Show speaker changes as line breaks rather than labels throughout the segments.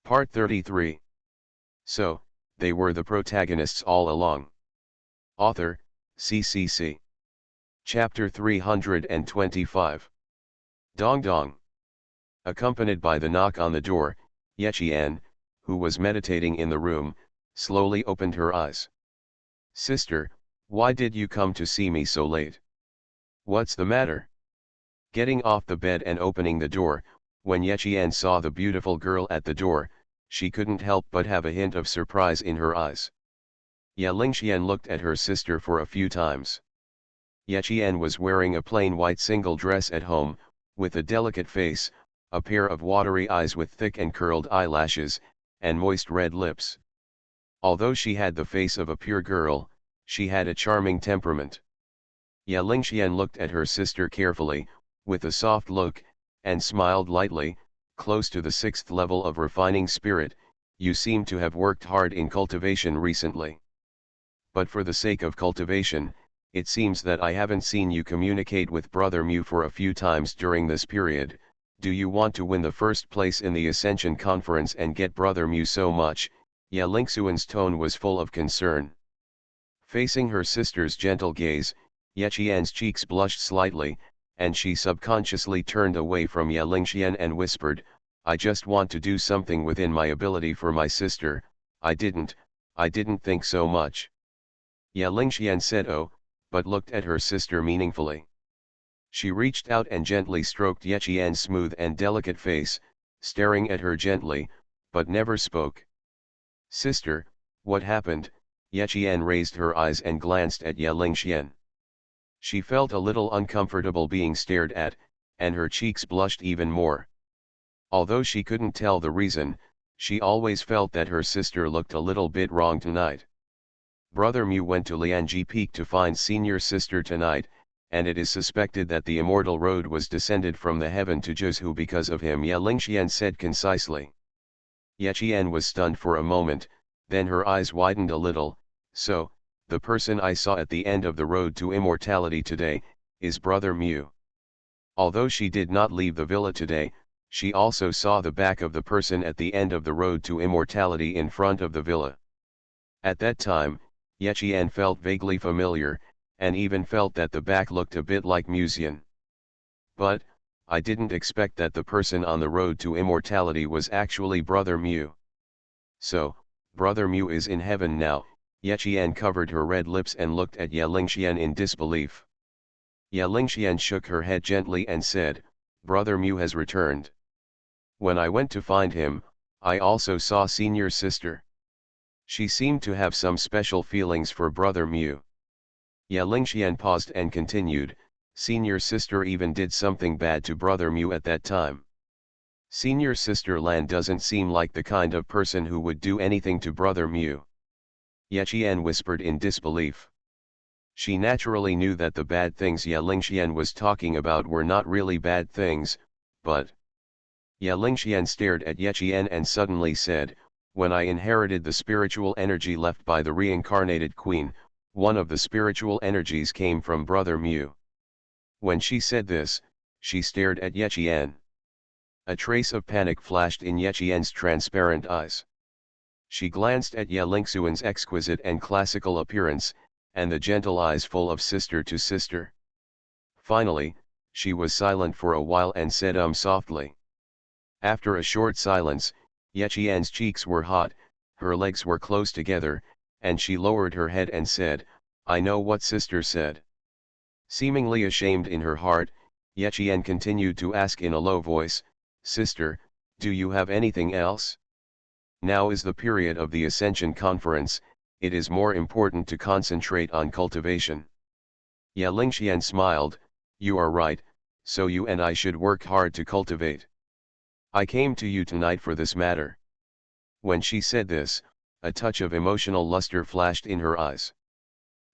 Part 33. So, they were the protagonists all along. Author, CCC. Chapter 325. Dong Dong. Accompanied by the knock on the door, Yechian, who was meditating in the room, slowly opened her eyes. "Sister, why did you come to see me so late? What's the matter?" Getting off the bed and opening the door, when Yechian saw the beautiful girl at the door, she couldn't help but have a hint of surprise in her eyes. Yelingxian looked at her sister for a few times. Yechian was wearing a plain white single dress at home, with a delicate face, a pair of watery eyes with thick and curled eyelashes, and moist red lips. Although she had the face of a pure girl, she had a charming temperament. Yelingxian looked at her sister carefully, with a soft look, and smiled lightly. "Close to the 6th level of refining spirit, you seem to have worked hard in cultivation recently. But for the sake of cultivation, it seems that I haven't seen you communicate with Brother Mu for a few times during this period. Do you want to win the first place in the Ascension Conference and get Brother Mu so much?" Yelingxuan's tone was full of concern. Facing her sister's gentle gaze, Yechian's cheeks blushed slightly, and she subconsciously turned away from Yelingxian and whispered, "I just want to do something within my ability for my sister. I didn't think so much." Yelingxian said "Oh," but looked at her sister meaningfully. She reached out and gently stroked Yechian's smooth and delicate face, staring at her gently, but never spoke. "Sister, what happened?" Yechian raised her eyes and glanced at Yelingxian. She felt a little uncomfortable being stared at, and her cheeks blushed even more. Although she couldn't tell the reason, she always felt that her sister looked a little bit wrong tonight. Brother Mu went to Lianji Peak to find senior sister tonight, and it is suspected that the immortal road was descended from the heaven to Zhuzhu because of him, Yelingxian said concisely. Yechian was stunned for a moment, then her eyes widened a little. "So, the person I saw at the end of the road to immortality today, is Brother Mu." Although she did not leave the villa today, she also saw the back of the person at the end of the road to immortality in front of the villa. At that time, Yechian felt vaguely familiar, and even felt that the back looked a bit like Musian. "But, I didn't expect that the person on the road to immortality was actually Brother Mu. So, Brother Mu is in heaven now." Yechian covered her red lips and looked at Yelingxian in disbelief. Yelingxian shook her head gently and said, "Brother Mu has returned. When I went to find him, I also saw senior sister. She seemed to have some special feelings for Brother Mu." Yelingxian paused and continued, "Senior sister even did something bad to Brother Mu at that time. Senior sister Lan doesn't seem like the kind of person who would do anything to Brother Mu." Yechian whispered in disbelief. She naturally knew that the bad things Yelingxian was talking about were not really bad things, but... Yelingxian stared at Yechian and suddenly said, "When I inherited the spiritual energy left by the reincarnated queen, one of the spiritual energies came from Brother Mu." When she said this, she stared at Yechian. A trace of panic flashed in Yechian's transparent eyes. She glanced at Yelingxuan's exquisite and classical appearance, and the gentle eyes full of sister to sister. Finally, she was silent for a while and said softly. After a short silence, Yechian's cheeks were hot, her legs were close together, and she lowered her head and said, "I know what sister said." Seemingly ashamed in her heart, Yechian continued to ask in a low voice, "Sister, do you have anything else? Now is the period of the Ascension Conference, it is more important to concentrate on cultivation." Yelingxian smiled, "You are right, so you and I should work hard to cultivate. I came to you tonight for this matter." When she said this, a touch of emotional luster flashed in her eyes.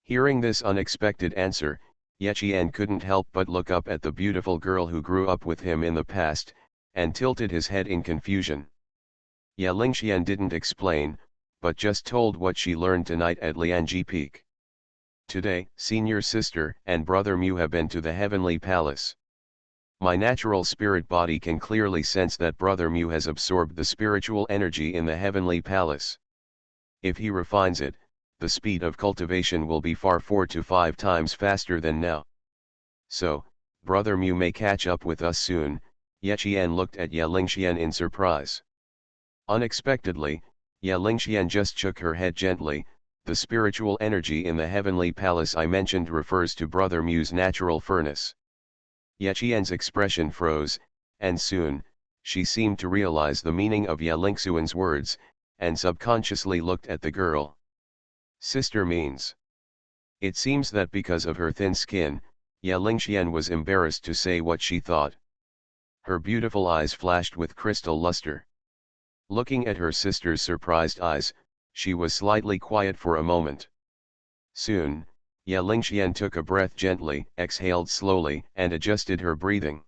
Hearing this unexpected answer, Yechian couldn't help but look up at the beautiful girl who grew up with him in the past, and tilted his head in confusion. Yelingxian didn't explain, but just told what she learned tonight at Lianji Peak. Today, senior sister and Brother Mu have been to the Heavenly Palace. My natural spirit body can clearly sense that Brother Mu has absorbed the spiritual energy in the heavenly palace. If he refines it, the speed of cultivation will be far 4 to 5 times faster than now. So, Brother Mu may catch up with us soon. Ye Qian looked at Ye Lingxian in surprise. Unexpectedly, Ye Lingxian just shook her head gently. The spiritual energy in the heavenly palace I mentioned refers to Brother Mu's natural furnace. Ye Qian's expression froze, and soon, she seemed to realize the meaning of Ye Lingxuan's words, and subconsciously looked at the girl. Sister means. It seems that because of her thin skin, Ye Lingxian was embarrassed to say what she thought. Her beautiful eyes flashed with crystal luster. Looking at her sister's surprised eyes, she was slightly quiet for a moment. Soon, Ye Lingxian took a breath gently, exhaled slowly, and adjusted her breathing.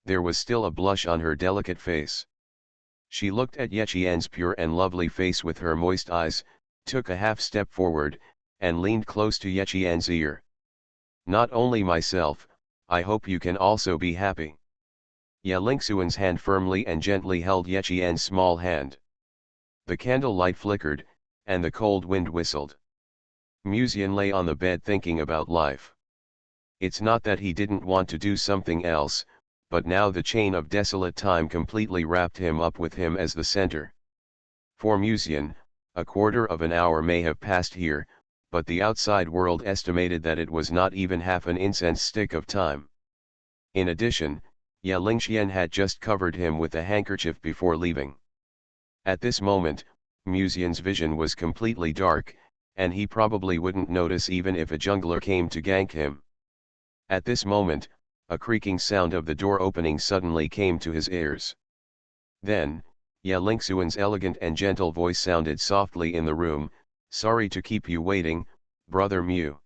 There was still a blush on her delicate face. She looked at Ye Qian's pure and lovely face with her moist eyes, took a half step forward, and leaned close to Ye Qian's ear. Not only myself, I hope you can also be happy. Ye Lingxuan's hand firmly and gently held Ye Qian's small hand. The candle light flickered, and the cold wind whistled. Muzian lay on the bed thinking about life. It's not that he didn't want to do something else, but now the chain of desolate time completely wrapped him up with him as the center. For Muzian, a quarter of an hour may have passed here, but the outside world estimated that it was not even half an incense stick of time. In addition, Ye Lingxian had just covered him with a handkerchief before leaving. At this moment, Muzian's vision was completely dark, and he probably wouldn't notice even if a jungler came to gank him. At this moment, a creaking sound of the door opening suddenly came to his ears. Then, Ye Lingxuan's elegant and gentle voice sounded softly in the room, "Sorry to keep you waiting, Brother Mu."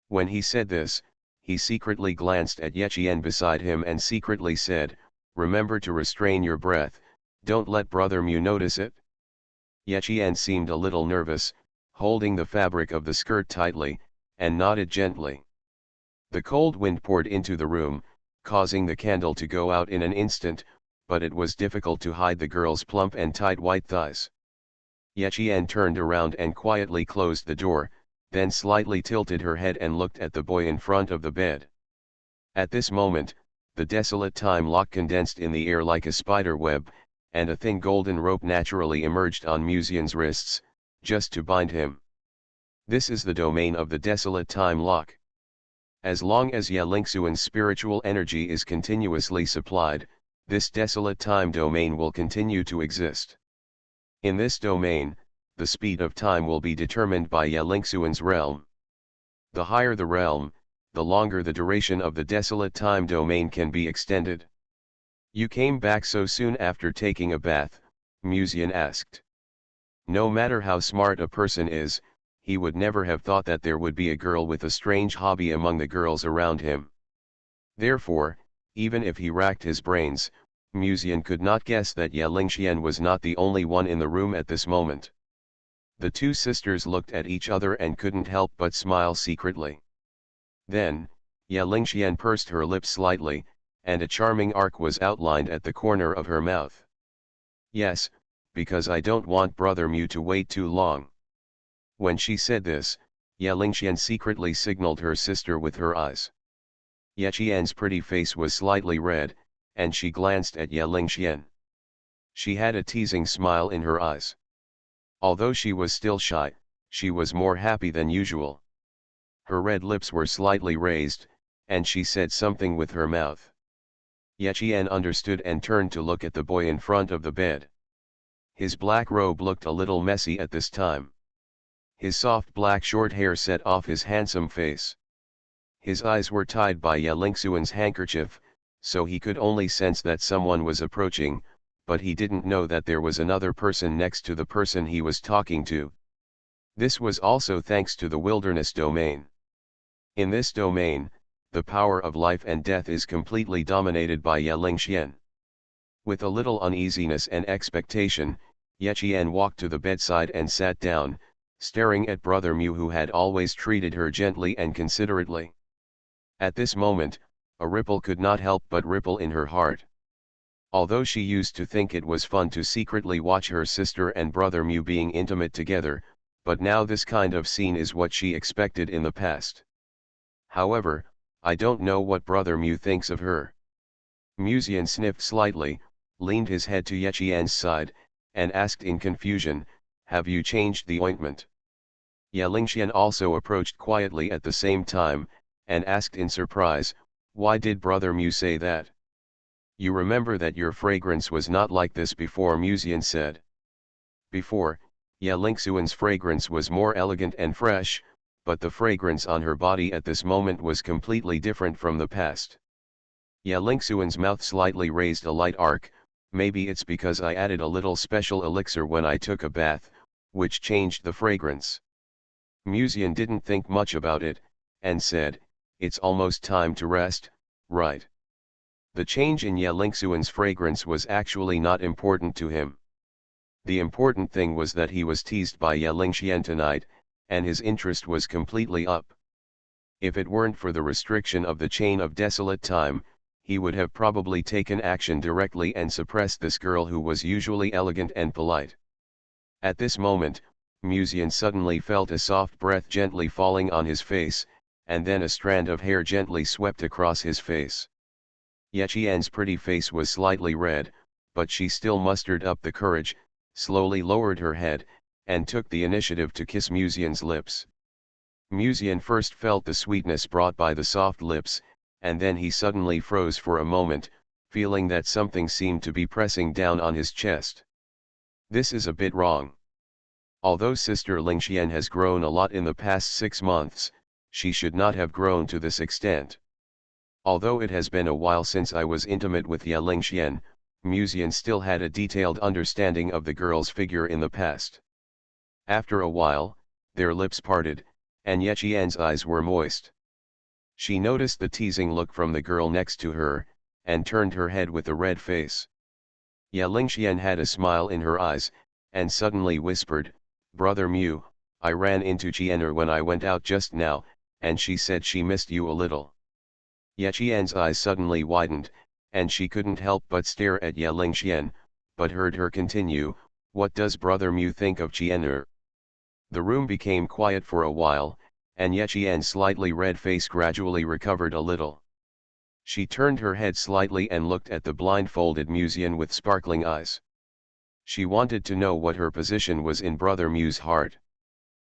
When he said this, he secretly glanced at Ye Qian beside him and secretly said, "Remember to restrain your breath, don't let Brother Mu notice it." Ye Qian seemed a little nervous, holding the fabric of the skirt tightly, and nodded gently. The cold wind poured into the room, causing the candle to go out in an instant, but it was difficult to hide the girl's plump and tight white thighs. Ye Qian turned around and quietly closed the door, then slightly tilted her head and looked at the boy in front of the bed. At this moment, the desolate time lock condensed in the air like a spider web, and a thin golden rope naturally emerged on Muzian's wrists, just to bind him. This is the domain of the desolate time lock. As long as Ye Lingxuan's spiritual energy is continuously supplied, this desolate time domain will continue to exist. In this domain, the speed of time will be determined by Ye Lingxuan's realm. The higher the realm, the longer the duration of the desolate time domain can be extended. "You came back so soon after taking a bath?" Muzian asked. No matter how smart a person is, he would never have thought that there would be a girl with a strange hobby among the girls around him. Therefore, even if he racked his brains, Muzian could not guess that Ye Lingxian was not the only one in the room at this moment. The two sisters looked at each other and couldn't help but smile secretly. Then, Ye Lingxian pursed her lips slightly, and a charming arc was outlined at the corner of her mouth. "Yes, because I don't want Brother Mu to wait too long." When she said this, Ye Lingxian secretly signaled her sister with her eyes. Ye Qian's pretty face was slightly red, and she glanced at Ye Lingxian. She had a teasing smile in her eyes. Although she was still shy, she was more happy than usual. Her red lips were slightly raised, and she said something with her mouth. Ye Qian understood and turned to look at the boy in front of the bed. His black robe looked a little messy at this time. His soft black short hair set off his handsome face. His eyes were tied by Ye Lingxuan's handkerchief, so he could only sense that someone was approaching, but he didn't know that there was another person next to the person he was talking to. This was also thanks to the wilderness domain. In this domain, the power of life and death is completely dominated by Ye Lingxian. With a little uneasiness and expectation, Ye Qian walked to the bedside and sat down, staring at Brother Mu, who had always treated her gently and considerately. At this moment, A ripple could not help but ripple in her heart. Although she used to think it was fun to secretly watch her sister and brother Mu being intimate together, but now this kind of scene is what she expected in the past. However, I don't know what brother Mu thinks of her. Muzian sniffed slightly, leaned his head to Yechien's side, and asked in confusion, "Have you changed the ointment?" Ye Lingxian also approached quietly at the same time, and asked in surprise, "Why did brother Mu say that? You remember that your fragrance was not like this before," Muzian said. Before, Ye Lingxuan's fragrance was more elegant and fresh, but the fragrance on her body at this moment was completely different from the past. Ye Lingxuan's mouth slightly raised a light arc. "Maybe it's because I added a little special elixir when I took a bath, which changed the fragrance." Muzian didn't think much about it, and said, "It's almost time to rest, right?" The change in Ye Lingxuan's fragrance was actually not important to him. The important thing was that he was teased by Ye Lingxian tonight, and his interest was completely up. If it weren't for the restriction of the chain of desolate time, he would have probably taken action directly and suppressed this girl who was usually elegant and polite. At this moment, Muzian suddenly felt a soft breath gently falling on his face, and then a strand of hair gently swept across his face. Yechien's pretty face was slightly red, but she still mustered up the courage, slowly lowered her head, and took the initiative to kiss Muzian's lips. Muzian first felt the sweetness brought by the soft lips, and then he suddenly froze for a moment, feeling that something seemed to be pressing down on his chest. This is a bit wrong. Although Sister Lingxian has grown a lot in the past 6 months, she should not have grown to this extent. Although it has been a while since I was intimate with Ye Lingxian, Muzian still had a detailed understanding of the girl's figure in the past. After a while, their lips parted, and Yechien's eyes were moist. She noticed the teasing look from the girl next to her, and turned her head with a red face. Ye Lingxian had a smile in her eyes, and suddenly whispered, "Brother Mu, I ran into Chiener when I went out just now, and she said she missed you a little." Yechien's eyes suddenly widened, and she couldn't help but stare at Ye Lingxian, but heard her continue, "What does brother Mu think of Chiener?" The room became quiet for a while, and Yechien's slightly red face gradually recovered a little. She turned her head slightly and looked at the blindfolded Muzian with sparkling eyes. She wanted to know what her position was in brother Mu's heart.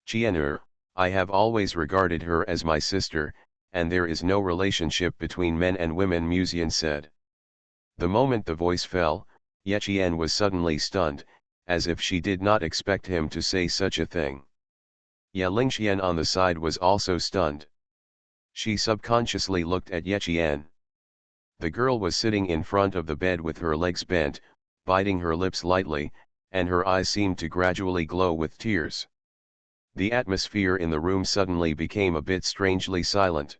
"Chiener, I have always regarded her as my sister, and there is no relationship between men and women," Muzian said. The moment the voice fell, Yechien was suddenly stunned, as if she did not expect him to say such a thing. Ye Lingxian on the side was also stunned. She subconsciously looked at Yechien. The girl was sitting in front of the bed with her legs bent, biting her lips lightly, and her eyes seemed to gradually glow with tears. The atmosphere in the room suddenly became a bit strangely silent.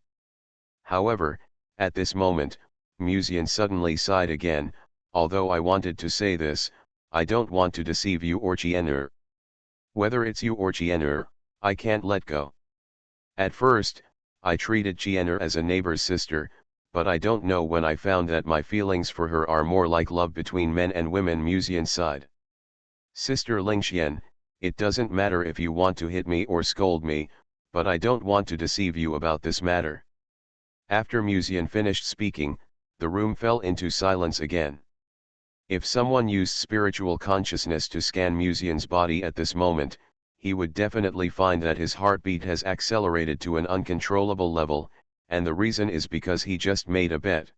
However, at this moment, Muzian suddenly sighed again, "Although I wanted to say this, I don't want to deceive you or Chiener. Whether it's you or Chiener, I can't let go. At first, I treated Chiener as a neighbor's sister, but I don't know when I found that my feelings for her are more like love between men and women." Muzian sighed. "Sister Lingxian, it doesn't matter if you want to hit me or scold me, but I don't want to deceive you about this matter." After Muzian finished speaking, the room fell into silence again. If someone used spiritual consciousness to scan Muzian's body at this moment, he would definitely find that his heartbeat has accelerated to an uncontrollable level, and the reason is because he just made a bet.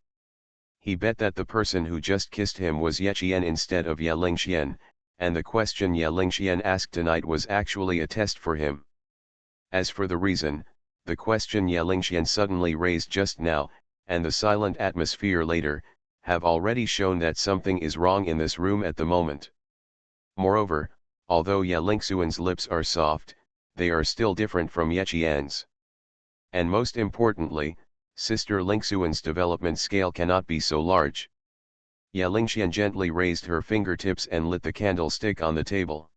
He bet that the person who just kissed him was Yechien instead of Ye Lingxian, and the question Ye Lingxian asked tonight was actually a test for him. As for the reason, the question Ye Lingxian suddenly raised just now, and the silent atmosphere later, have already shown that something is wrong in this room at the moment. Moreover, although Ye Lingxuan's lips are soft, they are still different from Yechien's. And most importantly, Sister Lingxuan's development scale cannot be so large. Ye Lingxian gently raised her fingertips and lit the candlestick on the table.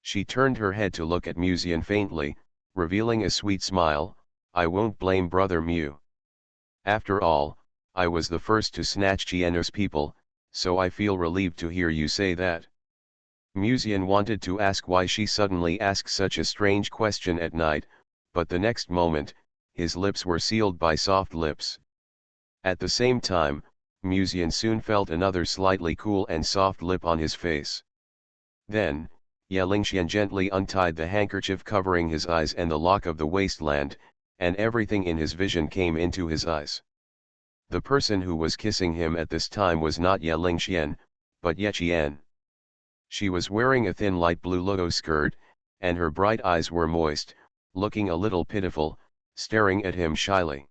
She turned her head to look at Muzian faintly, revealing a sweet smile, "I won't blame brother Mu. After all, I was the first to snatch Chiener's people, so I feel relieved to hear you say that. Musian wanted to ask why she suddenly asked such a strange question at night, but the next moment, his lips were sealed by soft lips. At the same time, Musian soon felt another slightly cool and soft lip on his face. Then, Yelingxian gently untied the handkerchief covering his eyes and the lock of the wasteland, and everything in his vision came into his eyes. The person who was kissing him at this time was not Yelingxian, but Yeqian. She was wearing a thin light blue logo skirt, and her bright eyes were moist, looking a little pitiful, staring at him shyly.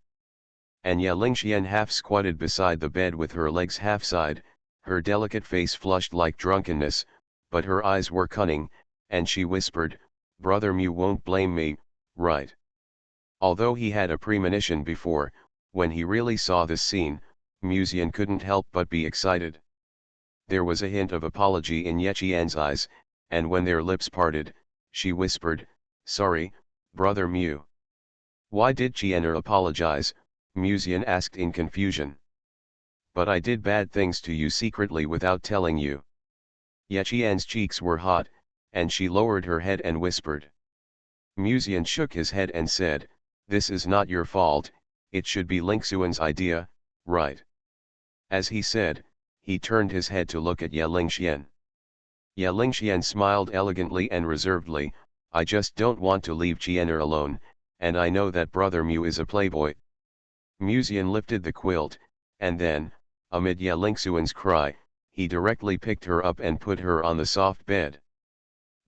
And Yelingxian half squatted beside the bed with her legs half side, her delicate face flushed like drunkenness, but her eyes were cunning, and she whispered, "Brother Mu won't blame me, right?" Although he had a premonition before, when he really saw this scene, Musian couldn't help but be excited. There was a hint of apology in Yeqian's eyes, and when their lips parted, she whispered, "Sorry, Brother Mu." "Why did Chiener apologize?" Musian asked in confusion. "But I did bad things to you secretly without telling you." Yeqian's cheeks were hot, and she lowered her head and whispered. Musian shook his head and said, "This is not your fault, it should be Lingxuan's idea, right?" As he said, he turned his head to look at Yelingxian. Yelingxian smiled elegantly and reservedly, "I just don't want to leave Chiener alone, and I know that Brother Mu is a playboy." Musian lifted the quilt, and then, amid Yelingxuan's cry, he directly picked her up and put her on the soft bed.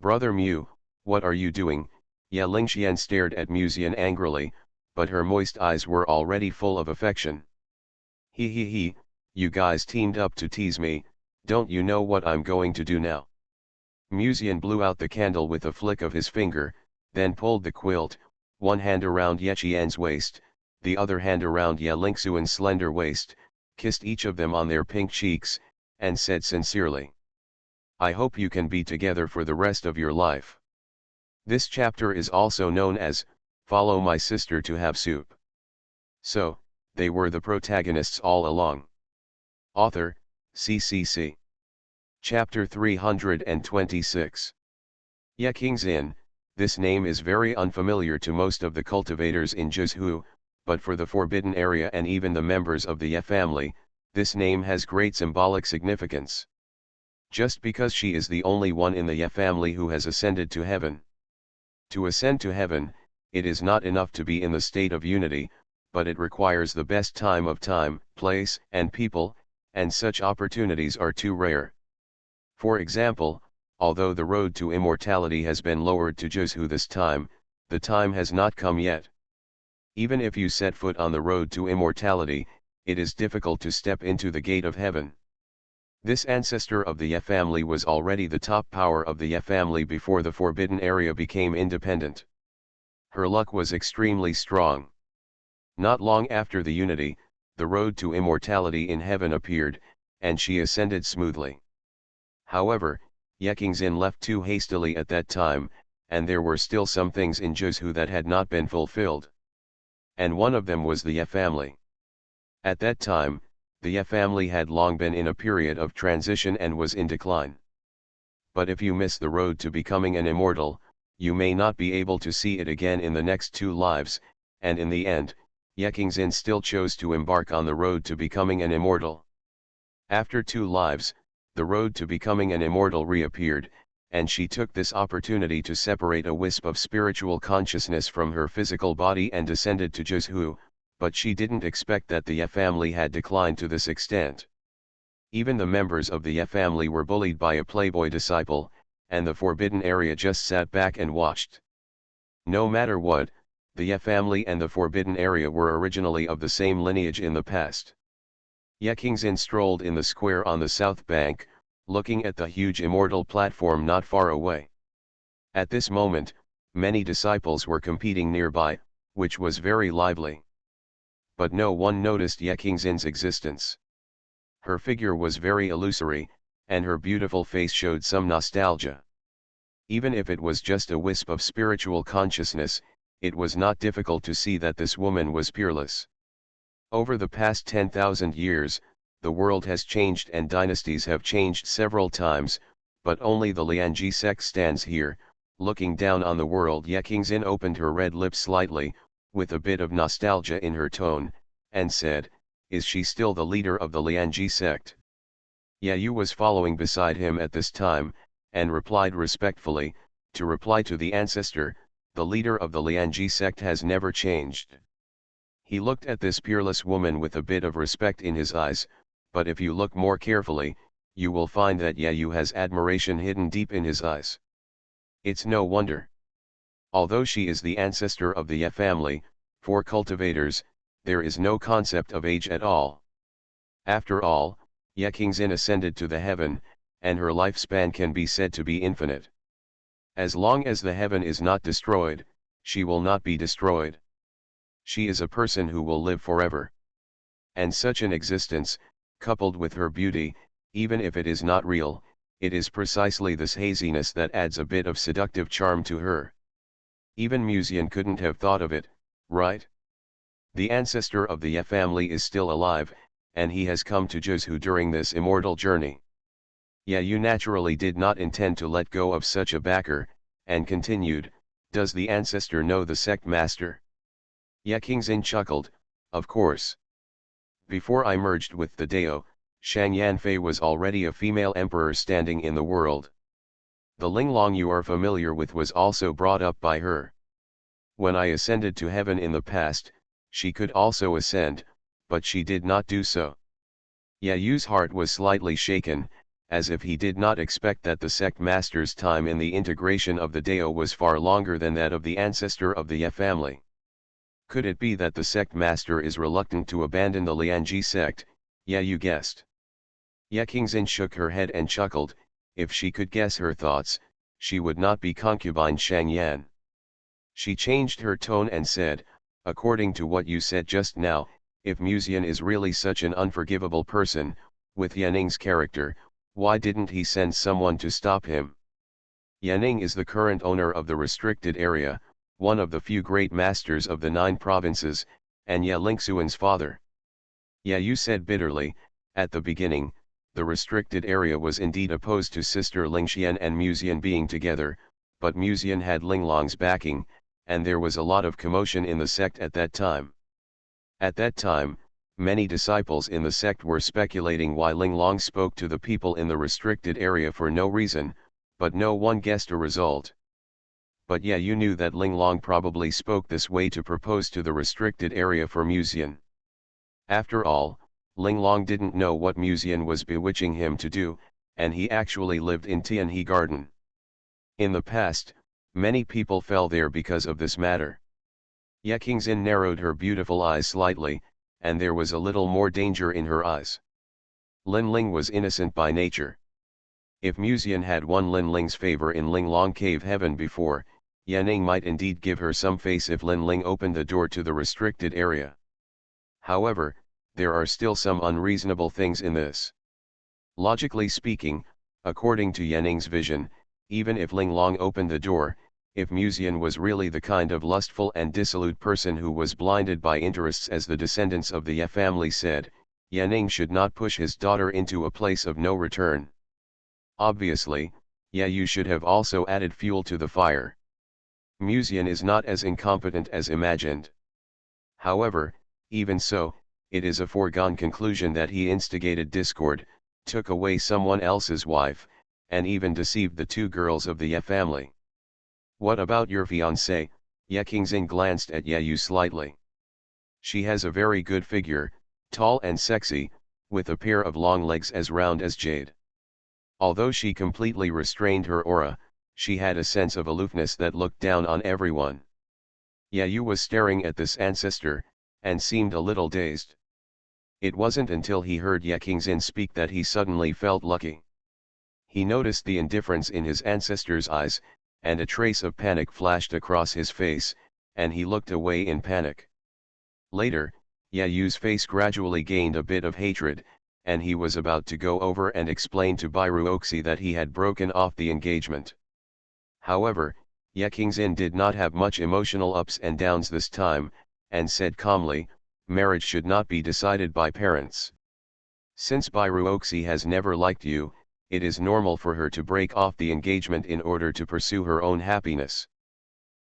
"Brother Mu, what are you doing?" Yelingxian stared at Musian angrily, but her moist eyes were already full of affection. He, you guys teamed up to tease me, don't you know what I'm going to do now?" Musian blew out the candle with a flick of his finger, then pulled the quilt, one hand around Yeqian's waist, the other hand around Yelingxuan's slender waist, kissed each of them on their pink cheeks, and said sincerely, "I hope you can be together for the rest of your life." This chapter is also known as, "Follow My Sister to Have Soup." So, they were the protagonists all along. Author, CCC. Chapter 326. Yekingzin. This name is very unfamiliar to most of the cultivators in Jizhu, but for the Forbidden Area and even the members of the Ye family, this name has great symbolic significance. Just because she is the only one in the Ye family who has ascended to heaven. To ascend to heaven, it is not enough to be in the state of unity, but it requires the best time of time, place, and people, and such opportunities are too rare. For example, although the road to immortality has been lowered to Jizhu this time, the time has not come yet. Even if you set foot on the road to immortality, it is difficult to step into the gate of heaven. This ancestor of the Ye family was already the top power of the Ye family before the Forbidden Area became independent. Her luck was extremely strong. Not long after the unity, the road to immortality in heaven appeared, and she ascended smoothly. However, Yekingzin left too hastily at that time, and there were still some things in Jizhu that had not been fulfilled. And one of them was the Ye family. At that time, the Ye family had long been in a period of transition and was in decline. But if you miss the road to becoming an immortal, you may not be able to see it again in the next 2 lives, and in the end, Yekingzin still chose to embark on the road to becoming an immortal. After 2 lives, the road to becoming an immortal reappeared, and she took this opportunity to separate a wisp of spiritual consciousness from her physical body and descended to Jizhu, but she didn't expect that the Ye family had declined to this extent. Even the members of the Ye family were bullied by a playboy disciple, and the Forbidden Area just sat back and watched. No matter what, the Ye family and the Forbidden Area were originally of the same lineage in the past. Yekingzin strolled in the square on the south bank, looking at the huge immortal platform not far away. At this moment, many disciples were competing nearby, which was very lively. But no one noticed Yekingzin's existence. Her figure was very illusory, and her beautiful face showed some nostalgia. Even if it was just a wisp of spiritual consciousness, it was not difficult to see that this woman was peerless. Over the past 10,000 years, the world has changed and dynasties have changed several times, but only the Lianji sect stands here. Looking down on the world, Ye Qingxin opened her red lips slightly, with a bit of nostalgia in her tone, and said, "Is she still the leader of the Lianji sect?" Ye Yu was following beside him at this time, and replied respectfully, "To reply to the ancestor, the leader of the Lianji sect has never changed." He looked at this peerless woman with a bit of respect in his eyes, but if you look more carefully, you will find that Ye Yu has admiration hidden deep in his eyes. It's no wonder. Although she is the ancestor of the Ye family, for cultivators, there is no concept of age at all. After all, Ye Qingxin ascended to the heaven, and her lifespan can be said to be infinite. As long as the heaven is not destroyed, she will not be destroyed. She is a person who will live forever. And such an existence, coupled with her beauty, even if it is not real, it is precisely this haziness that adds a bit of seductive charm to her. Even Musian couldn't have thought of it, right? The ancestor of the Ye family is still alive, and he has come to Zhuzhou during this immortal journey. Ye Yu naturally did not intend to let go of such a backer, and continued, "Does the ancestor know the sect master?" Ye Qingxin chuckled, "Of course. Before I merged with the Dao, Shang Yanfei was already a female emperor standing in the world. The Linglong you are familiar with was also brought up by her. When I ascended to heaven in the past, she could also ascend, but she did not do so." Ye Yu's heart was slightly shaken, as if he did not expect that the sect master's time in the integration of the Dao was far longer than that of the ancestor of the Ye family. Could it be that the sect master is reluctant to abandon the Lianji sect? Ye Yu guessed. Ye Qingxin shook her head and chuckled. If she could guess her thoughts, she would not be concubine Shang Yan. She changed her tone and said, "According to what you said just now, if Musian is really such an unforgivable person, with Yaning's character, why didn't he send someone to stop him? Yaning is the current owner of the restricted area, one of the few great masters of the 9 provinces, and Ye Lingxuan's father." Ye Yu said bitterly, "At the beginning, the restricted area was indeed opposed to sister Lingxian and Musian being together, but Musian had Linglong's backing, and there was a lot of commotion in the sect at that time. At that time, many disciples in the sect were speculating why Linglong spoke to the people in the restricted area for no reason, but no one guessed a result. But yeah, you knew that Linglong probably spoke this way to propose to the restricted area for Musian. After all, Linglong didn't know what Musian was bewitching him to do, and he actually lived in Tianhe Garden. In the past, many people fell there because of this matter." Ye Qingxin narrowed her beautiful eyes slightly, and there was a little more danger in her eyes. Lin Ling was innocent by nature. If Musian had won Lin Ling's favor in Linglong Cave Heaven before, Yaning might indeed give her some face if Lin Ling opened the door to the restricted area. However, there are still some unreasonable things in this. Logically speaking, according to Yaning's vision, even if Linglong opened the door, if Musian was really the kind of lustful and dissolute person who was blinded by interests as the descendants of the Ye family said, Yaning should not push his daughter into a place of no return. Obviously, Ye Yu should have also added fuel to the fire. Musian is not as incompetent as imagined. However, even so, it is a foregone conclusion that he instigated discord, took away someone else's wife, and even deceived the 2 girls of the Ye family. "What about your fiancée?" Ye Qingxin glanced at Ye Yu slightly. "She has a very good figure, tall and sexy, with a pair of long legs as round as jade. Although she completely restrained her aura, she had a sense of aloofness that looked down on everyone." Ye Yu was staring at this ancestor, and seemed a little dazed. It wasn't until he heard Ye Qingxin speak that he suddenly felt lucky. He noticed the indifference in his ancestor's eyes, and a trace of panic flashed across his face, and he looked away in panic. Later, Ye Yu's face gradually gained a bit of hatred, and he was about to go over and explain to Bairuoxi that he had broken off the engagement. However, Ye Qingxin did not have much emotional ups and downs this time, and said calmly, marriage should not be decided by parents. Since Byruoxi has never liked you, it is normal for her to break off the engagement in order to pursue her own happiness.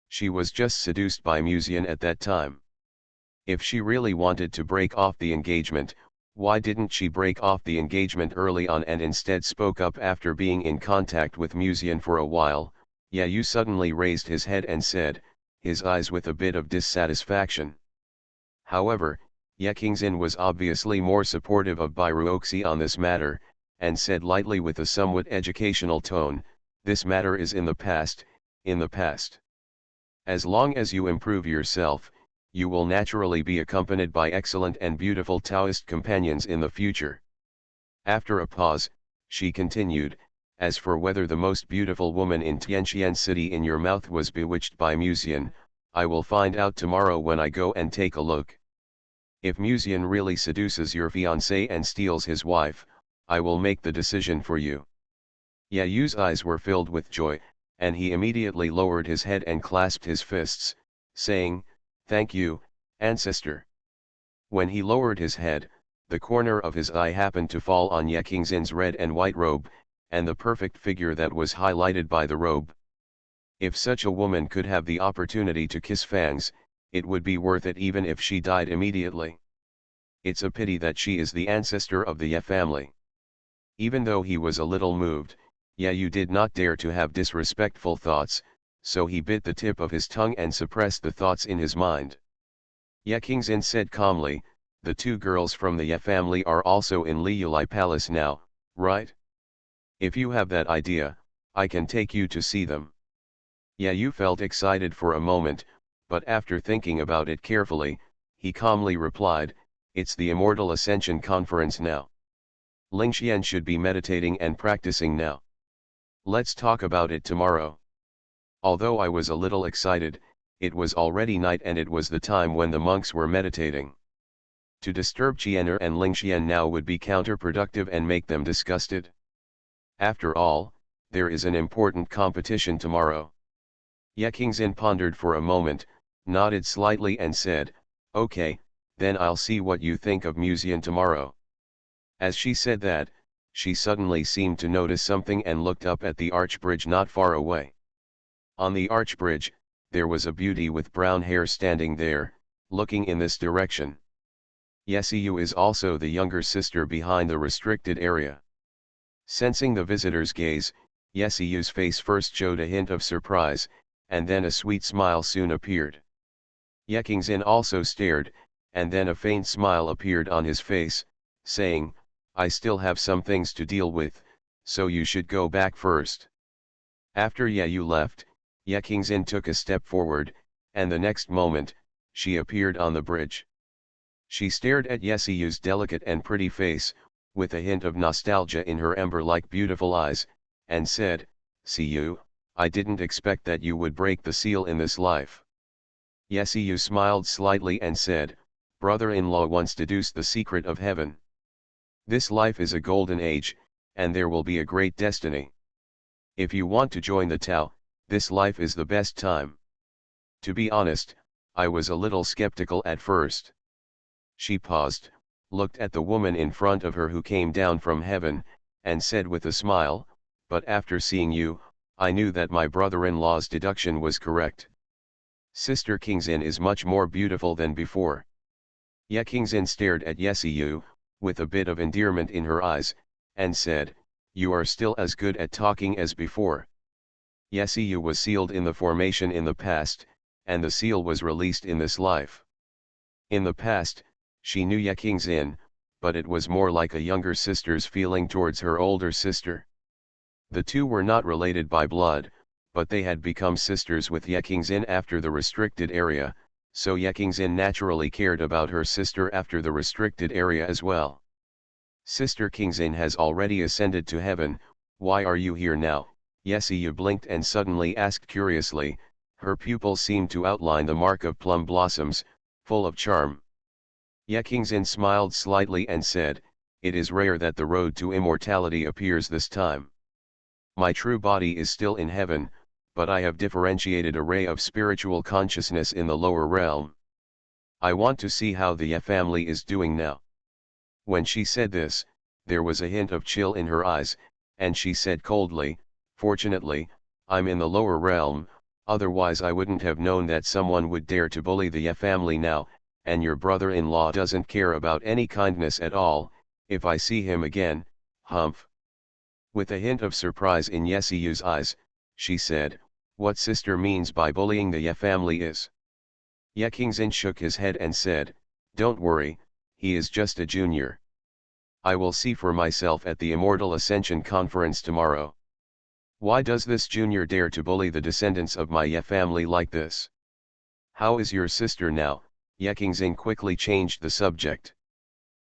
She was just seduced by Musian at that time. If she really wanted to break off the engagement, why didn't she break off the engagement early on and instead spoke up after being in contact with Musian for a while? Yayu suddenly raised his head and said, his eyes with a bit of dissatisfaction. However, Ye Qingxin was obviously more supportive of Byruoxi on this matter, and said lightly with a somewhat educational tone, this matter is in the past, in the past. As long as you improve yourself, you will naturally be accompanied by excellent and beautiful Taoist companions in the future. After a pause, she continued, as for whether the most beautiful woman in Tianqian City in your mouth was bewitched by Musian, I will find out tomorrow when I go and take a look. If Musian really seduces your fiancé and steals his wife, I will make the decision for you. Yayu's eyes were filled with joy, and he immediately lowered his head and clasped his fists, saying, thank you, ancestor. When he lowered his head, the corner of his eye happened to fall on Ye Qingxin's red and white robe, and the perfect figure that was highlighted by the robe. If such a woman could have the opportunity to kiss Fangs, it would be worth it even if she died immediately. It's a pity that she is the ancestor of the Ye family. Even though he was a little moved, Yayu did not dare to have disrespectful thoughts, so he bit the tip of his tongue and suppressed the thoughts in his mind. Ye Qingxin said calmly, the two girls from the Ye family are also in Liyulai Palace now, right? If you have that idea, I can take you to see them. Yayu felt excited for a moment, but after thinking about it carefully, he calmly replied, it's the Immortal Ascension Conference now. Lingxian should be meditating and practicing now. Let's talk about it tomorrow. Although I was a little excited, it was already night and it was the time when the monks were meditating. To disturb Qianer and Lingxian now would be counterproductive and make them disgusted. After all, there is an important competition tomorrow. Ye Qingxin pondered for a moment, nodded slightly and said, okay, then I'll see what you think of Musian tomorrow. As she said that, she suddenly seemed to notice something and looked up at the arch bridge not far away. On the arch bridge, there was a beauty with brown hair standing there, looking in this direction. Yesiu is also the younger sister behind the restricted area. Sensing the visitor's gaze, Yesiu's face first showed a hint of surprise, and then a sweet smile soon appeared. Ye Qingxin also stared, and then a faint smile appeared on his face, saying, I still have some things to deal with, so you should go back first. After Yayu left, Ye Qingxin took a step forward, and the next moment, she appeared on the bridge. She stared at Yesiu's delicate and pretty face, with a hint of nostalgia in her ember-like beautiful eyes, and said, see you, I didn't expect that you would break the seal in this life. Yesiu smiled slightly and said, brother-in-law once deduced the secret of heaven. This life is a golden age, and there will be a great destiny. If you want to join the Tao, this life is the best time. To be honest, I was a little skeptical at first. She paused, looked at the woman in front of her who came down from heaven, and said with a smile, but after seeing you, I knew that my brother-in-law's deduction was correct. Sister Qingxin is much more beautiful than before. Ye Qingxin stared at Yesiu, with a bit of endearment in her eyes, and said, you are still as good at talking as before. Yesiu was sealed in the formation in the past, and the seal was released in this life. In the past, she knew Ye Qingxin, but it was more like a younger sister's feeling towards her older sister. The two were not related by blood, but they had become sisters with Ye Qingxin after the restricted area, so Ye Qingxin naturally cared about her sister after the restricted area as well. Sister Qingxin has already ascended to heaven, why are you here now? Yesiu blinked and suddenly asked curiously, her pupils seemed to outline the mark of plum blossoms, full of charm. Ye Qingxin smiled slightly and said, it is rare that the road to immortality appears this time. My true body is still in heaven, but I have differentiated a ray of spiritual consciousness in the lower realm. I want to see how the Ye family is doing now. When she said this, there was a hint of chill in her eyes, and she said coldly, fortunately, I'm in the lower realm, otherwise I wouldn't have known that someone would dare to bully the Ye family now, and your brother-in-law doesn't care about any kindness at all, if I see him again, humph. With a hint of surprise in Yeseyu's eyes, she said, what sister means by bullying the Ye family is. Ye Kingzin shook his head and said, don't worry, he is just a junior. I will see for myself at the Immortal Ascension Conference tomorrow. Why does this junior dare to bully the descendants of my Ye family like this? How is your sister now? Ye Kingzin quickly changed the subject.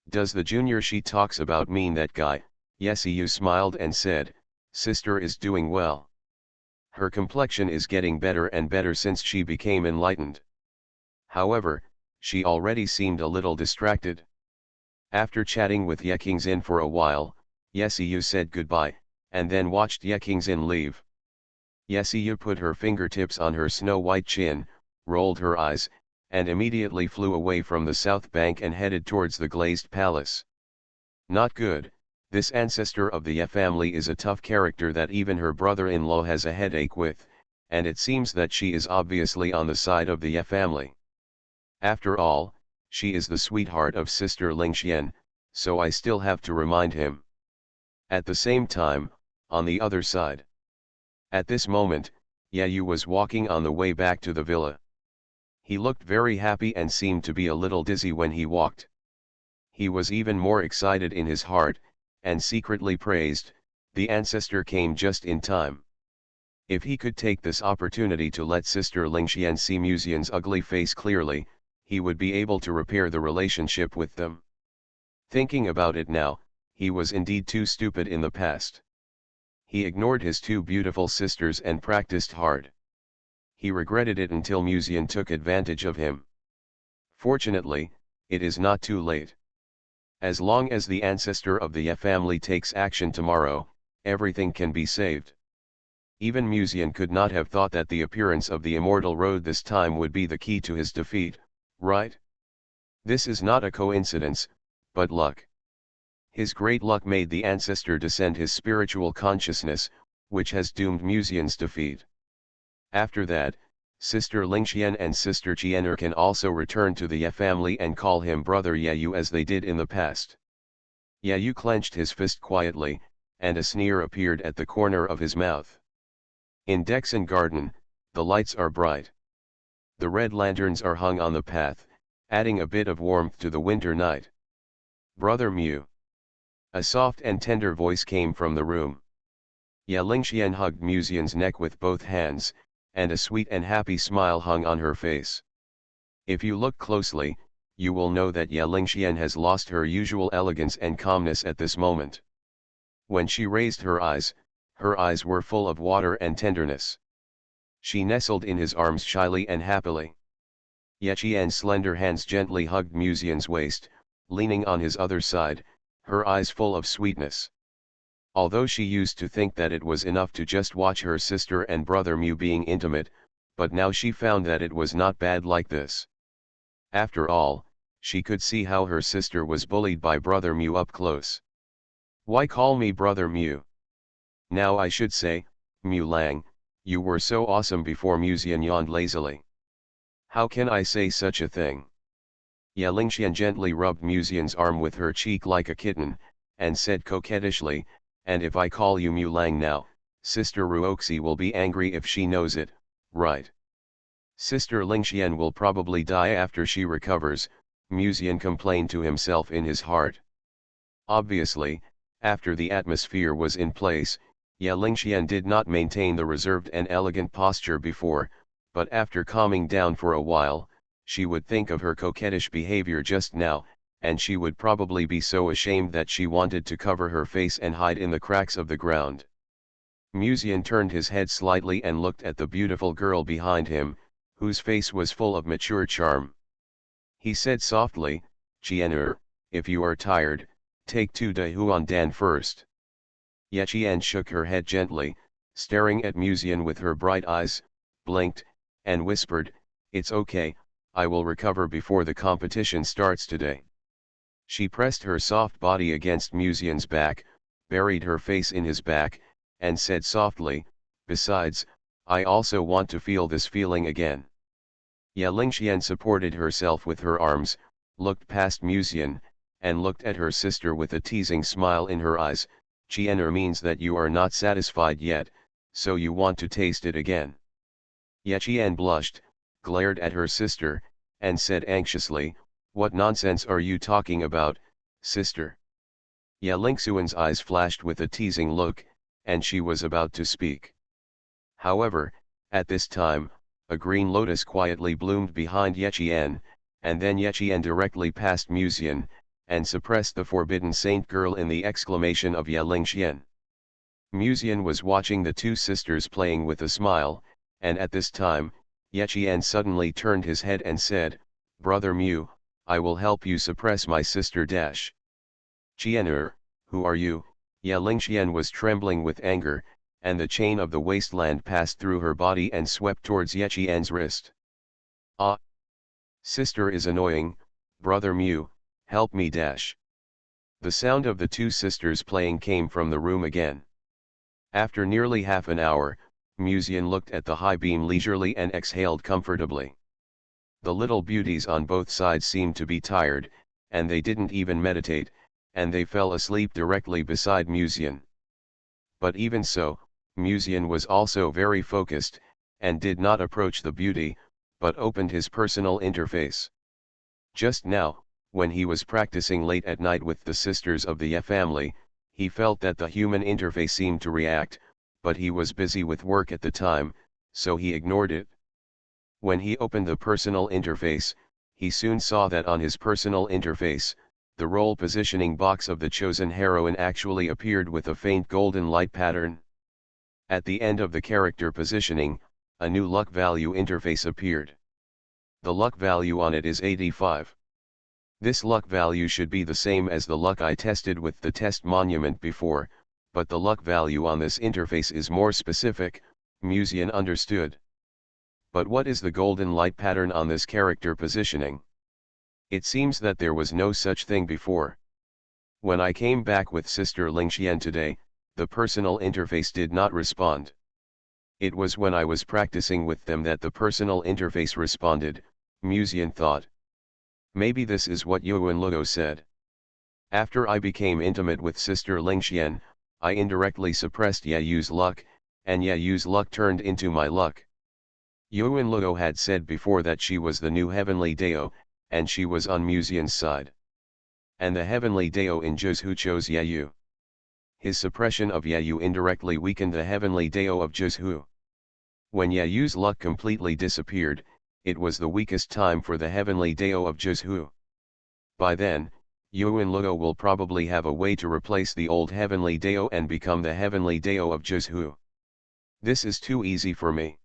Does the junior she talks about mean that guy? Yeseyu smiled and said, sister is doing well. Her complexion is getting better and better since she became enlightened. However, she already seemed a little distracted. After chatting with Ye Kingzin for a while, Yeseyu said goodbye, and then watched Ye Kingzin leave. Yeseyu put her fingertips on her snow-white chin, rolled her eyes, and immediately flew away from the south bank and headed towards the glazed palace. Not good, this ancestor of the Ye family is a tough character that even her brother-in-law has a headache with, and it seems that she is obviously on the side of the Ye family. After all, she is the sweetheart of Sister Lingxian, so I still have to remind him. At the same time, on the other side. At this moment, Yeyu was walking on the way back to the villa. He looked very happy and seemed to be a little dizzy when he walked. He was even more excited in his heart, and secretly praised, the ancestor came just in time. If he could take this opportunity to let Sister Lingxian see Musian's ugly face clearly, he would be able to repair the relationship with them. Thinking about it now, he was indeed too stupid in the past. He ignored his two beautiful sisters and practiced hard. He regretted it until Musian took advantage of him. Fortunately, it is not too late. As long as the ancestor of the Ye family takes action tomorrow, everything can be saved. Even Musian could not have thought that the appearance of the Immortal Road this time would be the key to his defeat, right? This is not a coincidence, but luck. His great luck made the ancestor descend his spiritual consciousness, which has doomed Musian's defeat. After that, Sister Lingxian and Sister Qianer can also return to the Ye family and call him Brother Yeyu as they did in the past. Yeyu clenched his fist quietly, and a sneer appeared at the corner of his mouth. In Dexon Garden, the lights are bright. The red lanterns are hung on the path, adding a bit of warmth to the winter night. Brother Mew. A soft and tender voice came from the room. Ye Lingxian hugged Musian's neck with both hands, and a sweet and happy smile hung on her face. If you look closely, you will know that Ye Lingxian has lost her usual elegance and calmness at this moment. When she raised her eyes were full of water and tenderness. She nestled in his arms shyly and happily. Ye Qian's slender hands gently hugged Musian's waist, leaning on his other side, her eyes full of sweetness. Although she used to think that it was enough to just watch her sister and brother Mew being intimate, but now she found that it was not bad like this. After all, she could see how her sister was bullied by brother Mew up close. Why call me brother Mew? Now I should say, Mew Lang, you were so awesome before. Musian yawned lazily. How can I say such a thing? Ye Lingxian gently rubbed Musian's arm with her cheek like a kitten, and said coquettishly, and if I call you Mew Lang now, Sister Ruoxi will be angry if she knows it, right? Sister Lingxian will probably die after she recovers, Musian complained to himself in his heart. Obviously, after the atmosphere was in place, Ye Lingxian did not maintain the reserved and elegant posture before, but after calming down for a while, she would think of her coquettish behavior just now, and she would probably be so ashamed that she wanted to cover her face and hide in the cracks of the ground. Musian turned his head slightly and looked at the beautiful girl behind him, whose face was full of mature charm. He said softly, Qianer, if you are tired, take 2 de Huan Dan first. Ye Qian shook her head gently, staring at Musian with her bright eyes, blinked, and whispered, it's okay, I will recover before the competition starts today. She pressed her soft body against Musian's back, buried her face in his back, and said softly, besides, I also want to feel this feeling again. Ye Lingxian supported herself with her arms, looked past Musian, and looked at her sister with a teasing smile in her eyes. Qianer means that you are not satisfied yet, so you want to taste it again. Ye Qian blushed, glared at her sister, and said anxiously, what nonsense are you talking about, sister? Ye Lingxuan's eyes flashed with a teasing look, and she was about to speak. However, at this time, a green lotus quietly bloomed behind Ye Qian, and then Ye Qian directly passed Musian, and suppressed the forbidden saint girl in the exclamation of Ye Lingxian. Musian was watching the two sisters playing with a smile, and at this time, Ye Qian suddenly turned his head and said, Brother Mu, I will help you suppress my sister dash. Qianer, who are you? Ye Lingxian was trembling with anger, and the chain of the wasteland passed through her body and swept towards Ye Qian's wrist. Ah! Sister is annoying, brother Mu, help me dash. The sound of the two sisters playing came from the room again. After nearly half an hour, Musian looked at the high beam leisurely and exhaled comfortably. The little beauties on both sides seemed to be tired, and they didn't even meditate, and they fell asleep directly beside Musian. But even so, Musian was also very focused, and did not approach the beauty, but opened his personal interface. Just now, when he was practicing late at night with the sisters of the Ye family, he felt that the human interface seemed to react, but he was busy with work at the time, so he ignored it. When he opened the personal interface, he soon saw that on his personal interface, the role positioning box of the chosen heroine actually appeared with a faint golden light pattern. At the end of the character positioning, a new luck value interface appeared. The luck value on it is 85. This luck value should be the same as the luck I tested with the test monument before, but the luck value on this interface is more specific, Musian understood. But what is the golden light pattern on this character positioning? It seems that there was no such thing before. When I came back with Sister Lingxian today, the personal interface did not respond. It was when I was practicing with them that the personal interface responded, Musian thought. Maybe this is what Yuan Luo said. After I became intimate with Sister Lingxian, I indirectly suppressed Ye Yu's luck, and Ye Yu's luck turned into my luck. Yuan Luo had said before that she was the new heavenly Dao, and she was on Musian's side. And the heavenly Dao in Zhuzhu chose Ye Yu. His suppression of Ye Yu indirectly weakened the heavenly Dao of Zhuzhu. When Ye Yu's luck completely disappeared, it was the weakest time for the heavenly Dao of Zhuzhu. By then, Yuan Luo will probably have a way to replace the old heavenly Dao and become the heavenly Dao of Zhuzhu. This is too easy for me.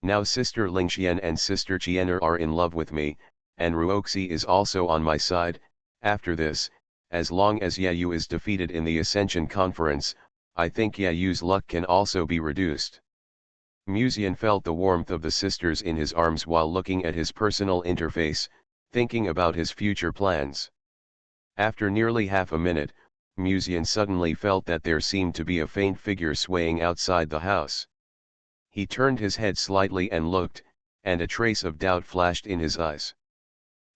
Now Sister Lingxian and Sister Qianer are in love with me, and Ruoxi is also on my side. After this, as long as Ye Yu is defeated in the Ascension Conference, I think Ye Yu's luck can also be reduced. Musian felt the warmth of the sisters in his arms while looking at his personal interface, thinking about his future plans. After nearly half a minute, Musian suddenly felt that there seemed to be a faint figure swaying outside the house. He turned his head slightly and looked, and a trace of doubt flashed in his eyes.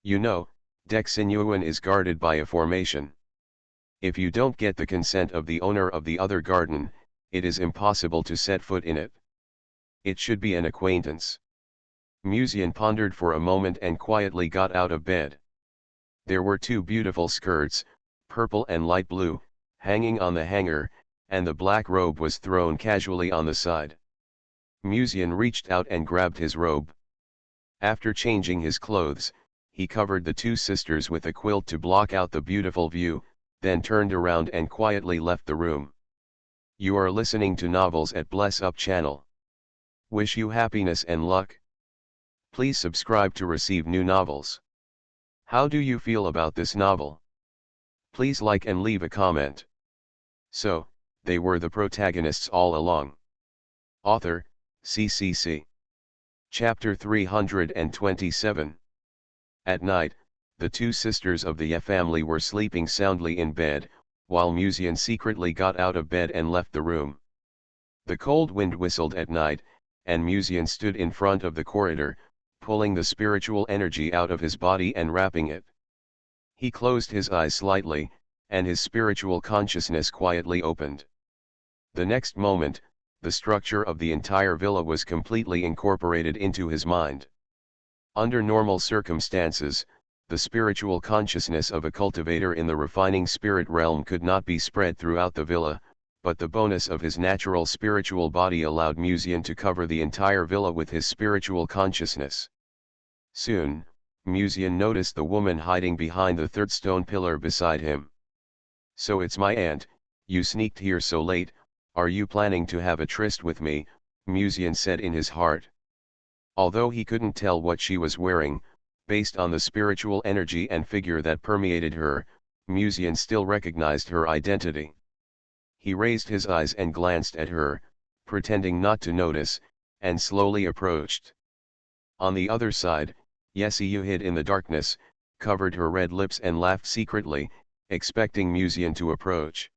You know, Dexin is guarded by a formation. If you don't get the consent of the owner of the other garden, it is impossible to set foot in it. It should be an acquaintance. Musian pondered for a moment and quietly got out of bed. There were two beautiful skirts, purple and light blue, hanging on the hanger, and the black robe was thrown casually on the side. Musian reached out and grabbed his robe. After changing his clothes, he covered the two sisters with a quilt to block out the beautiful view, then turned around and quietly left the room. You are listening to Novels at Bless Up channel. Wish you happiness and luck. Please subscribe to receive new novels. How do you feel about this novel? Please like and leave a comment. So, they were the protagonists all along. Author, CCC. Chapter 327. At night, the two sisters of the Ye family were sleeping soundly in bed, while Musian secretly got out of bed and left the room. The cold wind whistled at night, and Musian stood in front of the corridor, pulling the spiritual energy out of his body and wrapping it. He closed his eyes slightly, and his spiritual consciousness quietly opened. The next moment, the structure of the entire villa was completely incorporated into his mind. Under normal circumstances, the spiritual consciousness of a cultivator in the refining spirit realm could not be spread throughout the villa, but the bonus of his natural spiritual body allowed Musian to cover the entire villa with his spiritual consciousness. Soon, Musian noticed the woman hiding behind the third stone pillar beside him. "So it's my aunt, you sneaked here so late, are you planning to have a tryst with me?" Musian said in his heart. Although he couldn't tell what she was wearing, based on the spiritual energy and figure that permeated her, Musian still recognized her identity. He raised his eyes and glanced at her, pretending not to notice, and slowly approached. On the other side, Yesiu hid in the darkness, covered her red lips and laughed secretly, expecting Musian to approach.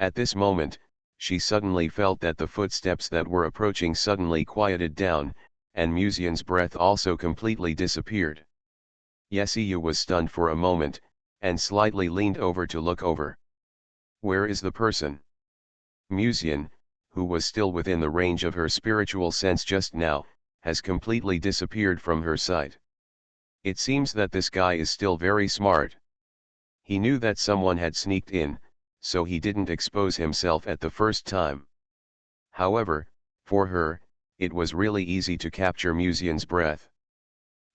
At this moment, she suddenly felt that the footsteps that were approaching suddenly quieted down, and Musian's breath also completely disappeared. Yesiu was stunned for a moment, and slightly leaned over to look over. "Where is the person?" Musian, who was still within the range of her spiritual sense just now, has completely disappeared from her sight. It seems that this guy is still very smart. He knew that someone had sneaked in, so he didn't expose himself at the first time. However, for her, it was really easy to capture Musian's breath.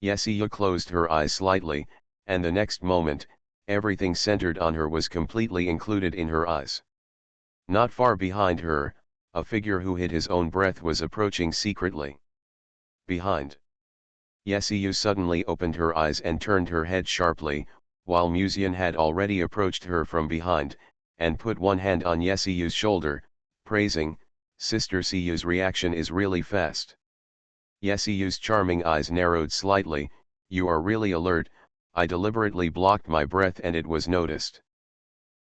Yesiu closed her eyes slightly, and the next moment, everything centered on her was completely included in her eyes. Not far behind her, a figure who hid his own breath was approaching secretly. Behind. Yesiu suddenly opened her eyes and turned her head sharply, while Musian had already approached her from behind, and put one hand on Yesiu's shoulder, praising, "Sister Siyu's reaction is really fast." Yesiu's charming eyes narrowed slightly, "You are really alert, I deliberately blocked my breath and it was noticed."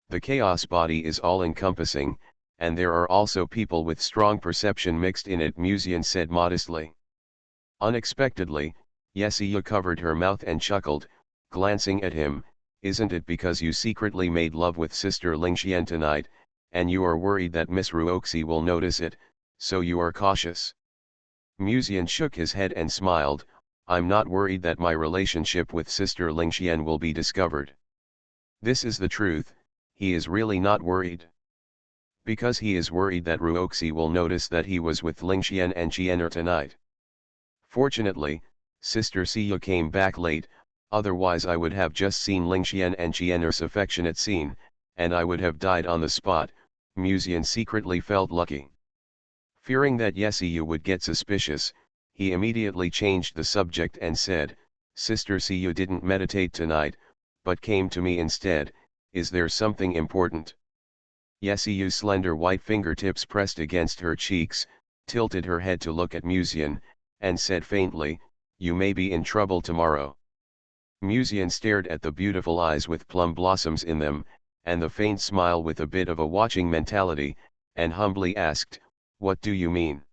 The chaos body is all-encompassing, and there are also people with strong perception mixed in it, Musian said modestly. Unexpectedly, Yesiu covered her mouth and chuckled, glancing at him, "Isn't it because you secretly made love with Sister Lingxian tonight, and you are worried that Miss Ruoxi will notice it, so you are cautious?" Musian shook his head and smiled, "I'm not worried that my relationship with Sister Lingxian will be discovered." This is the truth, he is really not worried. Because he is worried that Ruoxi will notice that he was with Lingxian and Qianer tonight. Fortunately, Sister Siyu came back late, otherwise I would have just seen Lingxian and Qianer's affectionate scene, and I would have died on the spot. Musian secretly felt lucky. Fearing that Yesiu would get suspicious, he immediately changed the subject and said, "Sister Siyu didn't meditate tonight, but came to me instead, is there something important?" Yesiu's slender white fingertips pressed against her cheeks, tilted her head to look at Musian, and said faintly, "You may be in trouble tomorrow." Musian stared at the beautiful eyes with plum blossoms in them, and the faint smile with a bit of a watching mentality, and humbly asked, "What do you mean?"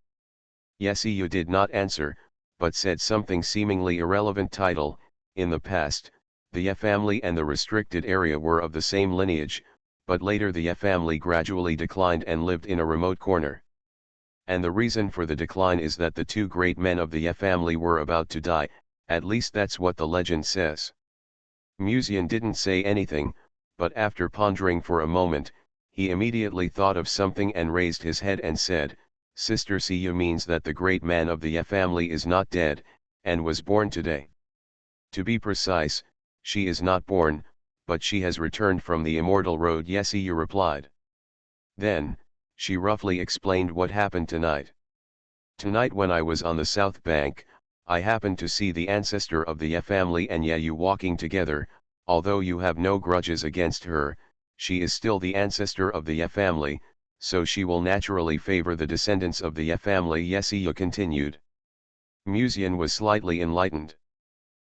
Yesiu did not answer, but said something seemingly irrelevant title, "In the past, the Ye family and the restricted area were of the same lineage, but later the Ye family gradually declined and lived in a remote corner. And the reason for the decline is that the two great men of the Ye family were about to die, at least that's what the legend says." Musian didn't say anything, but after pondering for a moment, he immediately thought of something and raised his head and said, "Sister Siyu means that the great man of the Ye family is not dead, and was born today. To be precise, she is not born, but she has returned from the immortal road," Yesiu replied. Then, she roughly explained what happened tonight. "Tonight when I was on the south bank, I happened to see the ancestor of the Ye family and Ye you walking together. Although you have no grudges against her, she is still the ancestor of the Ye family, so she will naturally favor the descendants of the Ye family," Yesiu continued. Musian was slightly enlightened.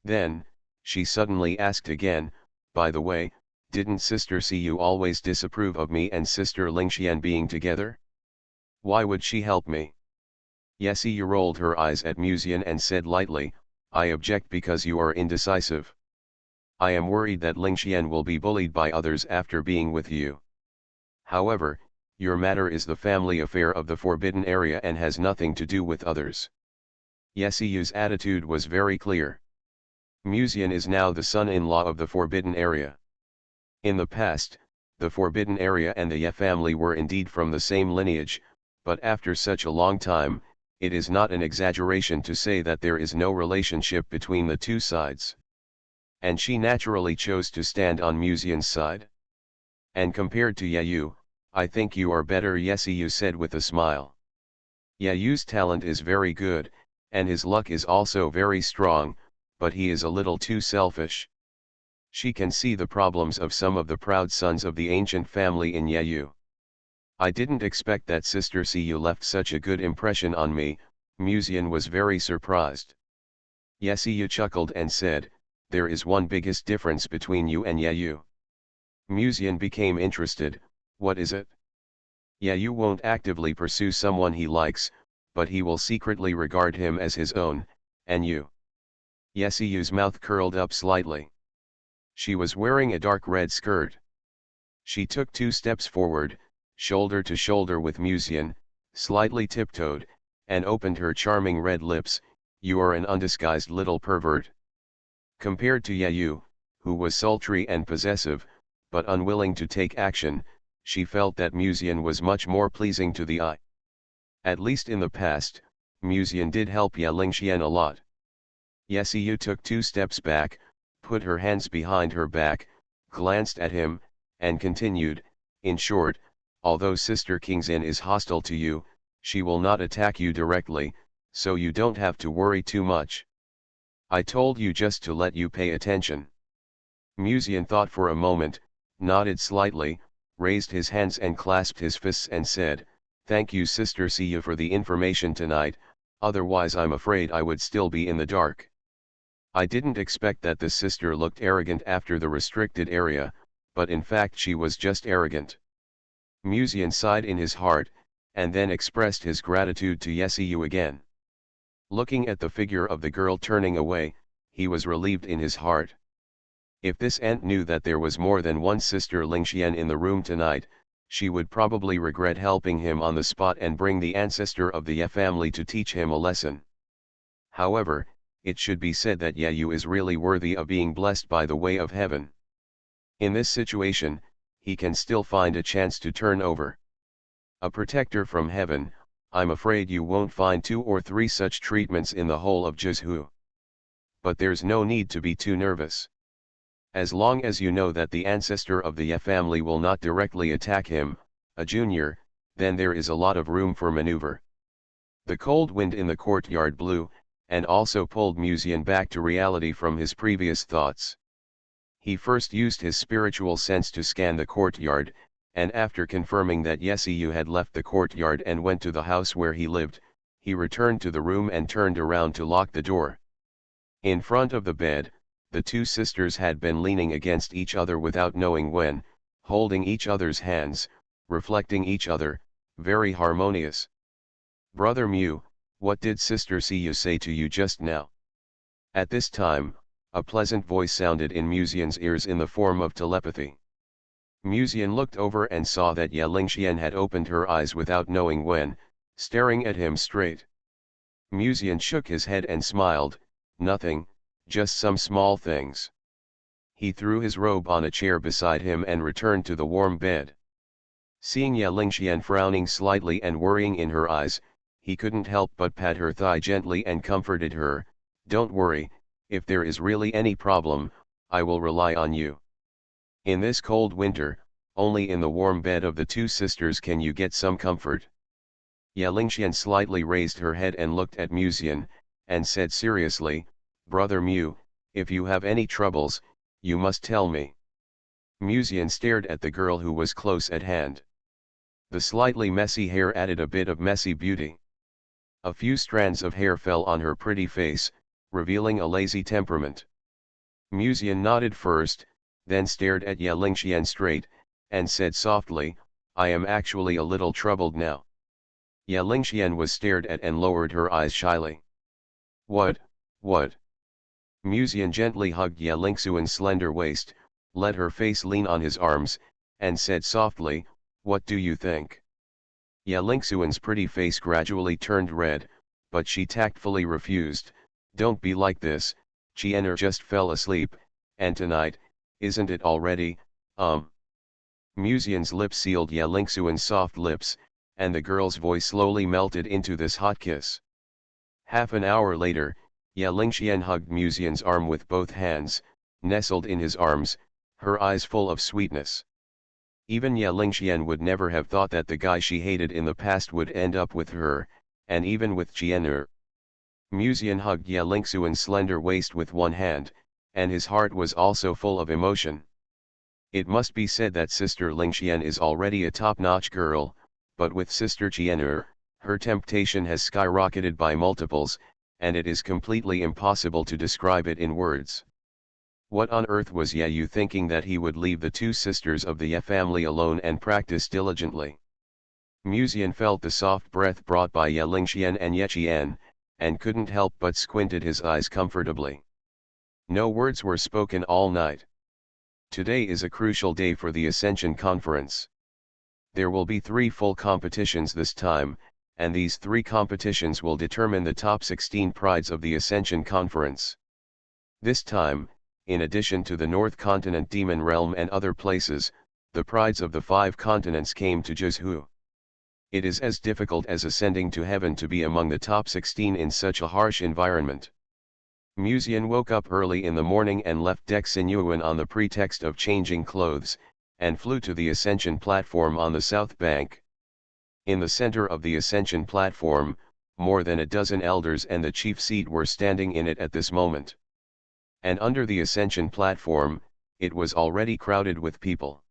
Then, She suddenly asked again, by the way, didn't Sister Siyu always disapprove of me and Sister Lingxian being together? Why would she help me? Siyu rolled her eyes at Musian and said lightly, I object because you are indecisive. I am worried that Lingxian will be bullied by others after being with you. However, your matter is the family affair of the forbidden area and has nothing to do with others. Siyu's attitude was very clear. Musian is now the son-in-law of the forbidden area. In the past, the forbidden area and the Ye family were indeed from the same lineage, but after such a long time, it is not an exaggeration to say that there is no relationship between the two sides. And she naturally chose to stand on Musian's side. And compared to Yayu, I think you are better, Siyu said with a smile. Yayu's talent is very good, and his luck is also very strong, but he is a little too selfish. She can see the problems of some of the proud sons of the ancient family in Yayu. I didn't expect that Sister Siyu left such a good impression on me. Musian was very surprised. Siyu chuckled and said, there is one biggest difference between you and Yayu. Musian became interested, what is it? Yayu won't actively pursue someone he likes, but he will secretly regard him as his own, and you. Siyu's mouth curled up slightly. She was wearing a dark red skirt. She took 2 steps forward, shoulder to shoulder with Musian, slightly tiptoed, and opened her charming red lips, you are an undisguised little pervert. Compared to Yayu, who was sultry and possessive, but unwilling to take action, she felt that Musian was much more pleasing to the eye. At least in the past, Musian did help Ye Lingxian a lot. Siyu took 2 steps back, put her hands behind her back, glanced at him, and continued, in short, although Sister Kingxin is hostile to you, she will not attack you directly, so you don't have to worry too much. I told you just to let you pay attention. Musian thought for a moment, nodded slightly, raised his hands and clasped his fists and said, thank you Sister Siyu for the information tonight, otherwise I'm afraid I would still be in the dark. I didn't expect that the sister looked arrogant after the restricted area, but in fact she was just arrogant. Musian sighed in his heart, and then expressed his gratitude to Siyu again. Looking at the figure of the girl turning away, he was relieved in his heart. If this aunt knew that there was more than one Sister Lingxian in the room tonight, she would probably regret helping him on the spot and bring the ancestor of the Ye family to teach him a lesson. However, it should be said that Yayu is really worthy of being blessed by the way of heaven. In this situation, he can still find a chance to turn over. A protector from heaven, I'm afraid you won't find 2 or 3 such treatments in the whole of Jizhu. But there's no need to be too nervous. As long as you know that the ancestor of the Ye family will not directly attack him, a junior, then there is a lot of room for maneuver. The cold wind in the courtyard blew, and also pulled Musian back to reality from his previous thoughts. He first used his spiritual sense to scan the courtyard, and after confirming that Siyu had left the courtyard and went to the house where he lived, he returned to the room and turned around to lock the door. In front of the bed, the 2 sisters had been leaning against each other without knowing when, holding each other's hands, reflecting each other, very harmonious. Brother Mu, what did Sister Siyu say to you just now? At this time, a pleasant voice sounded in Musian's ears in the form of telepathy. Musian looked over and saw that Ye Lingxian had opened her eyes without knowing when, staring at him straight. Musian shook his head and smiled, nothing, just some small things. He threw his robe on a chair beside him and returned to the warm bed. Seeing Ye Lingxian frowning slightly and worrying in her eyes, he couldn't help but pat her thigh gently and comforted her, don't worry, if there is really any problem, I will rely on you. In this cold winter, only in the warm bed of the 2 sisters can you get some comfort. Ye Lingxian slightly raised her head and looked at Musian, and said seriously, Brother Mu, if you have any troubles, you must tell me. Musian stared at the girl who was close at hand. The slightly messy hair added a bit of messy beauty. A few strands of hair fell on her pretty face, revealing a lazy temperament. Muzian nodded first, then stared at Ye Lingxian straight, and said softly, I am actually a little troubled now. Ye Lingxian was stared at and lowered her eyes shyly. What? Muzian gently hugged Ye Lingxuan's slender waist, let her face lean on his arms, and said softly, what do you think? Ye Lingxuan's pretty face gradually turned red, but she tactfully refused, don't be like this, Chiener just fell asleep, and tonight, isn't it already, Muzian's lips sealed Ye Lingxuan's soft lips, and the girl's voice slowly melted into this hot kiss. Half an hour later, Ye Lingxian hugged Muzian's arm with both hands, nestled in his arms, her eyes full of sweetness. Even Ye Lingxian would never have thought that the guy she hated in the past would end up with her, and even with Chiener. Muzian hugged Ye Lingxuan's slender waist with one hand, and his heart was also full of emotion. It must be said that Sister Lingxian is already a top-notch girl, but with Sister Chiener, her temptation has skyrocketed by multiples, and it is completely impossible to describe it in words. What on earth was Ye Yu thinking that he would leave the two sisters of the Ye family alone and practice diligently? Muzian felt the soft breath brought by Ye Lingxian and Ye Qian, and couldn't help but squinted his eyes comfortably. No words were spoken all night. Today is a crucial day for the Ascension Conference. There will be 3 full competitions this time, and these 3 competitions will determine the top 16 prides of the Ascension Conference. This time, in addition to the North Continent Demon Realm and other places, the prides of the 5 continents came to Zhuzhou. It is as difficult as ascending to heaven to be among the top 16 in such a harsh environment. Muzian woke up early in the morning and left Dexingyuan on the pretext of changing clothes, and flew to the Ascension platform on the south bank. In the center of the Ascension platform, more than a dozen elders and the chief seat were standing in it at this moment. And under the Ascension platform, it was already crowded with people.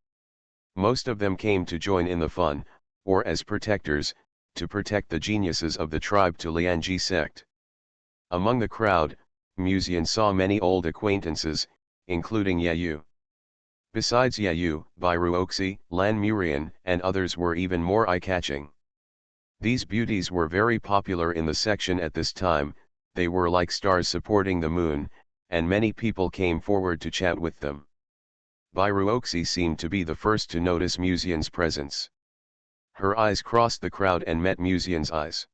Most of them came to join in the fun, or as protectors, to protect the geniuses of the tribe to Lianji sect. Among the crowd, Muzian saw many old acquaintances, including Ye Yu. Besides Ye Yu, Bairuoxi, Lan Murian, and others were even more eye-catching. These beauties were very popular in the section at this time, they were like stars supporting the moon, and many people came forward to chat with them. Bairuoxi seemed to be the first to notice Muzian's presence. Her eyes crossed the crowd and met Muzian's eyes.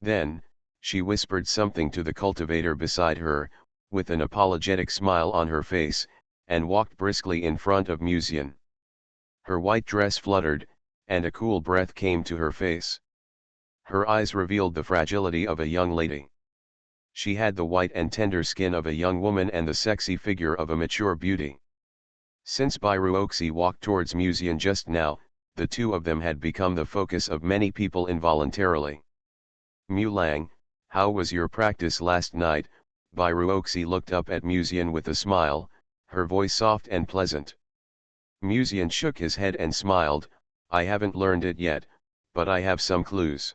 Then, she whispered something to the cultivator beside her, with an apologetic smile on her face, and walked briskly in front of Muzian. Her white dress fluttered, and a cool breath came to her face. Her eyes revealed the fragility of a young lady. She had the white and tender skin of a young woman and the sexy figure of a mature beauty. Since Bairuoxi walked towards Muzian just now, the two of them had become the focus of many people involuntarily. Mulang, how was your practice last night? Bairuoxi looked up at Muzian with a smile, her voice soft and pleasant. Muzian shook his head and smiled, I haven't learned it yet, but I have some clues.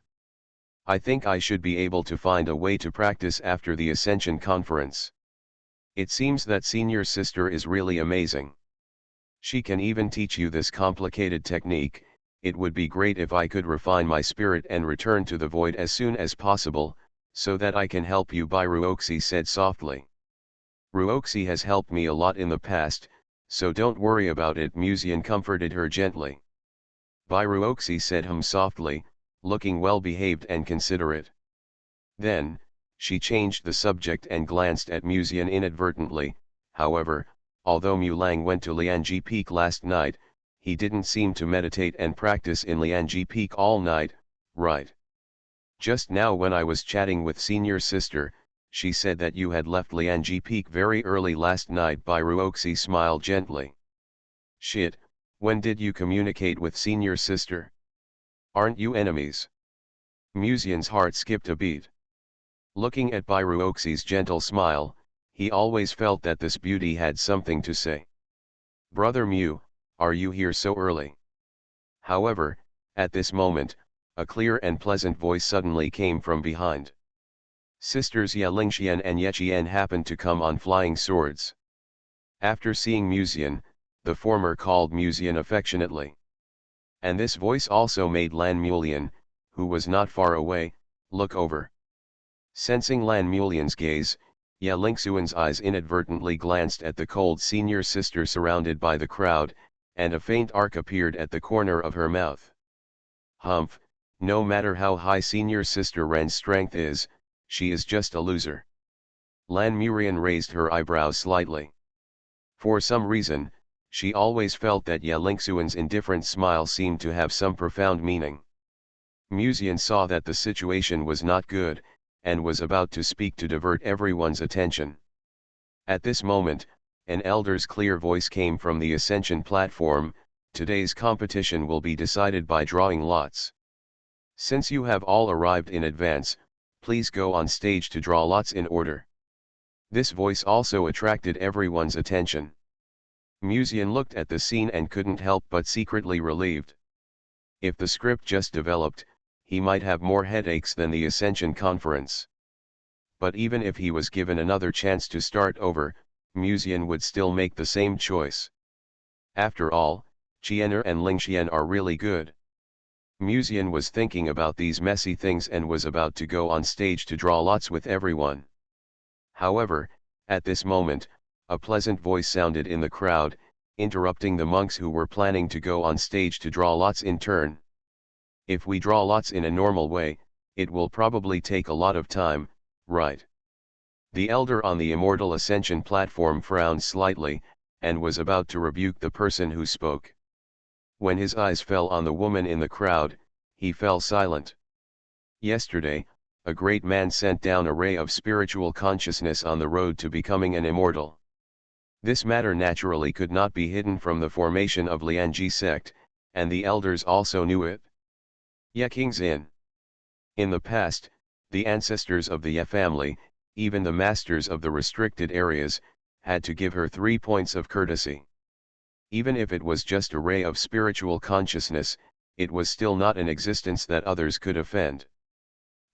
I think I should be able to find a way to practice after the Ascension Conference. It seems that senior sister is really amazing. She can even teach you this complicated technique. It would be great if I could refine my spirit and return to the void as soon as possible, so that I can help you, Bairuoxi said softly. Ruoxi has helped me a lot in the past, so don't worry about it, Muzian comforted her gently. Bairuoxi said softly, looking well behaved and considerate. Then, she changed the subject and glanced at Muzian inadvertently. However, although Mulang went to Lianji Peak last night, he didn't seem to meditate and practice in Lianji Peak all night, right? Just now when I was chatting with senior sister, she said that you had left Lianji Peak very early last night. Bairuoxi smiled gently. Shit, when did you communicate with senior sister? Aren't you enemies? Muzian's heart skipped a beat. Looking at Bairuoxi's gentle smile, he always felt that this beauty had something to say. Brother Mu, are you here so early? However, at this moment, a clear and pleasant voice suddenly came from behind. Sisters Ye Lingxian and Ye Qian happened to come on flying swords. After seeing Musian, the former called Musian affectionately. And this voice also made Lan Mulian, who was not far away, look over. Sensing Lan Mulian's gaze, Ye Lingxuan's eyes inadvertently glanced at the cold senior sister surrounded by the crowd, and a faint arc appeared at the corner of her mouth. Humph, no matter how high senior sister Ren's strength is, she is just a loser. Lan Murian raised her eyebrows slightly. For some reason, she always felt that Ye Lingxuan's indifferent smile seemed to have some profound meaning. Musian saw that the situation was not good, and was about to speak to divert everyone's attention. At this moment, an elder's clear voice came from the ascension platform. Today's competition will be decided by drawing lots. Since you have all arrived in advance, please go on stage to draw lots in order. This voice also attracted everyone's attention. Musian looked at the scene and couldn't help but secretly relieved. If the script just developed, he might have more headaches than the Ascension Conference. But even if he was given another chance to start over, Musian would still make the same choice. After all, Qianer and Lingxian are really good. Musian was thinking about these messy things and was about to go on stage to draw lots with everyone. However, at this moment, a pleasant voice sounded in the crowd, interrupting the monks who were planning to go on stage to draw lots in turn. If we draw lots in a normal way, it will probably take a lot of time, right? The elder on the Immortal Ascension platform frowned slightly, and was about to rebuke the person who spoke. When his eyes fell on the woman in the crowd, he fell silent. Yesterday, a great man sent down a ray of spiritual consciousness on the road to becoming an immortal. This matter naturally could not be hidden from the formation of Lianji sect, and the elders also knew it. Ye Qingxin. In the past, the ancestors of the Ye family, even the masters of the restricted areas, had to give her 3 points of courtesy. Even if it was just a ray of spiritual consciousness, it was still not an existence that others could offend.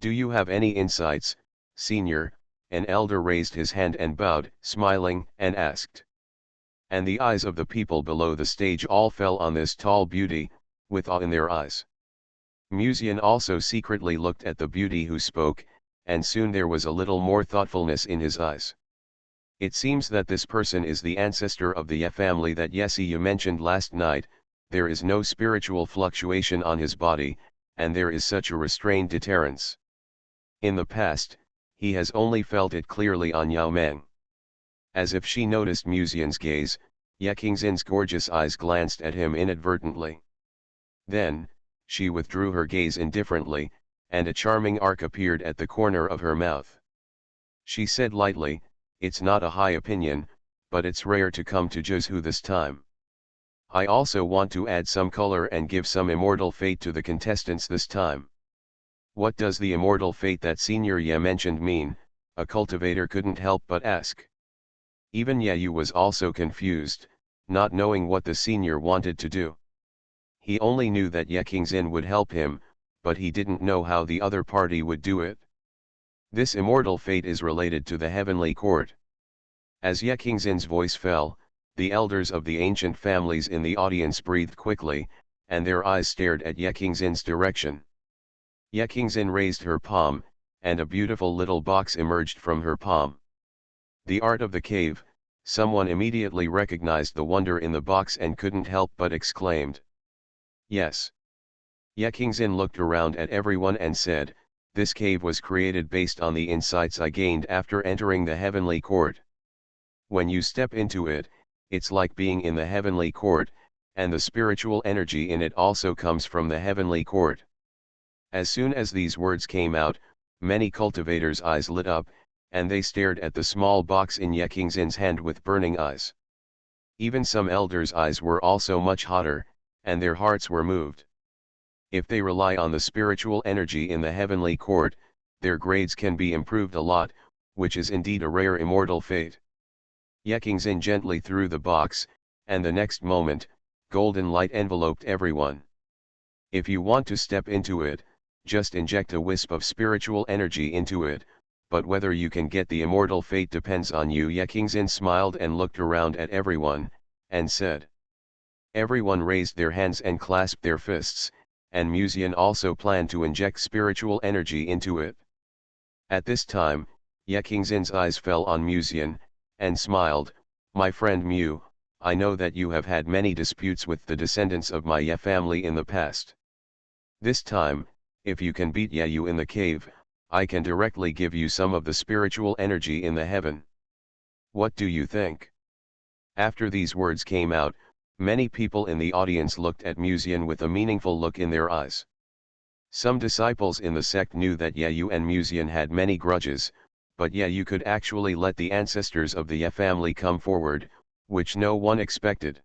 Do you have any insights, senior? An elder raised his hand and bowed, smiling, and asked. And the eyes of the people below the stage all fell on this tall beauty, with awe in their eyes. Musian also secretly looked at the beauty who spoke, and soon there was a little more thoughtfulness in his eyes. It seems that this person is the ancestor of the Ye family that Yesiyu mentioned last night. There is no spiritual fluctuation on his body, and there is such a restrained deterrence. In the past, he has only felt it clearly on Yao Meng. As if she noticed Musian's gaze, Ye Qingxin's gorgeous eyes glanced at him inadvertently. Then, she withdrew her gaze indifferently, and a charming arc appeared at the corner of her mouth. She said lightly, "It's not a high opinion, but it's rare to come to Zhuzhu this time. I also want to add some color and give some immortal fate to the contestants this time." What does the immortal fate that Senior Ye mentioned mean? A cultivator couldn't help but ask. Even Ye Yu was also confused, not knowing what the senior wanted to do. He only knew that Ye Qingxin would help him, but he didn't know how the other party would do it. This immortal fate is related to the heavenly court. As Ye Qingxin's voice fell, the elders of the ancient families in the audience breathed quickly, and their eyes stared at Ye Qingxin's direction. Ye Qingxin raised her palm, and a beautiful little box emerged from her palm. The art of the cave, someone immediately recognized the wonder in the box and couldn't help but exclaimed. Yes. Ye Qingxin looked around at everyone and said, "This cave was created based on the insights I gained after entering the heavenly court. When you step into it, it's like being in the heavenly court, and the spiritual energy in it also comes from the heavenly court." As soon as these words came out, many cultivators' eyes lit up, and they stared at the small box in Ye Qingxin's hand with burning eyes. Even some elders' eyes were also much hotter, and their hearts were moved. If they rely on the spiritual energy in the heavenly court, their grades can be improved a lot, which is indeed a rare immortal fate. Ye Qingxin gently threw the box, and the next moment, golden light enveloped everyone. If you want to step into it, just inject a wisp of spiritual energy into it, but whether you can get the immortal fate depends on you. Ye Kingzin smiled and looked around at everyone, and said. Everyone raised their hands and clasped their fists, and Musian also planned to inject spiritual energy into it. At this time, Ye Kingzin's eyes fell on Musian, and smiled, "My friend Mu, I know that you have had many disputes with the descendants of my Ye family in the past. This time, if you can beat Ye Yu in the cave, I can directly give you some of the spiritual energy in the heaven. What do you think?" After these words came out, many people in the audience looked at Musian with a meaningful look in their eyes. Some disciples in the sect knew that Ye Yu and Musian had many grudges, but Ye Yu could actually let the ancestors of the Ye family come forward, which no one expected.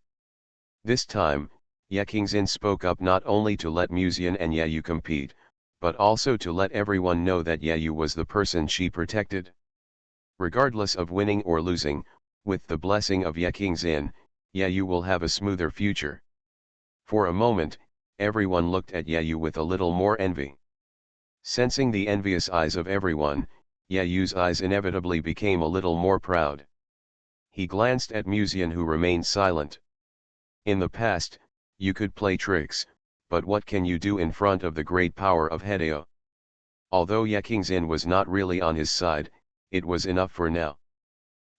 This time, Ye Kingzin spoke up not only to let Musian and Ye Yu compete, but also to let everyone know that Ye Yu was the person she protected. Regardless of winning or losing, with the blessing of Ye Kingzin, Ye Yu will have a smoother future. For a moment, everyone looked at Ye Yu with a little more envy. Sensing the envious eyes of everyone, Ye Yu's eyes inevitably became a little more proud. He glanced at Musian, who remained silent. In the past, you could play tricks, but what can you do in front of the great power of Hideo? Although Ye Kingzin was not really on his side, it was enough for now.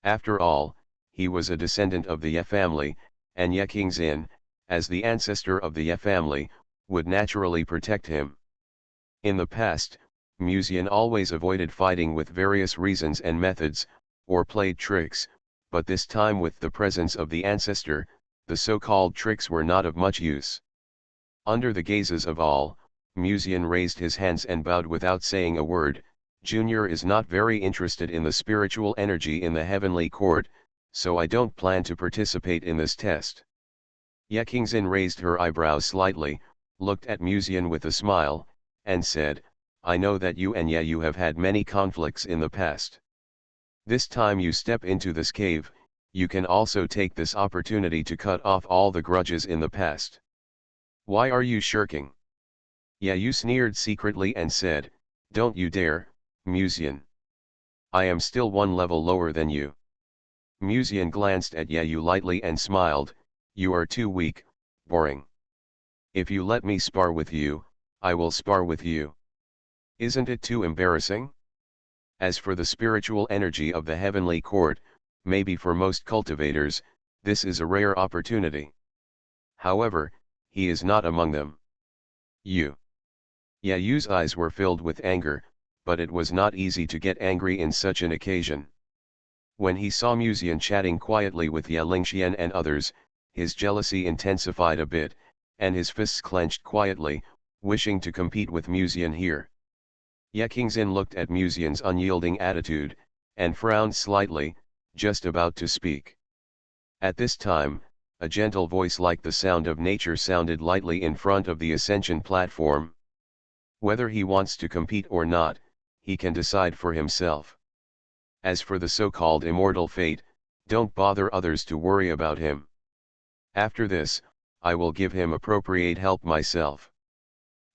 After all, he was a descendant of the Ye family, and Ye Kingzin, as the ancestor of the Ye family, would naturally protect him. In the past, Musian always avoided fighting with various reasons and methods, or played tricks, but this time with the presence of the ancestor, the so-called tricks were not of much use. Under the gazes of all, Musian raised his hands and bowed without saying a word. Junior is not very interested in the spiritual energy in the heavenly court, so I don't plan to participate in this test. Ye Kingzin raised her eyebrows slightly, looked at Musian with a smile, and said, "I know that you and Ye Yu have had many conflicts in the past. This time you step into this cave, you can also take this opportunity to cut off all the grudges in the past. Why are you shirking?" Ye Yu sneered secretly and said, "Don't you dare, Musian. I am still one level lower than you." Musian glanced at Ye Yu lightly and smiled, "You are too weak, boring. If you let me spar with you, I will spar with you. Isn't it too embarrassing? As for the spiritual energy of the heavenly court, maybe for most cultivators, this is a rare opportunity. However, he is not among them. You." Ye Yu's eyes were filled with anger, but it was not easy to get angry in such an occasion. When he saw Musian chatting quietly with Ye Lingxian and others, his jealousy intensified a bit, and his fists clenched quietly, wishing to compete with Musian here. Ye Kingzin looked at Musian's unyielding attitude, and frowned slightly, just about to speak. At this time, a gentle voice like the sound of nature sounded lightly in front of the ascension platform. Whether he wants to compete or not, he can decide for himself. As for the so-called immortal fate, don't bother others to worry about him. After this, I will give him appropriate help myself.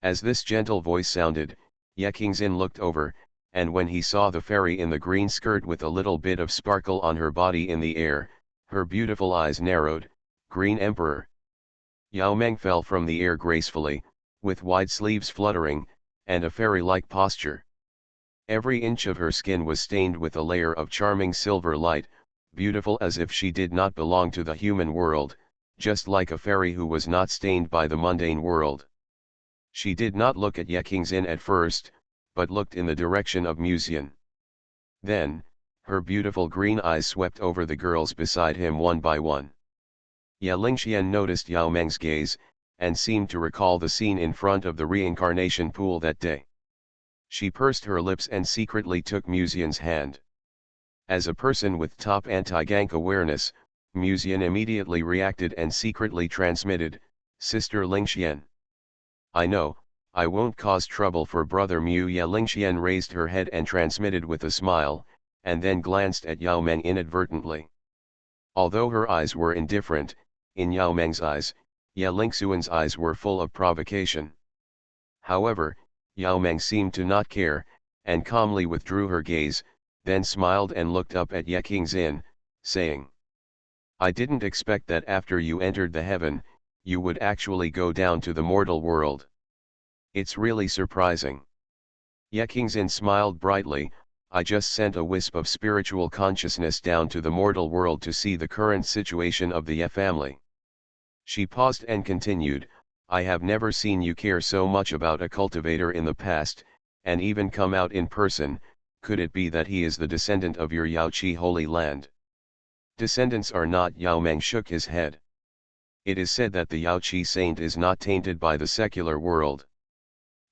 As this gentle voice sounded, Ye Kingzin looked over, and when he saw the fairy in the green skirt with a little bit of sparkle on her body in the air, her beautiful eyes narrowed. Green Emperor. Yao Meng fell from the air gracefully, with wide sleeves fluttering, and a fairy-like posture. Every inch of her skin was stained with a layer of charming silver light, beautiful as if she did not belong to the human world, just like a fairy who was not stained by the mundane world. She did not look at Ye Kingzin at first, but looked in the direction of Musian. Then, her beautiful green eyes swept over the girls beside him one by one. Ye Lingxian noticed Yao Meng's gaze, and seemed to recall the scene in front of the reincarnation pool that day. She pursed her lips and secretly took Musian's hand. As a person with top anti-gank awareness, Musian immediately reacted and secretly transmitted, "Sister Lingxian. I know, I won't cause trouble for brother Mu." Ye Lingxian raised her head and transmitted with a smile, and then glanced at Yao Meng inadvertently. Although her eyes were indifferent, in Yao Meng's eyes, Ye Lingxuan's eyes were full of provocation. However, Yao Meng seemed to not care, and calmly withdrew her gaze, then smiled and looked up at Yekingzin, saying, "I didn't expect that after you entered the heaven, you would actually go down to the mortal world. It's really surprising." Yekingzin smiled brightly. "I just sent a wisp of spiritual consciousness down to the mortal world to see the current situation of the Ye family." She paused and continued, "I have never seen you care so much about a cultivator in the past, and even come out in person. Could it be that he is the descendant of your Yaoqi holy land?" "Descendants are not." Yao Meng shook his head. "It is said that the Yaoqi saint is not tainted by the secular world.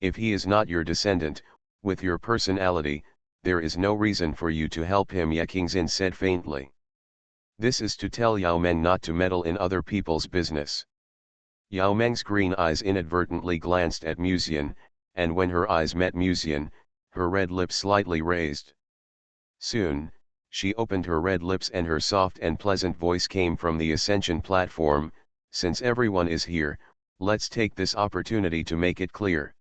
If he is not your descendant, with your personality, there is no reason for you to help him," Yekingzin said faintly. "This is to tell Yao Meng not to meddle in other people's business." Yao Meng's green eyes inadvertently glanced at Musian, and when her eyes met Musian, her red lips slightly raised. Soon, she opened her red lips and her soft and pleasant voice came from the ascension platform, "Since everyone is here, let's take this opportunity to make it clear."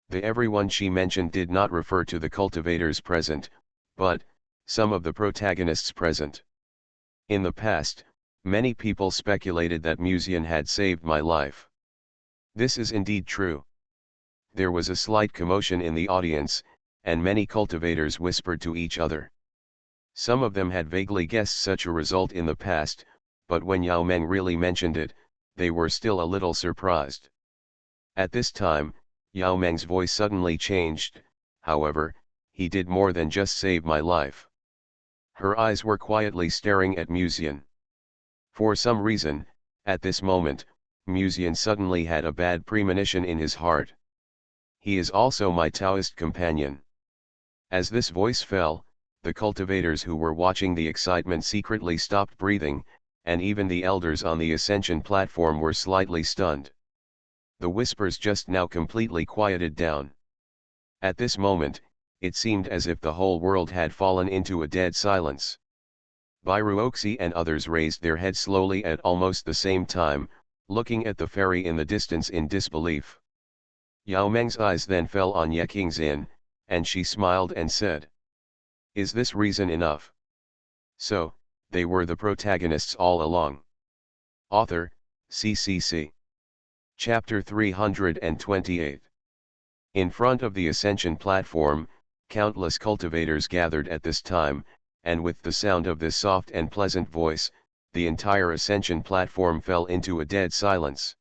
The everyone she mentioned did not refer to the cultivators present, but some of the protagonists present. "In the past, many people speculated that Musian had saved my life. This is indeed true." There was a slight commotion in the audience, and many cultivators whispered to each other. Some of them had vaguely guessed such a result in the past, but when Yao Meng really mentioned it, they were still a little surprised. At this time, Yao Meng's voice suddenly changed. "However, he did more than just save my life." Her eyes were quietly staring at Musian. For some reason, at this moment, Musian suddenly had a bad premonition in his heart. "He is also my Taoist companion." As this voice fell, the cultivators who were watching the excitement secretly stopped breathing, and even the elders on the ascension platform were slightly stunned. The whispers just now completely quieted down. At this moment, it seemed as if the whole world had fallen into a dead silence. Bairuoxi and others raised their heads slowly at almost the same time, looking at the ferry in the distance in disbelief. Yao Meng's eyes then fell on Yekingzin, and she smiled and said, "Is this reason enough?" So, they were the protagonists all along. Author, CCC. Chapter 328. In front of the ascension platform, countless cultivators gathered at this time, and with the sound of this soft and pleasant voice, the entire ascension platform fell into a dead silence.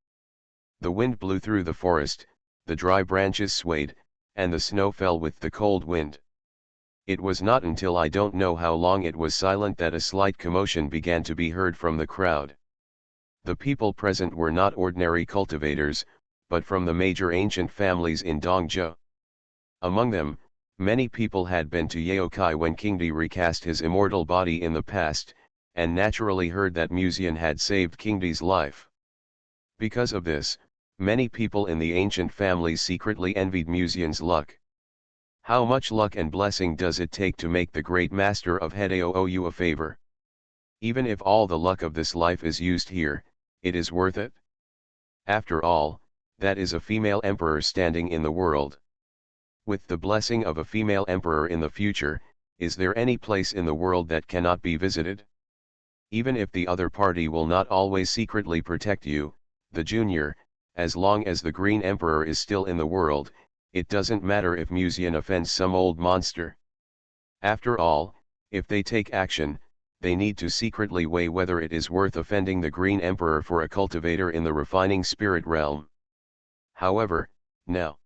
The wind blew through the forest, the dry branches swayed, and the snow fell with the cold wind. It was not until I don't know how long it was silent that a slight commotion began to be heard from the crowd. The people present were not ordinary cultivators, but from the major ancient families in Dongzhou. Among them, many people had been to Yaokai when Qingdi recast his immortal body in the past, and naturally heard that Musian had saved Qingdi's life. Because of this, many people in the ancient families secretly envied Musian's luck. How much luck and blessing does it take to make the great master of Hedao owe you a favor? Even if all the luck of this life is used here, it is worth it. After all, that is a female emperor standing in the world. With the blessing of a female emperor in the future, is there any place in the world that cannot be visited? Even if the other party will not always secretly protect you, the junior, as long as the Green Emperor is still in the world, it doesn't matter if Musian offends some old monster. After all, if they take action, they need to secretly weigh whether it is worth offending the Green Emperor for a cultivator in the refining spirit realm. However, now,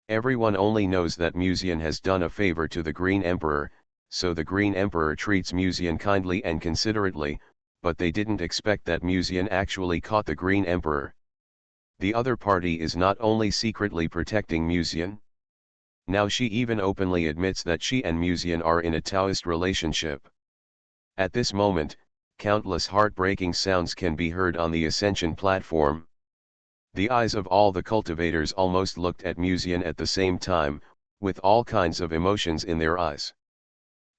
everyone only knows that Musian has done a favor to the Green Emperor, so the Green Emperor treats Musian kindly and considerately, but they didn't expect that Musian actually caught the Green Emperor. The other party is not only secretly protecting Musian. Now she even openly admits that she and Musian are in a Taoist relationship. At this moment, countless heartbreaking sounds can be heard on the ascension platform. The eyes of all the cultivators almost looked at Musian at the same time, with all kinds of emotions in their eyes.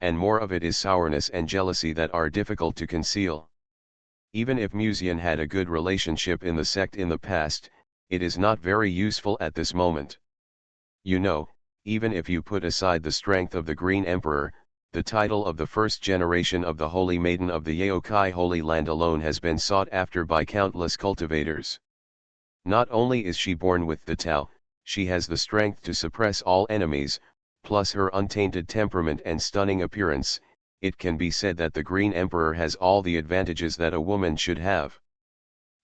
And more of it is sourness and jealousy that are difficult to conceal. Even if Musian had a good relationship in the sect in the past, it is not very useful at this moment. You know, even if you put aside the strength of the Green Emperor, the title of the first generation of the Holy Maiden of the Yaokai Holy Land alone has been sought after by countless cultivators. Not only is she born with the Tao, she has the strength to suppress all enemies, plus her untainted temperament and stunning appearance. It can be said that the Green Emperor has all the advantages that a woman should have.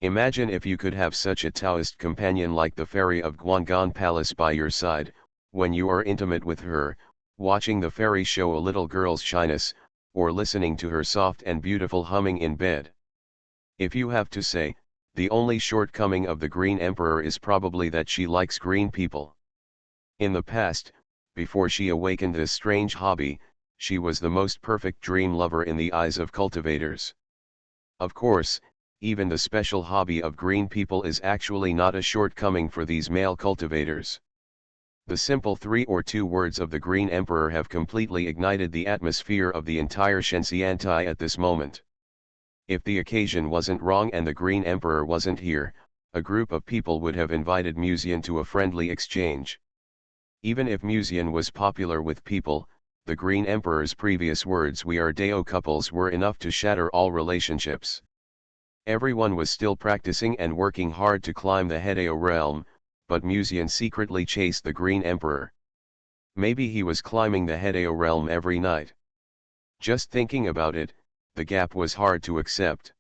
Imagine if you could have such a Taoist companion like the fairy of Guanggan Palace by your side, when you are intimate with her, watching the fairy show a little girl's shyness, or listening to her soft and beautiful humming in bed. If you have to say, the only shortcoming of the Green Emperor is probably that she likes green people. In the past, before she awakened this strange hobby, she was the most perfect dream lover in the eyes of cultivators. Of course, even the special hobby of green people is actually not a shortcoming for these male cultivators. The simple 3 or 2 words of the Green Emperor have completely ignited the atmosphere of the entire Shenxiantai at this moment. If the occasion wasn't wrong and the Green Emperor wasn't here, a group of people would have invited Musian to a friendly exchange. Even if Musian was popular with people, the Green Emperor's previous words "we are Dao couples" were enough to shatter all relationships. Everyone was still practicing and working hard to climb the Hedao realm, but Musian secretly chased the Green Emperor. Maybe he was climbing the Hedao realm every night. Just thinking about it, the gap was hard to accept.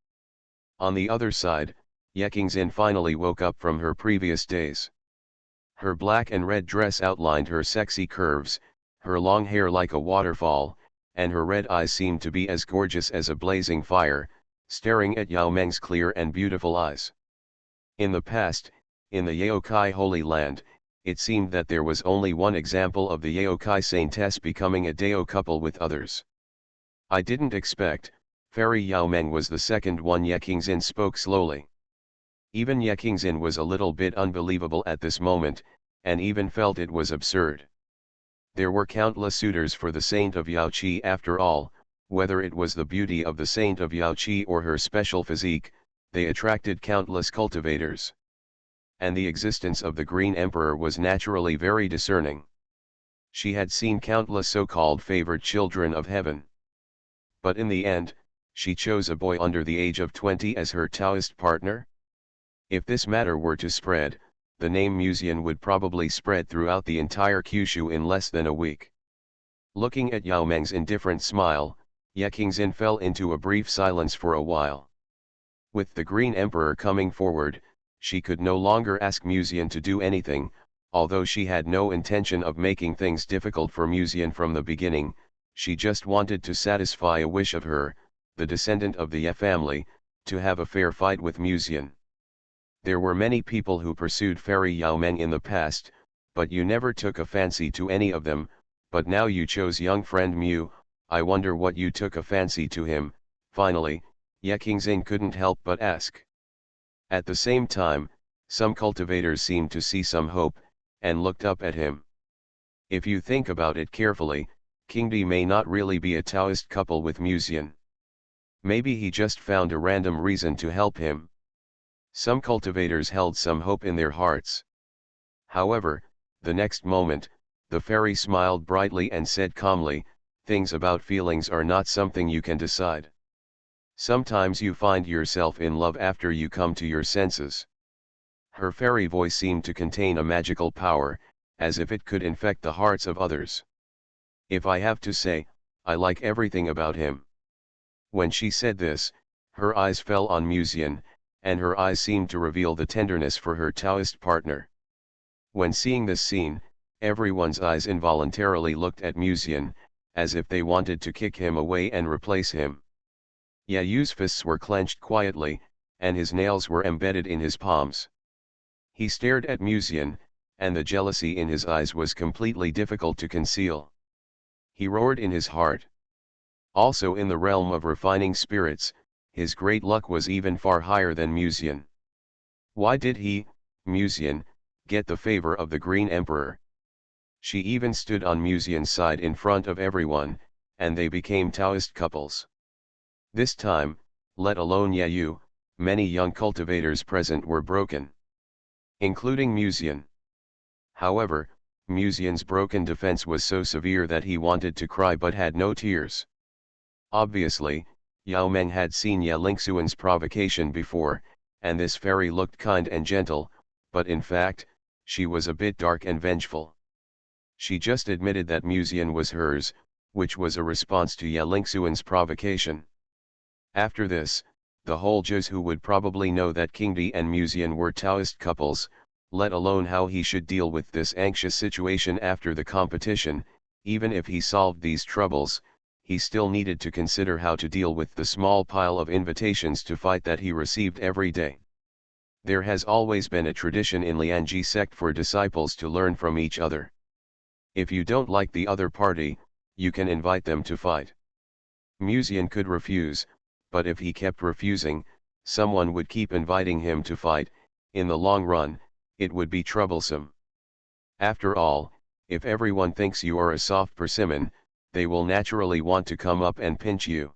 On the other side, Yekingzin finally woke up from her previous days. Her black and red dress outlined her sexy curves, her long hair like a waterfall, and her red eyes seemed to be as gorgeous as a blazing fire, staring at Yao Meng's clear and beautiful eyes. In the past, in the Yaokai Holy Land, it seemed that there was only one example of the Yaokai saintess becoming a Dao couple with others. I didn't expect, Fairy Yao Meng was the second one. Yekingzin spoke slowly. Even Yekingzin was a little bit unbelievable at this moment, and even felt it was absurd. There were countless suitors for the saint of Yaoqi after all, whether it was the beauty of the saint of Yaoqi or her special physique, they attracted countless cultivators. And the existence of the Green Emperor was naturally very discerning. She had seen countless so-called favored children of heaven. But in the end, she chose a boy under the age of 20 as her Taoist partner? If this matter were to spread, the name Musian would probably spread throughout the entire Kyushu in less than a week. Looking at Yao Meng's indifferent smile, Yekingzin fell into a brief silence for a while. With the Green Emperor coming forward, she could no longer ask Musian to do anything, although she had no intention of making things difficult for Musian from the beginning. She just wanted to satisfy a wish of her, the descendant of the Ye family, to have a fair fight with Musian. There were many people who pursued Fairy Yao Meng in the past, but you never took a fancy to any of them, but now you chose young friend Mu. I wonder what you took a fancy to him. Finally, Yekingzin couldn't help but ask. At the same time, some cultivators seemed to see some hope, and looked up at him. If you think about it carefully, Kingdi may not really be a Taoist couple with Musian. Maybe he just found a random reason to help him. Some cultivators held some hope in their hearts. However, the next moment, the fairy smiled brightly and said calmly, "Things about feelings are not something you can decide. Sometimes you find yourself in love after you come to your senses." Her fairy voice seemed to contain a magical power, as if it could infect the hearts of others. "If I have to say, I like everything about him." When she said this, her eyes fell on Musian, and her eyes seemed to reveal the tenderness for her Taoist partner. When seeing this scene, everyone's eyes involuntarily looked at Musian, as if they wanted to kick him away and replace him. Yayu's fists were clenched quietly, and his nails were embedded in his palms. He stared at Musian, and the jealousy in his eyes was completely difficult to conceal. He roared in his heart. Also in the realm of refining spirits, his great luck was even far higher than Musian. Why did he, Musian, get the favor of the Green Emperor? She even stood on Musian's side in front of everyone, and they became Taoist couples. This time, let alone Yayu, many young cultivators present were broken, including Musian. However, Musian's broken defense was so severe that he wanted to cry but had no tears. Obviously, Yao Meng had seen Ye Lingxuan's provocation before, and this fairy looked kind and gentle, but in fact, she was a bit dark and vengeful. She just admitted that Musian was hers, which was a response to Ye Lingxuan's provocation. After this, the whole Zhou would probably know that Qingdi and Musian were Taoist couples, let alone how he should deal with this anxious situation after the competition. Even if he solved these troubles, he still needed to consider how to deal with the small pile of invitations to fight that he received every day. There has always been a tradition in Lianji sect for disciples to learn from each other. If you don't like the other party, you can invite them to fight. Musian could refuse, but if he kept refusing, someone would keep inviting him to fight. In the long run, it would be troublesome. After all, if everyone thinks you are a soft persimmon, they will naturally want to come up and pinch you.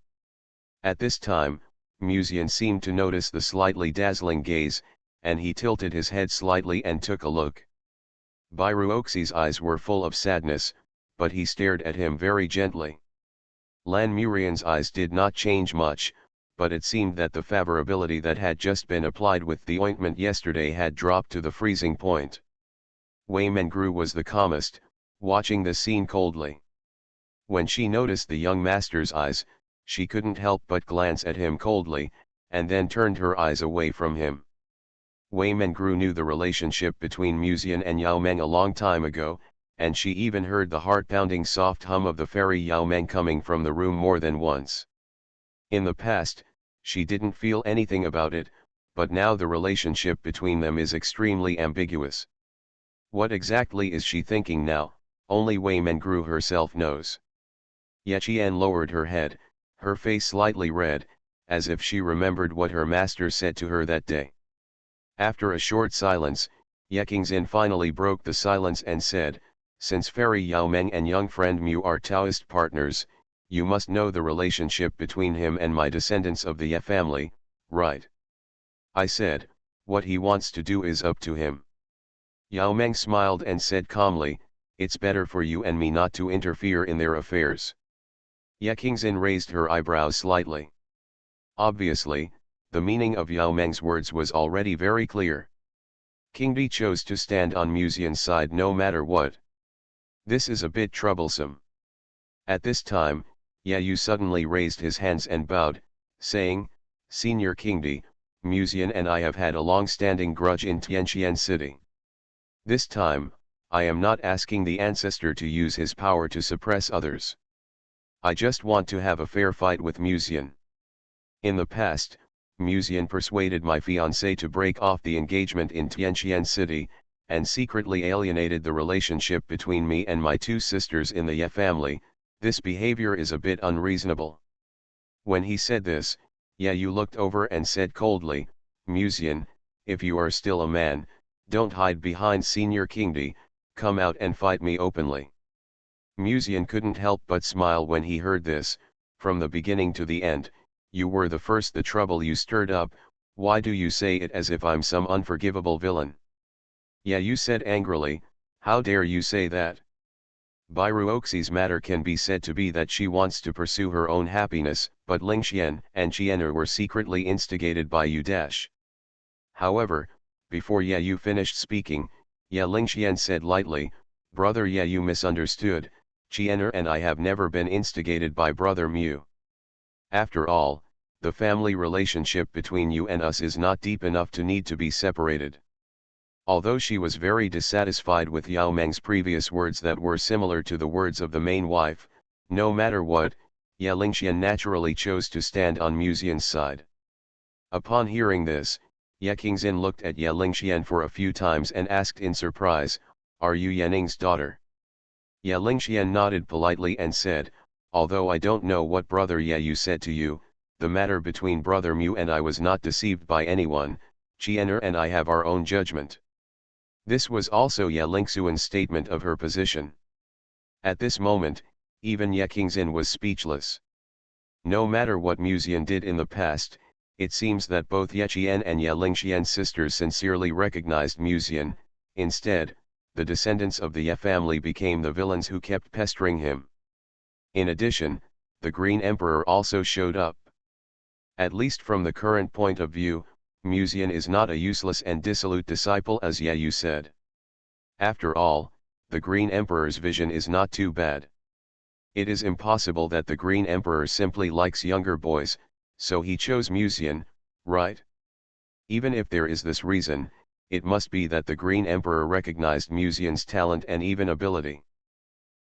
At this time, Musian seemed to notice the slightly dazzling gaze, and he tilted his head slightly and took a look. Bairuoxi's eyes were full of sadness, but he stared at him very gently. Lan Murian's eyes did not change much, but it seemed that the favorability that had just been applied with the ointment yesterday had dropped to the freezing point. Wei Mengru was the calmest, watching the scene coldly. When she noticed the young master's eyes, she couldn't help but glance at him coldly, and then turned her eyes away from him. Wei Mengru knew the relationship between Musian and Yao Meng a long time ago, and she even heard the heart-pounding soft hum of the fairy Yao Meng coming from the room more than once. In the past, she didn't feel anything about it, but now the relationship between them is extremely ambiguous. What exactly is she thinking now? Only Wei Mengru herself knows. Ye Qian lowered her head, her face slightly red, as if she remembered what her master said to her that day. After a short silence, Ye Qingxin finally broke the silence and said, "Since Fairy Yao Meng and young friend Mu are Taoist partners, you must know the relationship between him and my descendants of the Ye family, right?" I said, "What he wants to do is up to him." Yao Meng smiled and said calmly, "It's better for you and me not to interfere in their affairs." Ye Qingxin raised her eyebrows slightly. Obviously, the meaning of Yao Meng's words was already very clear. Qingdi chose to stand on Musian's side no matter what. This is a bit troublesome. At this time, Ye Yu suddenly raised his hands and bowed, saying, "Senior Qingdi, Musian and I have had a long-standing grudge in Tianqian City. This time, I am not asking the ancestor to use his power to suppress others. I just want to have a fair fight with Musian. In the past, Musian persuaded my fiancé to break off the engagement in Tianqian City, and secretly alienated the relationship between me and my two sisters in the Ye family. This behavior is a bit unreasonable." When he said this, Ye Yu looked over and said coldly, "Musian, if you are still a man, don't hide behind Senior Qingdi, come out and fight me openly." Musian couldn't help but smile when he heard this. "From the beginning to the end, you were the first. The trouble you stirred up, why do you say it as if I'm some unforgivable villain?" Ye Yu said angrily, "How dare you say that? Bairuoxi's matter can be said to be that she wants to pursue her own happiness, but Lingxian and Qian'er were secretly instigated by you. However, before Ye Yu finished speaking, Ye Lingxian said lightly, "Brother Ye Yu misunderstood, Qian'er and I have never been instigated by Brother Mu. After all, the family relationship between you and us is not deep enough to need to be separated." Although she was very dissatisfied with Yao Meng's previous words that were similar to the words of the main wife, no matter what, Ye Lingxian naturally chose to stand on Musian's side. Upon hearing this, Ye Qingxin looked at Ye Lingxian for a few times and asked in surprise, "Are you Yaning's daughter?" Ye Lingxian nodded politely and said, "Although I don't know what Brother Ye Yu said to you, the matter between Brother Mu and I was not deceived by anyone. Qian'er and I have our own judgment." This was also Ye Lingxuan's statement of her position. At this moment, even Ye Qingxin was speechless. No matter what Musian did in the past, it seems that both Ye Qian and Ye Lingxian's sisters sincerely recognized Musian. Instead, the descendants of the Ye family became the villains who kept pestering him. In addition, the Green Emperor also showed up. At least from the current point of view, Musian is not a useless and dissolute disciple as Ye said. After all, the Green Emperor's vision is not too bad. It is impossible that the Green Emperor simply likes younger boys, so he chose Musian, right? Even if there is this reason, it must be that the Green Emperor recognized Musian's talent and even ability.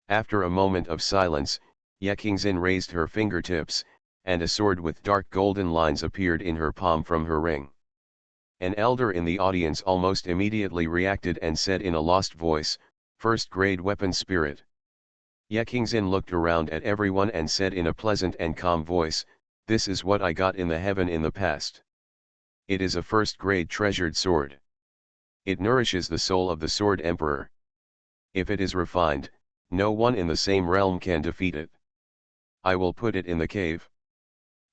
After a moment of silence, Ye Qingxin raised her fingertips, and a sword with dark golden lines appeared in her palm from her ring. An elder in the audience almost immediately reacted and said in a lost voice, "First-grade weapon spirit." Ye Qingxin looked around at everyone and said in a pleasant and calm voice, "This is what I got in the heaven in the past. It is a first-grade treasured sword. It nourishes the soul of the Sword Emperor. If it is refined, no one in the same realm can defeat it. I will put it in the cave.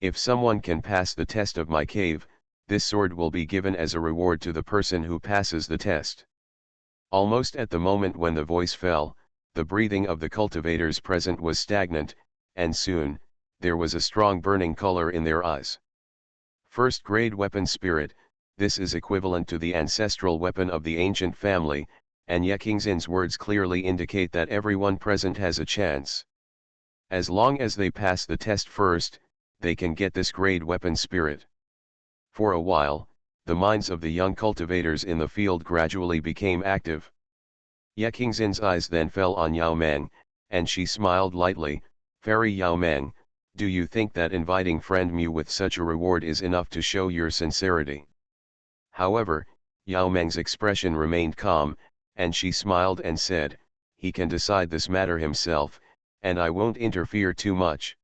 If someone can pass the test of my cave, this sword will be given as a reward to the person who passes the test." Almost at the moment when the voice fell, the breathing of the cultivators present was stagnant, and soon, there was a strong burning color in their eyes. First-grade weapon spirit, this is equivalent to the ancestral weapon of the ancient family, and Ye Qingxin's words clearly indicate that everyone present has a chance. As long as they pass the test first, they can get this grade weapon spirit. For a while, the minds of the young cultivators in the field gradually became active. Ye Qingxin's eyes then fell on Yao Meng, and she smiled lightly. "Fairy Yao Meng, do you think that inviting friend Mu with such a reward is enough to show your sincerity?" However, Yao Meng's expression remained calm, and she smiled and said, "He can decide this matter himself, and I won't interfere too much."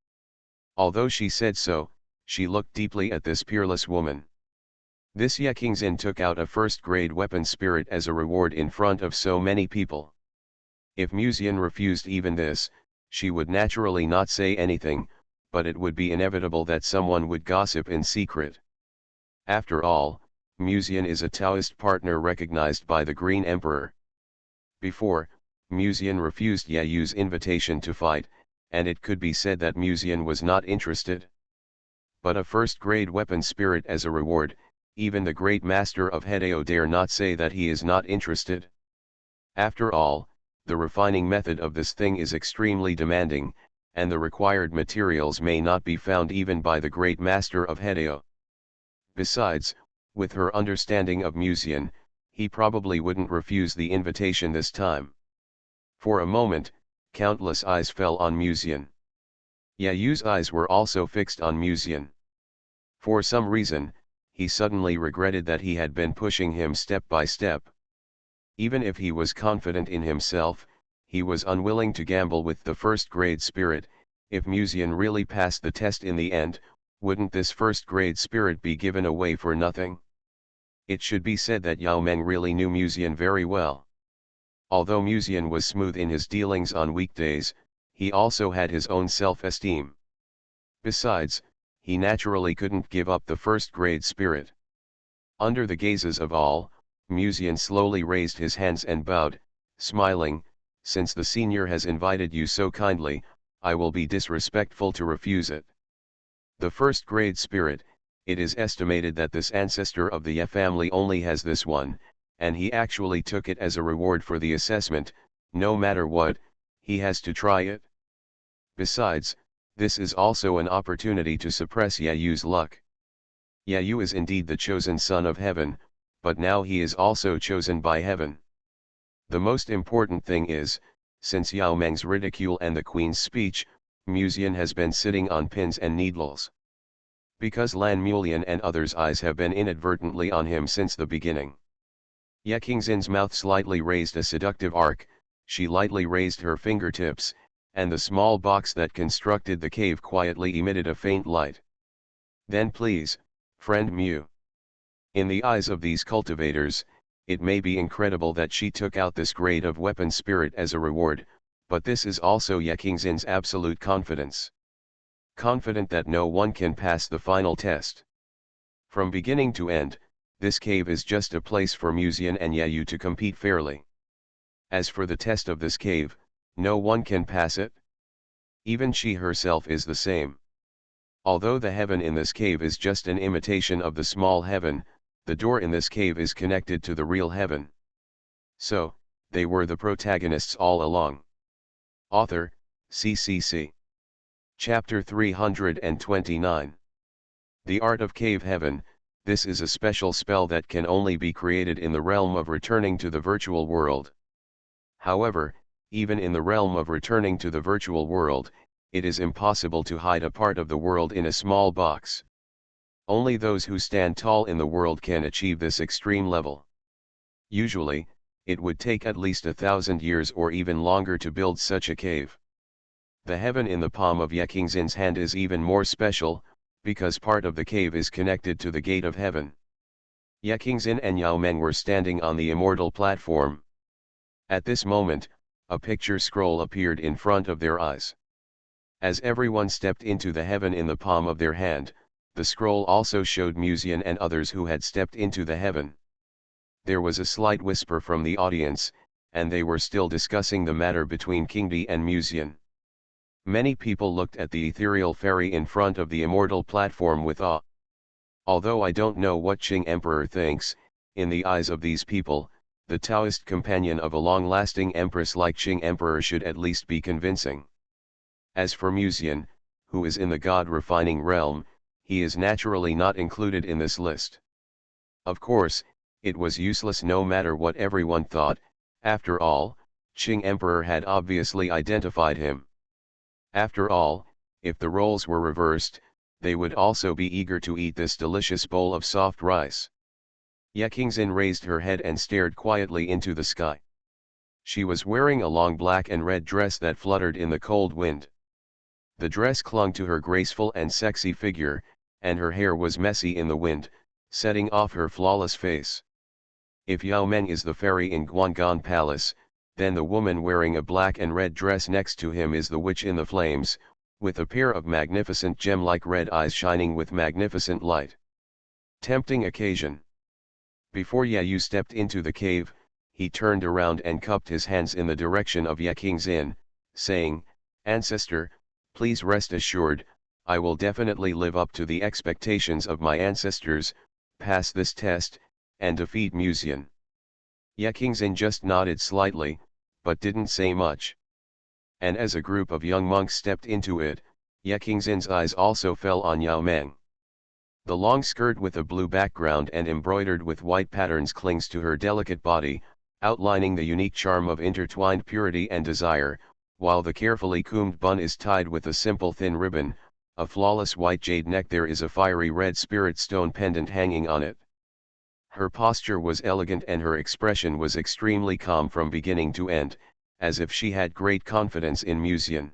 Although she said so, she looked deeply at this peerless woman. This Ye Qingxin took out a first-grade weapon spirit as a reward in front of so many people. If Musian refused even this, she would naturally not say anything, but it would be inevitable that someone would gossip in secret. After all, Musian is a Taoist partner recognized by the Green Emperor. Before, Musian refused Ye Yu's invitation to fight, and it could be said that Musian was not interested. But a first-grade weapon spirit as a reward, even the great master of Hedao dare not say that he is not interested. After all, the refining method of this thing is extremely demanding, and the required materials may not be found even by the great master of Hedao. Besides, with her understanding of Musian, he probably wouldn't refuse the invitation this time. For a moment, countless eyes fell on Musian. Ye Yu's eyes were also fixed on Musian. For some reason, he suddenly regretted that he had been pushing him step by step. Even if he was confident in himself, he was unwilling to gamble with the first-grade spirit. If Musian really passed the test in the end, wouldn't this first-grade spirit be given away for nothing? It should be said that Yao Meng really knew Musian very well. Although Musian was smooth in his dealings on weekdays, he also had his own self-esteem. Besides, he naturally couldn't give up the first-grade spirit. Under the gazes of all, Musian slowly raised his hands and bowed, smiling, "Since the senior has invited you so kindly, I will be disrespectful to refuse it." The first-grade spirit, it is estimated that this ancestor of the Ye family only has this one, and he actually took it as a reward for the assessment. No matter what, he has to try it. Besides, this is also an opportunity to suppress Ye Yu's luck. Ye Yu is indeed the chosen son of heaven, but now he is also chosen by heaven. The most important thing is, since Yao Meng's ridicule and the queen's speech, Musian has been sitting on pins and needles. Because Lan Mulian and others' eyes have been inadvertently on him since the beginning. Ye Qingxin's mouth slightly raised a seductive arc, she lightly raised her fingertips, and the small box that constructed the cave quietly emitted a faint light. "Then please, friend Mu." In the eyes of these cultivators, it may be incredible that she took out this grade of weapon spirit as a reward, but this is also Ye Qingxin's absolute confidence. Confident that no one can pass the final test. From beginning to end, this cave is just a place for Musian and Ye Yu to compete fairly. As for the test of this cave, no one can pass it. Even she herself is the same. Although the heaven in this cave is just an imitation of the small heaven, the door in this cave is connected to the real heaven. So, they were the protagonists all along. Author, CCC. Chapter 329. The Art of Cave Heaven. This is a special spell that can only be created in the realm of returning to the virtual world. However, even in the realm of returning to the virtual world, it is impossible to hide a part of the world in a small box. Only those who stand tall in the world can achieve this extreme level. Usually, it would take at least 1,000 years or even longer to build such a cave. The heaven in the palm of Ye Qingxin's hand is even more special, because part of the cave is connected to the gate of heaven. Ye Qingxin and Yao Meng were standing on the immortal platform. At this moment, a picture scroll appeared in front of their eyes. As everyone stepped into the heaven in the palm of their hand, the scroll also showed Musian and others who had stepped into the heaven. There was a slight whisper from the audience, and they were still discussing the matter between Qingdi and Musian. Many people looked at the ethereal fairy in front of the immortal platform with awe. Although I don't know what Qing Emperor thinks, in the eyes of these people, the Taoist companion of a long-lasting empress like Qing Emperor should at least be convincing. As for Musian, who is in the god-refining realm, he is naturally not included in this list. Of course, it was useless no matter what everyone thought. After all, Qing Emperor had obviously identified him. After all, if the roles were reversed, they would also be eager to eat this delicious bowl of soft rice. Ye Qingxin raised her head and stared quietly into the sky. She was wearing a long black and red dress that fluttered in the cold wind. The dress clung to her graceful and sexy figure, and her hair was messy in the wind, setting off her flawless face. If Yao Meng is the fairy in Guanggan Palace, then the woman wearing a black and red dress next to him is the witch in the flames, with a pair of magnificent gem-like red eyes shining with magnificent light. Tempting occasion. Before Ye Yu stepped into the cave, he turned around and cupped his hands in the direction of Ye Qingxin, saying, "Ancestor, please rest assured, I will definitely live up to the expectations of my ancestors, pass this test, and defeat Musian." Ye Qingxin just nodded slightly, but didn't say much. And as a group of young monks stepped into it, Ye Qingxin's eyes also fell on Yao Meng. The long skirt with a blue background and embroidered with white patterns clings to her delicate body, outlining the unique charm of intertwined purity and desire, while the carefully combed bun is tied with a simple thin ribbon, a flawless white jade neck. There is a fiery red spirit stone pendant hanging on it. Her posture was elegant and her expression was extremely calm from beginning to end, as if she had great confidence in Musian.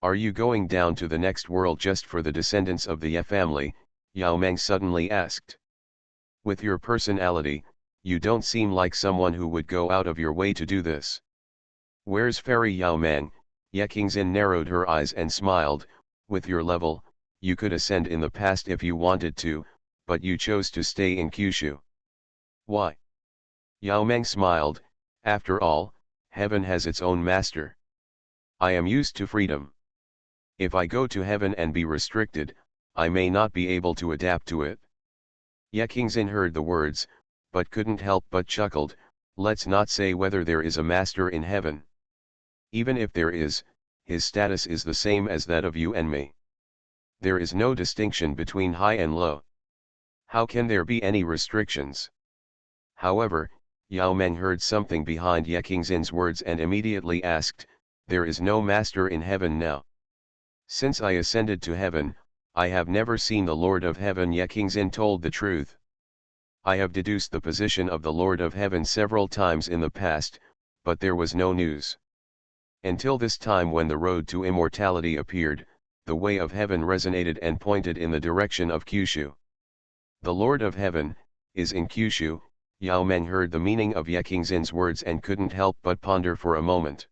"Are you going down to the next world just for the descendants of the Ye family?" Yao Meng suddenly asked. "With your personality, you don't seem like someone who would go out of your way to do this." "Where's fairy Yao Meng?" Ye Qingxin narrowed her eyes and smiled. "With your level, you could ascend in the past if you wanted to, but you chose to stay in Kyushu." "Why?" Yao Meng smiled. "After all, heaven has its own master. I am used to freedom. If I go to heaven and be restricted, I may not be able to adapt to it." Ye Qingxin heard the words, but couldn't help but chuckled. "Let's not say whether there is a master in heaven. Even if there is, his status is the same as that of you and me. There is no distinction between high and low. How can there be any restrictions?" However, Yao Meng heard something behind Ye Qingxin's words and immediately asked, "There is no master in heaven now?" "Since I ascended to heaven, I have never seen the Lord of Heaven." Ye Qingxin told the truth. "I have deduced the position of the Lord of Heaven several times in the past, but there was no news. Until this time when the road to immortality appeared, the way of heaven resonated and pointed in the direction of Kyushu. The Lord of Heaven is in Kyushu." Yao Meng heard the meaning of Ye Qingxin's words and couldn't help but ponder for a moment.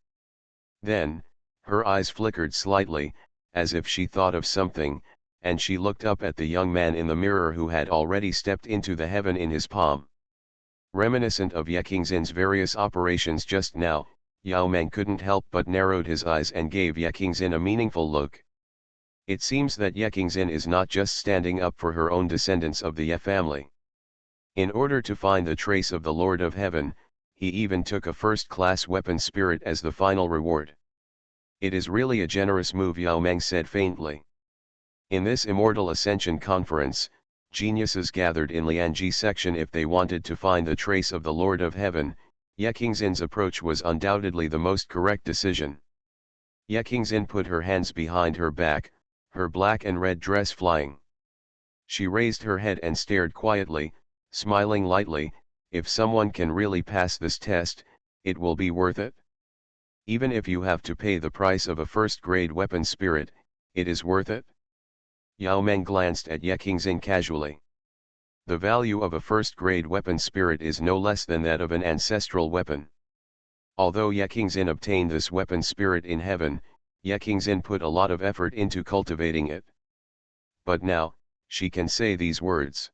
Then, her eyes flickered slightly, as if she thought of something, and she looked up at the young man in the mirror who had already stepped into the heaven in his palm. Reminiscent of Ye Qingxin's various operations just now, Yao Meng couldn't help but narrowed his eyes and gave Ye Qingxin a meaningful look. It seems that Ye Qingxin is not just standing up for her own descendants of the Ye family. In order to find the trace of the Lord of Heaven, he even took a first-class weapon spirit as the final reward. It is really a generous move, Yao Meng said faintly. In this Immortal Ascension conference, geniuses gathered in Lianji section if they wanted to find the trace of the Lord of Heaven. Ye Qingxin's approach was undoubtedly the most correct decision. Ye Qingxin put her hands behind her back, her black and red dress flying. She raised her head and stared quietly, smiling lightly. If someone can really pass this test, it will be worth it. Even if you have to pay the price of a first-grade weapon spirit, it is worth it. Yao Meng glanced at Ye Qingxin casually. The value of a first-grade weapon spirit is no less than that of an ancestral weapon. Although Ye Qingxin obtained this weapon spirit in heaven, Ye Qingxin put a lot of effort into cultivating it. But now, she can say these words.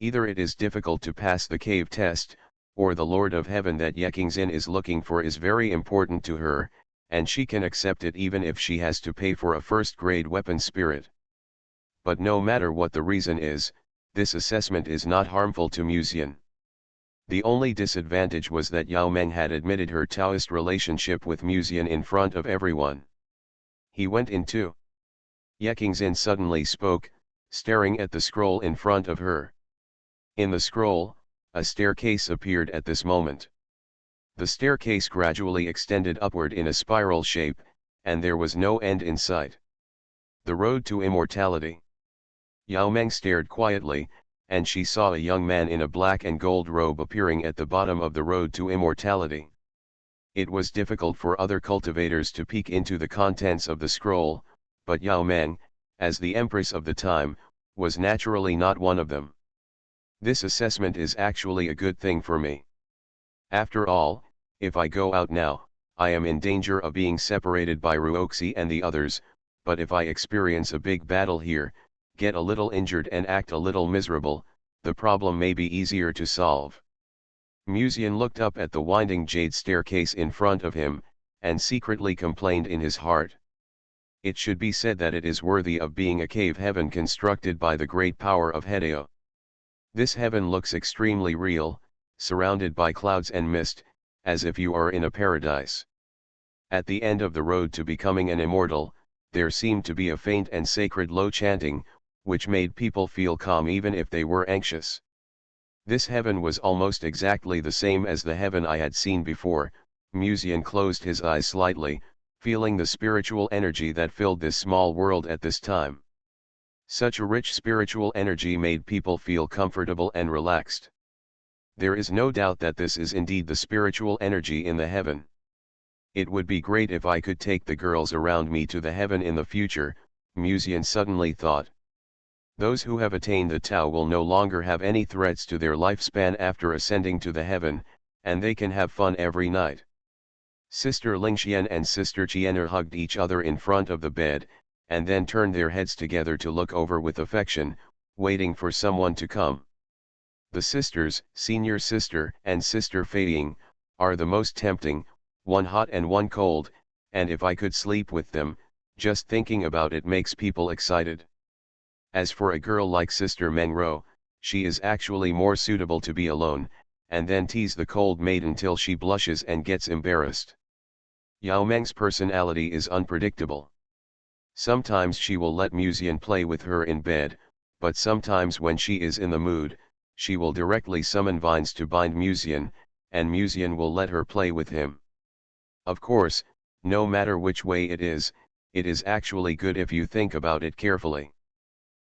Either it is difficult to pass the cave test, or the Lord of Heaven that Ye Qingxin is looking for is very important to her, and she can accept it even if she has to pay for a first-grade weapon spirit. But no matter what the reason is, this assessment is not harmful to Musian. The only disadvantage was that Yao Meng had admitted her Taoist relationship with Musian in front of everyone. He went into. Ye Qingxin suddenly spoke, staring at the scroll in front of her. In the scroll, a staircase appeared at this moment. The staircase gradually extended upward in a spiral shape, and there was no end in sight. The road to immortality. Yao Meng stared quietly, and she saw a young man in a black and gold robe appearing at the bottom of the road to immortality. It was difficult for other cultivators to peek into the contents of the scroll, but Yao Meng, as the empress of the time, was naturally not one of them. This assessment is actually a good thing for me. After all, if I go out now, I am in danger of being separated by Ruoxi and the others, but if I experience a big battle here, get a little injured and act a little miserable, the problem may be easier to solve. Musian looked up at the winding jade staircase in front of him, and secretly complained in his heart. It should be said that it is worthy of being a cave heaven constructed by the great power of Hedeo. This heaven looks extremely real, surrounded by clouds and mist, as if you are in a paradise. At the end of the road to becoming an immortal, there seemed to be a faint and sacred low chanting, which made people feel calm even if they were anxious. This heaven was almost exactly the same as the heaven I had seen before. Musian closed his eyes slightly, feeling the spiritual energy that filled this small world at this time. Such a rich spiritual energy made people feel comfortable and relaxed. There is no doubt that this is indeed the spiritual energy in the heaven. It would be great if I could take the girls around me to the heaven in the future, Musian suddenly thought. Those who have attained the Tao will no longer have any threats to their lifespan after ascending to the heaven, and they can have fun every night. Sister Lingxian and Sister Qianer hugged each other in front of the bed, and then turned their heads together to look over with affection, waiting for someone to come. The sisters, Senior Sister and Sister Feiying, are the most tempting, one hot and one cold, and if I could sleep with them, just thinking about it makes people excited. As for a girl like Sister Mengro, she is actually more suitable to be alone, and then tease the cold maiden till she blushes and gets embarrassed. Yao Meng's personality is unpredictable. Sometimes she will let Musian play with her in bed, but sometimes when she is in the mood, she will directly summon vines to bind Musian, and Musian will let her play with him. Of course, no matter which way it is actually good if you think about it carefully.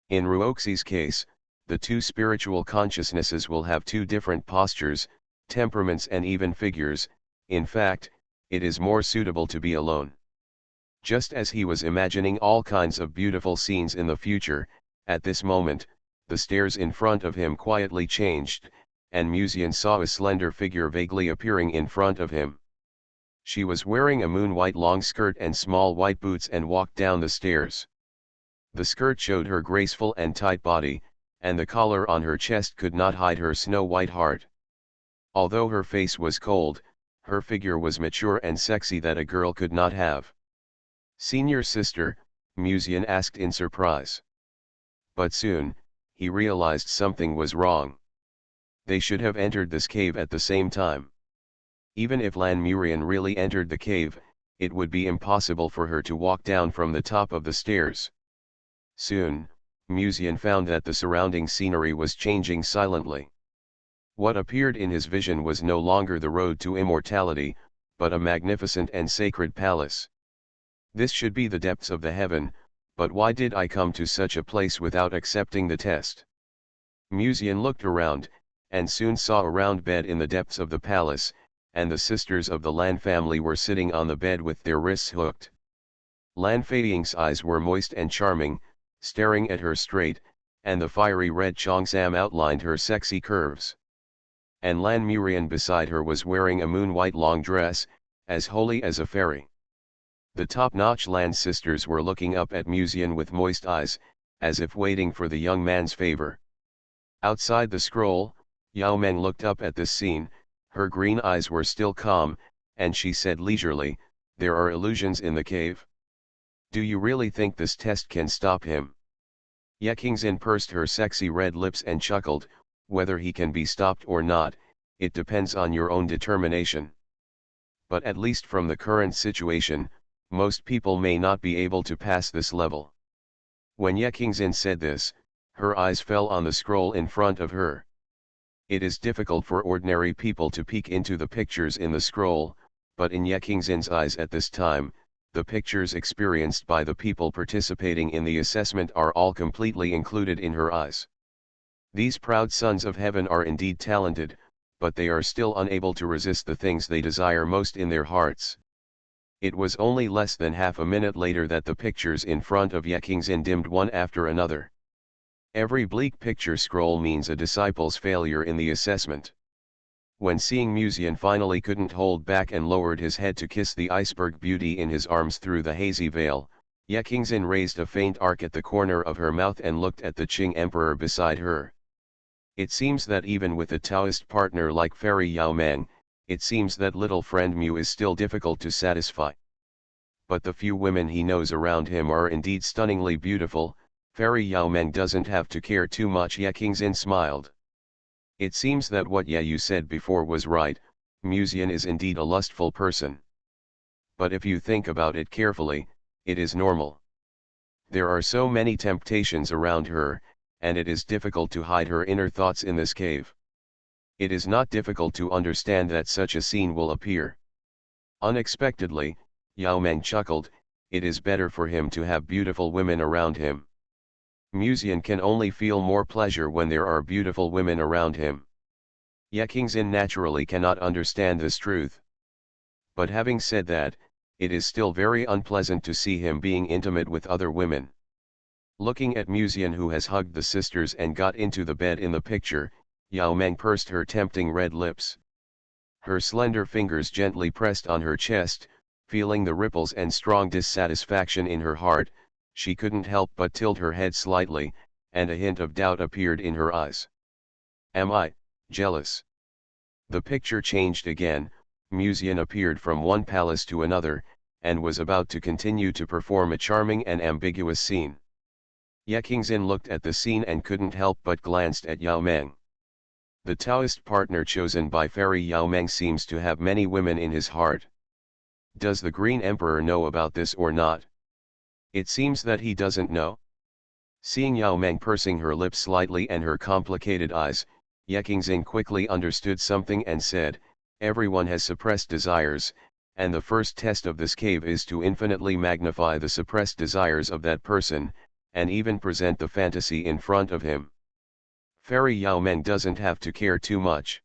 In Ruoxi's case, the two spiritual consciousnesses will have two different postures, temperaments and even figures. In fact, it is more suitable to be alone. Just as he was imagining all kinds of beautiful scenes in the future, at this moment, the stairs in front of him quietly changed, and Musian saw a slender figure vaguely appearing in front of him. She was wearing a moon-white long skirt and small white boots and walked down the stairs. The skirt showed her graceful and tight body, and the collar on her chest could not hide her snow-white heart. Although her face was cold, her figure was mature and sexy that a girl could not have. "Senior sister," Musian asked in surprise. But soon, he realized something was wrong. They should have entered this cave at the same time. Even if Lan Murian really entered the cave, it would be impossible for her to walk down from the top of the stairs. Soon, Musian found that the surrounding scenery was changing silently. What appeared in his vision was no longer the road to immortality, but a magnificent and sacred palace. This should be the depths of the heaven, but why did I come to such a place without accepting the test? Musian looked around, and soon saw a round bed in the depths of the palace, and the sisters of the Lan family were sitting on the bed with their wrists hooked. Lan Feiying's eyes were moist and charming, staring at her straight, and the fiery red cheongsam outlined her sexy curves. And Lan Murian beside her was wearing a moon-white long dress, as holy as a fairy. The top-notch Lan sisters were looking up at Musian with moist eyes, as if waiting for the young man's favor. Outside the scroll, Yao Meng looked up at this scene. Her green eyes were still calm, and she said leisurely, "There are illusions in the cave. Do you really think this test can stop him?" Ye Qingxin pursed her sexy red lips and chuckled, "Whether he can be stopped or not, it depends on your own determination. But at least from the current situation, most people may not be able to pass this level." When Ye Qingxin said this, her eyes fell on the scroll in front of her. It is difficult for ordinary people to peek into the pictures in the scroll, but in Ye Qingxin's eyes at this time, the pictures experienced by the people participating in the assessment are all completely included in her eyes. These proud sons of heaven are indeed talented, but they are still unable to resist the things they desire most in their hearts. It was only less than half a minute later that the pictures in front of Ye Qingxin dimmed one after another. Every bleak picture scroll means a disciple's failure in the assessment. When seeing Musian finally couldn't hold back and lowered his head to kiss the iceberg beauty in his arms through the hazy veil, Ye Qingxin raised a faint arc at the corner of her mouth and looked at the Qing emperor beside her. It seems that even with a Taoist partner like Fairy Yao Meng, it seems that little friend Mu is still difficult to satisfy. But the few women he knows around him are indeed stunningly beautiful. Fairy Yao Meng doesn't have to care too much. Ye Qingxin smiled. It seems that what you said before was right, Musian is indeed a lustful person. But if you think about it carefully, it is normal. There are so many temptations around her, and it is difficult to hide her inner thoughts in this cave. It is not difficult to understand that such a scene will appear. Unexpectedly, Yao Meng chuckled. It is better for him to have beautiful women around him. Musian can only feel more pleasure when there are beautiful women around him. Ye Qingxin naturally cannot understand this truth. But having said that, it is still very unpleasant to see him being intimate with other women. Looking at Musian, who has hugged the sisters and got into the bed in the picture, Yao Meng pursed her tempting red lips. Her slender fingers gently pressed on her chest, feeling the ripples and strong dissatisfaction in her heart. She couldn't help but tilt her head slightly, and a hint of doubt appeared in her eyes. "Am I jealous?" The picture changed again. Musian appeared from one palace to another, and was about to continue to perform a charming and ambiguous scene. Ye Qingxin looked at the scene and couldn't help but glanced at Yao Meng. The Taoist partner chosen by Fairy Yao Meng seems to have many women in his heart. Does the Green Emperor know about this or not? It seems that he doesn't know. Seeing Yao Meng pursing her lips slightly and her complicated eyes, Ye Qingxin quickly understood something and said, "Everyone has suppressed desires, and the first test of this cave is to infinitely magnify the suppressed desires of that person, and even present the fantasy in front of him. Fairy Yao Meng doesn't have to care too much."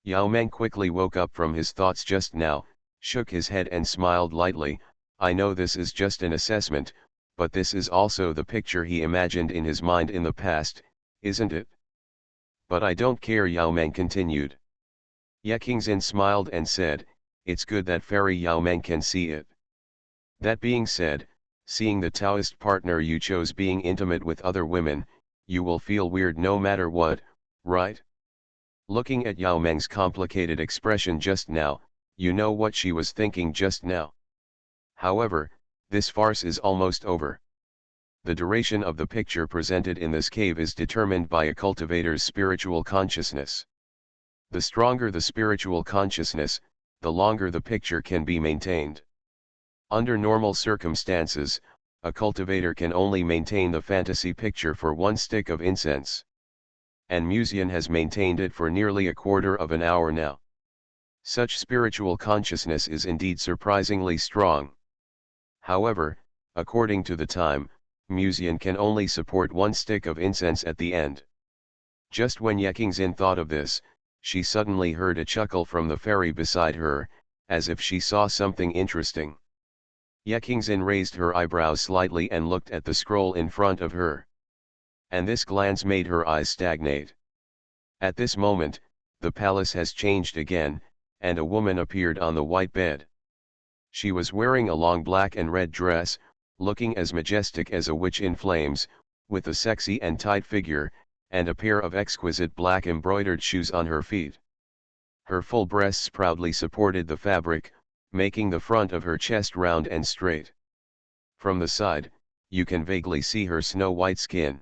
Yao Meng quickly woke up from his thoughts just now, shook his head and smiled lightly. "I know this is just an assessment, but this is also the picture he imagined in his mind in the past, isn't it?" "But I don't care," Yao Meng continued. Ye Qingxin smiled and said, "It's good that Fairy Yao Meng can see it. That being said, seeing the Taoist partner you chose being intimate with other women, you will feel weird no matter what, right?" Looking at Yao Meng's complicated expression just now, you know what she was thinking just now. However, this farce is almost over. The duration of the picture presented in this cave is determined by a cultivator's spiritual consciousness. The stronger the spiritual consciousness, the longer the picture can be maintained. Under normal circumstances, a cultivator can only maintain the fantasy picture for one stick of incense. And Musian has maintained it for nearly a quarter of an hour now. Such spiritual consciousness is indeed surprisingly strong. However, according to the time, Musian can only support one stick of incense at the end. Just when Yekingzin thought of this, she suddenly heard a chuckle from the fairy beside her, as if she saw something interesting. Yekingzin raised her eyebrows slightly and looked at the scroll in front of her. And this glance made her eyes stagnate. At this moment, the palace has changed again, and a woman appeared on the white bed. She was wearing a long black and red dress, looking as majestic as a witch in flames, with a sexy and tight figure, and a pair of exquisite black embroidered shoes on her feet. Her full breasts proudly supported the fabric, making the front of her chest round and straight. From the side, you can vaguely see her snow-white skin.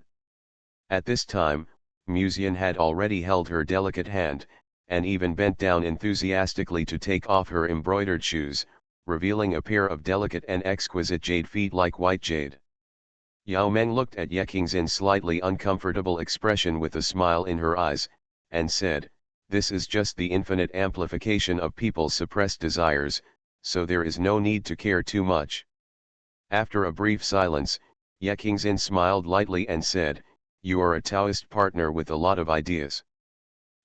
At this time, Musian had already held her delicate hand, and even bent down enthusiastically to take off her embroidered shoes, revealing a pair of delicate and exquisite jade feet like white jade. Yao Meng looked at Yekingzin's slightly uncomfortable expression with a smile in her eyes, and said, "This is just the infinite amplification of people's suppressed desires, so there is no need to care too much." After a brief silence, Yekingzin smiled lightly and said, "You are a Taoist partner with a lot of ideas."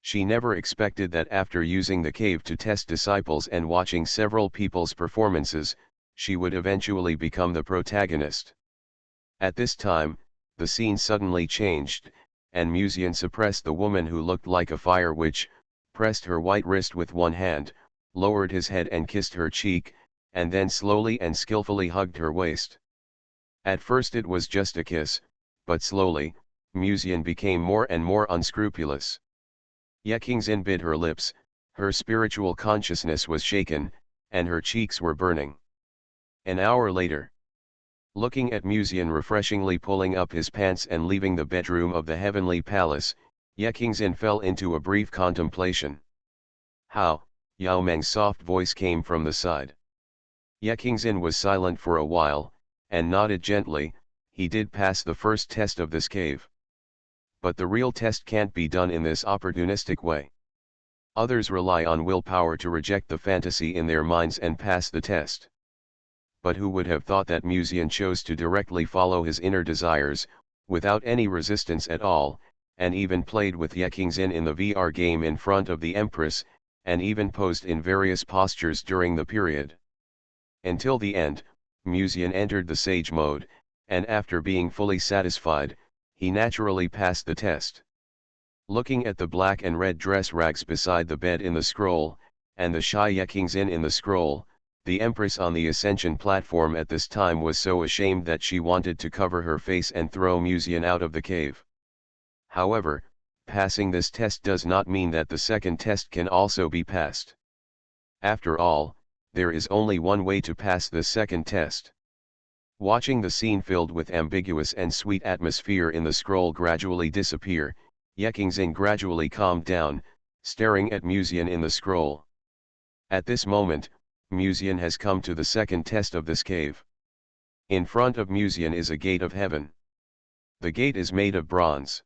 She never expected that after using the cave to test disciples and watching several people's performances, she would eventually become the protagonist. At this time, the scene suddenly changed, and Musian suppressed the woman who looked like a fire witch, pressed her white wrist with one hand, lowered his head and kissed her cheek, and then slowly and skillfully hugged her waist. At first it was just a kiss, but slowly, Musian became more and more unscrupulous. Yekingzin bit her lips, her spiritual consciousness was shaken, and her cheeks were burning. An hour later, looking at Musian refreshingly pulling up his pants and leaving the bedroom of the heavenly palace, Yekingzin fell into a brief contemplation. "How?" Yao Meng's soft voice came from the side. Yekingzin was silent for a while, and nodded gently. He did pass the first test of this cave. But the real test can't be done in this opportunistic way. Others rely on willpower to reject the fantasy in their minds and pass the test. But who would have thought that Musian chose to directly follow his inner desires, without any resistance at all, and even played with Yekingzin in the VR game in front of the Empress, and even posed in various postures during the period. Until the end, Musian entered the sage mode, and after being fully satisfied, he naturally passed the test. Looking at the black and red dress rags beside the bed in the scroll, and the shy Yekingzin in the scroll, the Empress on the ascension platform at this time was so ashamed that she wanted to cover her face and throw Musian out of the cave. However, passing this test does not mean that the second test can also be passed. After all, there is only one way to pass the second test. Watching the scene filled with ambiguous and sweet atmosphere in the scroll gradually disappear, Yekingzin gradually calmed down, staring at Musian in the scroll. At this moment, Musian has come to the second test of this cave. In front of Musian is a gate of heaven. The gate is made of bronze.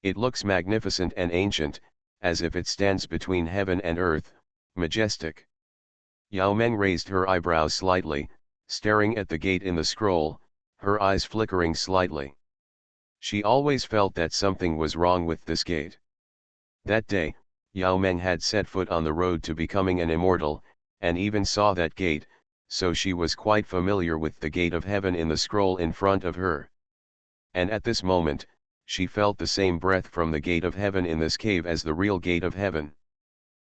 It looks magnificent and ancient, as if it stands between heaven and earth, majestic. Yao Meng raised her eyebrows slightly, staring at the gate in the scroll, her eyes flickering slightly. She always felt that something was wrong with this gate. That day, Yao Meng had set foot on the road to becoming an immortal, and even saw that gate, so she was quite familiar with the gate of heaven in the scroll in front of her. And at this moment, she felt the same breath from the gate of heaven in this cave as the real gate of heaven.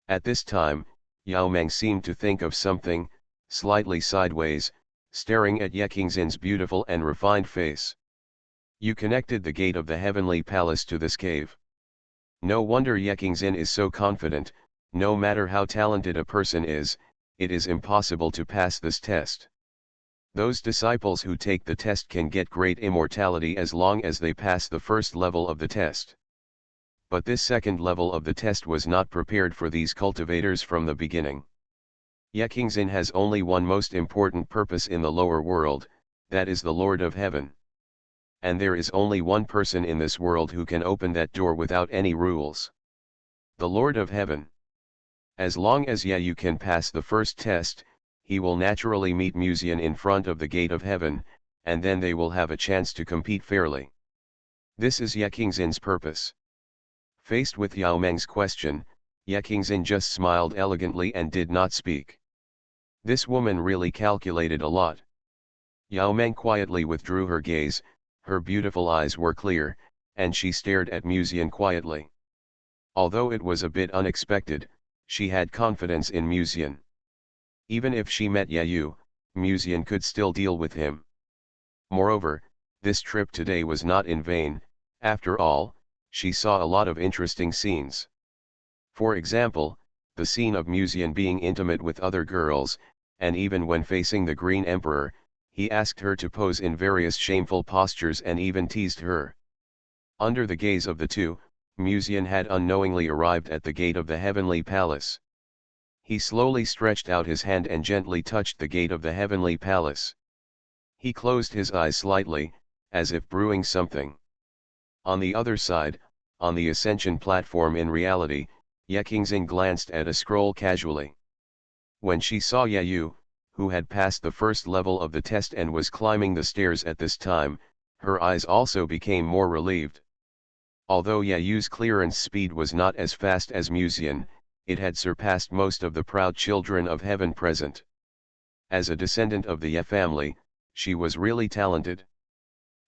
At this time, Yao Meng seemed to think of something, slightly sideways, staring at Yekingzin's beautiful and refined face. "You connected the gate of the heavenly palace to this cave." No wonder Yekingzin is so confident. No matter how talented a person is, it is impossible to pass this test. Those disciples who take the test can get great immortality as long as they pass the first level of the test. But this second level of the test was not prepared for these cultivators from the beginning. Yekingzin has only one most important purpose in the lower world, that is the Lord of Heaven. And there is only one person in this world who can open that door without any rules. The Lord of Heaven. As long as Yayu can pass the first test, he will naturally meet Musian in front of the gate of heaven, and then they will have a chance to compete fairly. This is Yekingzin's purpose. Faced with Yao Meng's question, Yekingzin just smiled elegantly and did not speak. This woman really calculated a lot. Yao Meng quietly withdrew her gaze, her beautiful eyes were clear, and she stared at Musian quietly. Although it was a bit unexpected, she had confidence in Musian. Even if she met Yayu, Musian could still deal with him. Moreover, this trip today was not in vain. After all, she saw a lot of interesting scenes. For example, the scene of Musian being intimate with other girls, and even when facing the Green Emperor, he asked her to pose in various shameful postures and even teased her. Under the gaze of the two, Musian had unknowingly arrived at the gate of the heavenly palace. He slowly stretched out his hand and gently touched the gate of the heavenly palace. He closed his eyes slightly, as if brewing something. On the other side, on the ascension platform in reality, Yekingzin glanced at a scroll casually. When she saw Yayu, who had passed the first level of the test and was climbing the stairs at this time, her eyes also became more relieved. Although Yayu's clearance speed was not as fast as Musian, it had surpassed most of the proud children of heaven present. As a descendant of the Ye family, she was really talented.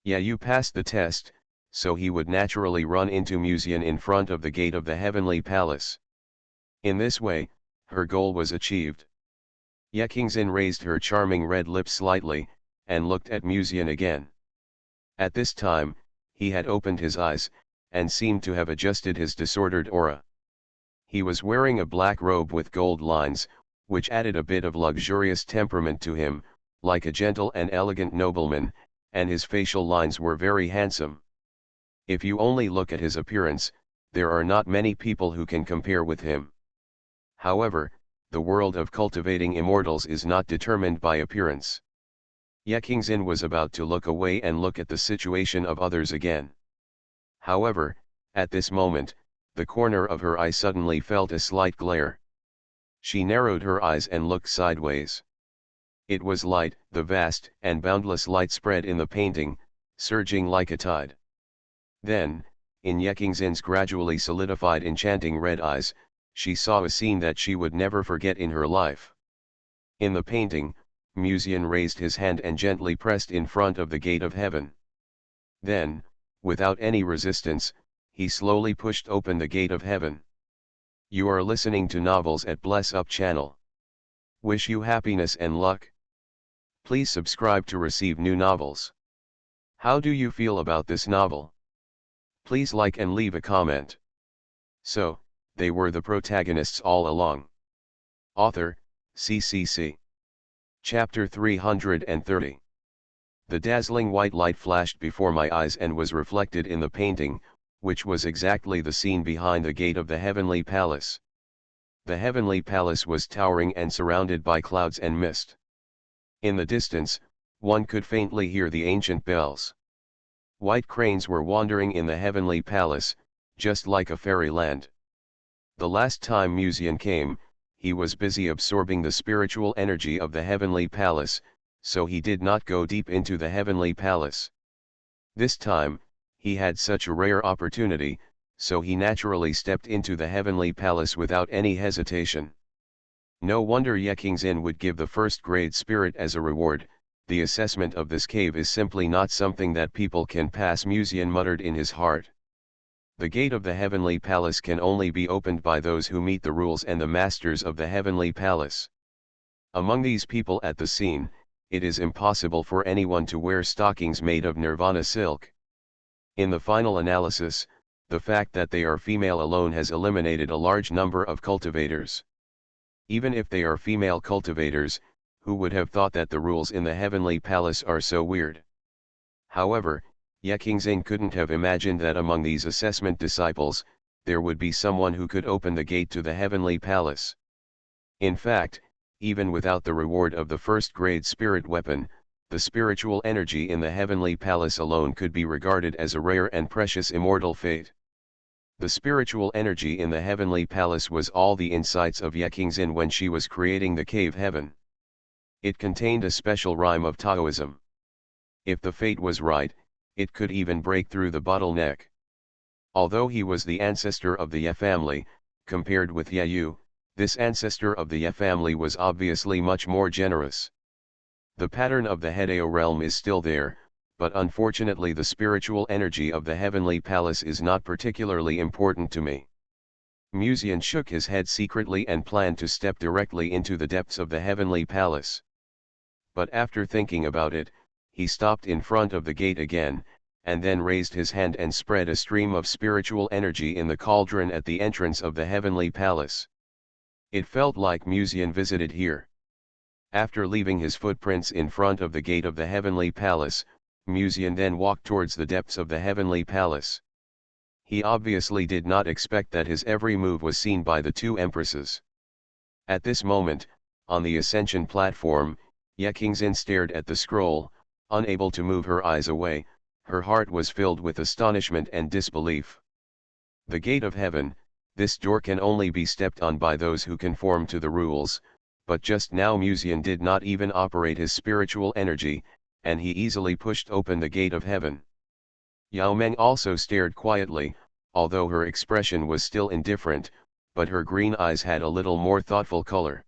Yayu passed the test, so he would naturally run into Musian in front of the gate of the heavenly palace. In this way, her goal was achieved. Yekingzin raised her charming red lips slightly, and looked at Musian again. At this time, he had opened his eyes, and seemed to have adjusted his disordered aura. He was wearing a black robe with gold lines, which added a bit of luxurious temperament to him, like a gentle and elegant nobleman, and his facial lines were very handsome. If you only look at his appearance, there are not many people who can compare with him. However, the world of cultivating immortals is not determined by appearance. Yekingzin was about to look away and look at the situation of others again. However, at this moment, the corner of her eye suddenly felt a slight glare. She narrowed her eyes and looked sideways. It was light, the vast and boundless light spread in the painting, surging like a tide. Then, in Yekingzin's gradually solidified enchanting red eyes, she saw a scene that she would never forget in her life. In the painting, Musian raised his hand and gently pressed in front of the gate of heaven. Then, without any resistance, he slowly pushed open the gate of heaven. You are listening to novels at Bless Up channel. Wish you happiness and luck. Please subscribe to receive new novels. How do you feel about this novel? Please like and leave a comment. So, they were the protagonists all along. Author, CCC. Chapter 330. The dazzling white light flashed before my eyes and was reflected in the painting, which was exactly the scene behind the gate of the heavenly palace. The heavenly palace was towering and surrounded by clouds and mist. In the distance, one could faintly hear the ancient bells. White cranes were wandering in the heavenly palace, just like a fairyland. The last time Musian came, he was busy absorbing the spiritual energy of the heavenly palace, so he did not go deep into the heavenly palace. This time, he had such a rare opportunity, so he naturally stepped into the heavenly palace without any hesitation. No wonder Yekingzin would give the first-grade spirit as a reward. The assessment of this cave is simply not something that people can pass, Musian muttered in his heart. The gate of the heavenly palace can only be opened by those who meet the rules and the masters of the heavenly palace. Among these people at the scene, it is impossible for anyone to wear stockings made of nirvana silk. In the final analysis, the fact that they are female alone has eliminated a large number of cultivators. Even if they are female cultivators, who would have thought that the rules in the heavenly palace are so weird? However, Yekingzin couldn't have imagined that among these assessment disciples, there would be someone who could open the gate to the heavenly palace. In fact, even without the reward of the first-grade spirit weapon, the spiritual energy in the heavenly palace alone could be regarded as a rare and precious immortal fate. The spiritual energy in the heavenly palace was all the insights of Yekingzin when she was creating the cave heaven. It contained a special rhyme of Taoism. If the fate was right, it could even break through the bottleneck. Although he was the ancestor of the Ye family, compared with Yeyu, this ancestor of the Ye family was obviously much more generous. The pattern of the Hedeo realm is still there, but unfortunately the spiritual energy of the heavenly palace is not particularly important to me. Musian shook his head secretly and planned to step directly into the depths of the heavenly palace. But after thinking about it, he stopped in front of the gate again, and then raised his hand and spread a stream of spiritual energy in the cauldron at the entrance of the heavenly palace. It felt like Musian visited here. After leaving his footprints in front of the gate of the heavenly palace, Musian then walked towards the depths of the heavenly palace. He obviously did not expect that his every move was seen by the two empresses. At this moment, on the ascension platform, Yekingzin stared at the scroll, unable to move her eyes away. Her heart was filled with astonishment and disbelief. The gate of heaven, this door can only be stepped on by those who conform to the rules, but just now Musian did not even operate his spiritual energy, and he easily pushed open the gate of heaven. Yao Meng also stared quietly, although her expression was still indifferent, but her green eyes had a little more thoughtful color.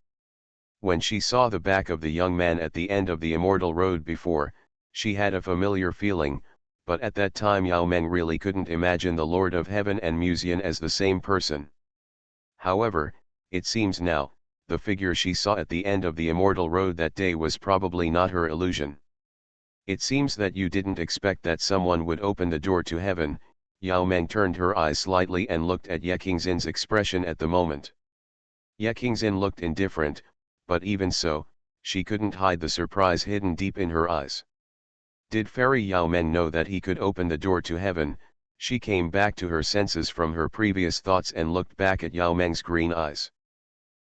When she saw the back of the young man at the end of the immortal road before, she had a familiar feeling, but at that time Yao Meng really couldn't imagine the Lord of Heaven and Musian as the same person. However, it seems now, the figure she saw at the end of the immortal road that day was probably not her illusion. It seems that you didn't expect that someone would open the door to heaven. Yao Meng turned her eyes slightly and looked at Yekingzin's expression at the moment. Yekingzin looked indifferent, but even so, she couldn't hide the surprise hidden deep in her eyes. Did Fairy Yao Meng know that he could open the door to heaven? She came back to her senses from her previous thoughts and looked back at Yao Meng's green eyes.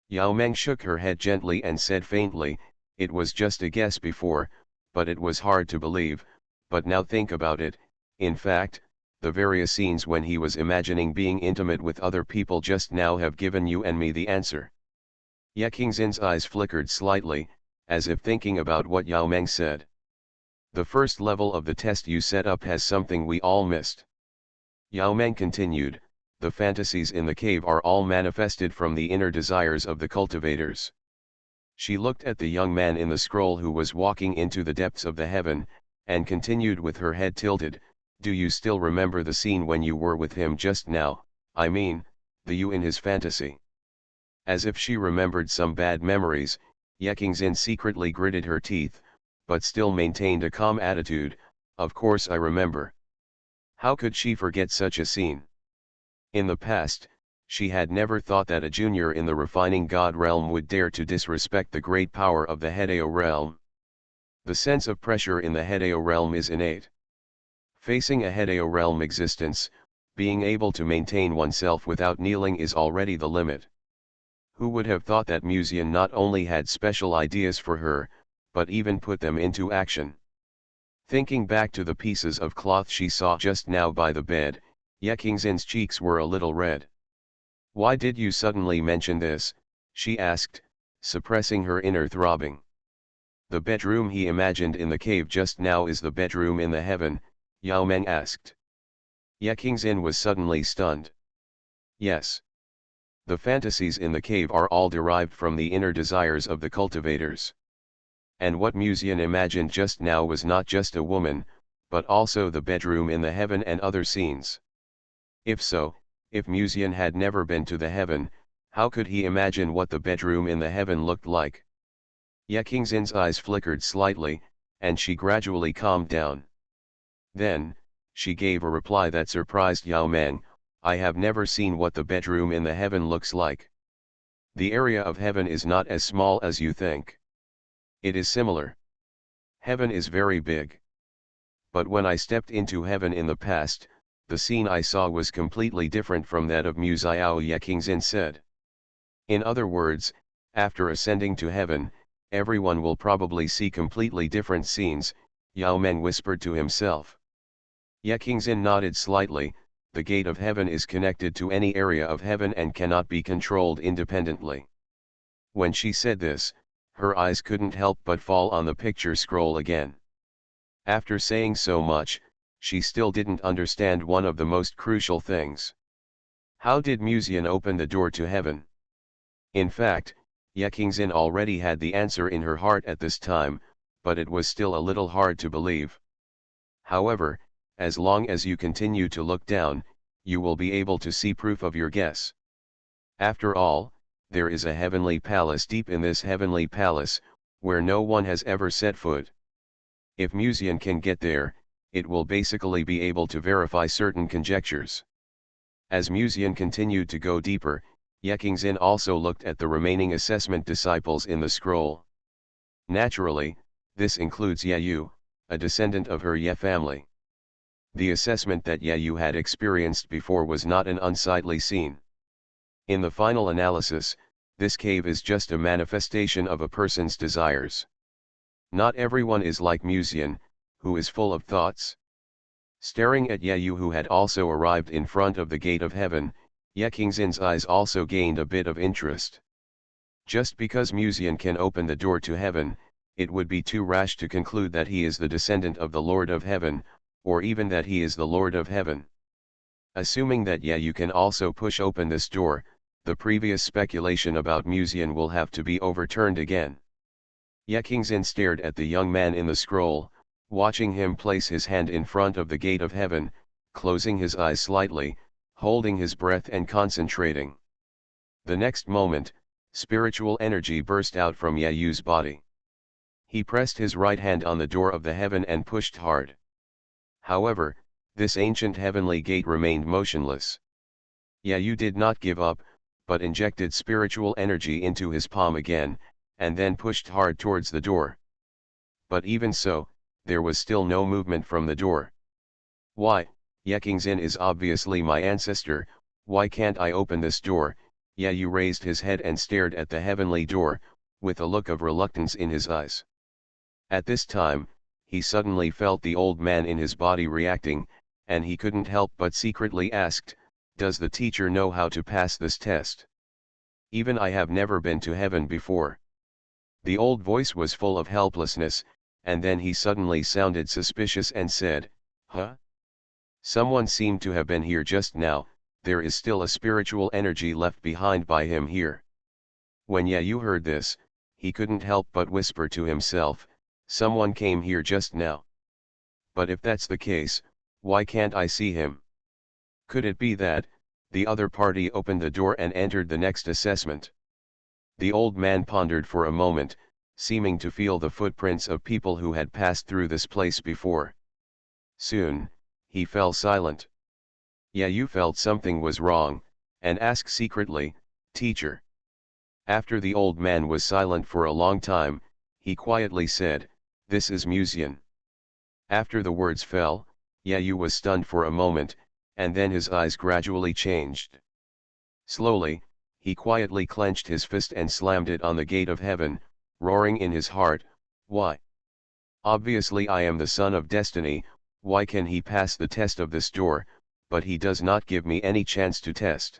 Yao Meng shook her head gently and said faintly, "It was just a guess before, but it was hard to believe, but now think about it. In fact, the various scenes when he was imagining being intimate with other people just now have given you and me the answer." Yekingzin's eyes flickered slightly, as if thinking about what Yao Meng said. "The first level of the test you set up has something we all missed." Yao Meng continued, "The fantasies in the cave are all manifested from the inner desires of the cultivators." She looked at the young man in the scroll who was walking into the depths of the heaven, and continued with her head tilted, "Do you still remember the scene when you were with him just now, I mean, the you in his fantasy?" As if she remembered some bad memories, Yekingzin secretly gritted her teeth, but still maintained a calm attitude. "Of course I remember." How could she forget such a scene? In the past, she had never thought that a junior in the refining god realm would dare to disrespect the great power of the Hedeo realm. The sense of pressure in the Hedeo realm is innate. Facing a Hedeo realm existence, being able to maintain oneself without kneeling is already the limit. Who would have thought that Musian not only had special ideas for her, but even put them into action? Thinking back to the pieces of cloth she saw just now by the bed, Yekingzin's cheeks were a little red. "Why did you suddenly mention this?" she asked, suppressing her inner throbbing. "The bedroom he imagined in the cave just now is the bedroom in the heaven?" Yao Meng asked. Yekingzin was suddenly stunned. "Yes. The fantasies in the cave are all derived from the inner desires of the cultivators. And what Musian imagined just now was not just a woman, but also the bedroom in the heaven and other scenes. If so, if Musian had never been to the heaven, how could he imagine what the bedroom in the heaven looked like?" Yekingzin's eyes flickered slightly, and she gradually calmed down. Then, she gave a reply that surprised Yao Meng, I have never seen what the bedroom in the heaven looks like. The area of heaven is not as small as you think. It is similar. Heaven is very big. But when I stepped into heaven in the past, the scene I saw was completely different from that of Mu Xiao Yekingzin said. In other words, after ascending to heaven, everyone will probably see completely different scenes, Yao Meng whispered to himself. Yekingzin nodded slightly. The gate of heaven is connected to any area of heaven and cannot be controlled independently. When she said this, her eyes couldn't help but fall on the picture scroll again. After saying so much, she still didn't understand one of the most crucial things. How did Muzian open the door to heaven? In fact, Yekingzin already had the answer in her heart at this time, but it was still a little hard to believe. However, as long as you continue to look down, you will be able to see proof of your guess. After all, there is a heavenly palace deep in this heavenly palace, where no one has ever set foot. If Muzian can get there, it will basically be able to verify certain conjectures. As Muzian continued to go deeper, Yekingzin also looked at the remaining assessment disciples in the scroll. Naturally, this includes Yayu, a descendant of her Ye family. The assessment that Yayu had experienced before was not an unsightly scene. In the final analysis, this cave is just a manifestation of a person's desires. Not everyone is like Muzian, who is full of thoughts. Staring at Yayu, who had also arrived in front of the gate of heaven, Yekingzin's eyes also gained a bit of interest. Just because Muzian can open the door to heaven, it would be too rash to conclude that he is the descendant of the Lord of Heaven, or even that he is the Lord of Heaven. Assuming that Yayu can also push open this door, the previous speculation about Muzian will have to be overturned again. Yekingzin stared at the young man in the scroll, watching him place his hand in front of the gate of heaven, closing his eyes slightly, holding his breath and concentrating. The next moment, spiritual energy burst out from Yayu's body. He pressed his right hand on the door of the heaven and pushed hard. However, this ancient heavenly gate remained motionless. Yayu did not give up, but injected spiritual energy into his palm again, and then pushed hard towards the door. But even so, there was still no movement from the door. Why, Yekingzin is obviously my ancestor, why can't I open this door? Yayu raised his head and stared at the heavenly door, with a look of reluctance in his eyes. At this time, he suddenly felt the old man in his body reacting, and he couldn't help but secretly asked, "Does the teacher know how to pass this test? Even I have never been to heaven before." The old voice was full of helplessness, and then he suddenly sounded suspicious and said, "Huh? Someone seemed to have been here just now, there is still a spiritual energy left behind by him here." When Yayu heard this, he couldn't help but whisper to himself, "Someone came here just now. But if that's the case, why can't I see him? Could it be that the other party opened the door and entered the next assessment?" The old man pondered for a moment, seeming to feel the footprints of people who had passed through this place before. Soon, he fell silent. Yayu felt something was wrong, and asked secretly, "Teacher?" After the old man was silent for a long time, he quietly said, "This is Muzian." After the words fell, Yayu was stunned for a moment, and then his eyes gradually changed. Slowly, he quietly clenched his fist and slammed it on the gate of heaven, roaring in his heart, "Why? Obviously I am the son of destiny, why can he pass the test of this door, but he does not give me any chance to test?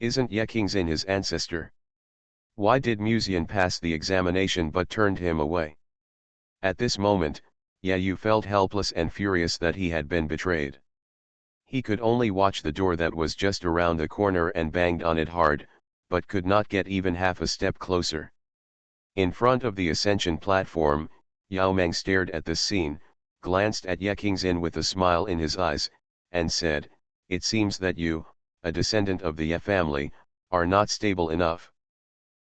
Isn't Yekingzin his ancestor? Why did Muzian pass the examination but turned him away?" At this moment, Yayu felt helpless and furious that he had been betrayed. He could only watch the door that was just around the corner and banged on it hard, but could not get even half a step closer. In front of the ascension platform, Yao Meng stared at this scene, glanced at Yekingzin with a smile in his eyes, and said, "It seems that you, a descendant of the Ye family, are not stable enough."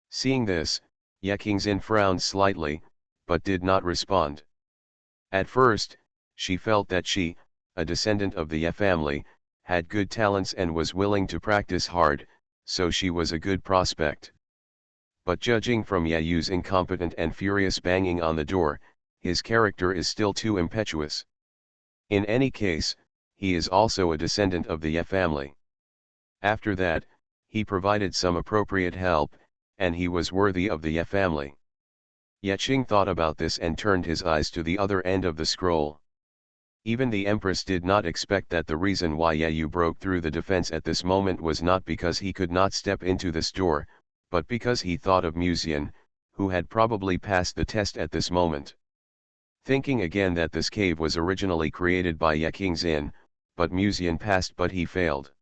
Seeing this, Yekingzin frowned slightly, but did not respond. At first, she felt that she, a descendant of the Ye family, had good talents and was willing to practice hard, so she was a good prospect. But judging from Yayu's incompetent and furious banging on the door, his character is still too impetuous. In any case, he is also a descendant of the Ye family. After that, he provided some appropriate help, and he was worthy of the Ye family. Yeching thought about this and turned his eyes to the other end of the scroll. Even the Empress did not expect that the reason why Yayu broke through the defense at this moment was not because he could not step into this door, but because he thought of Musian, who had probably passed the test at this moment. Thinking again that this cave was originally created by Ye Kingzin, but Musian passed but he failed.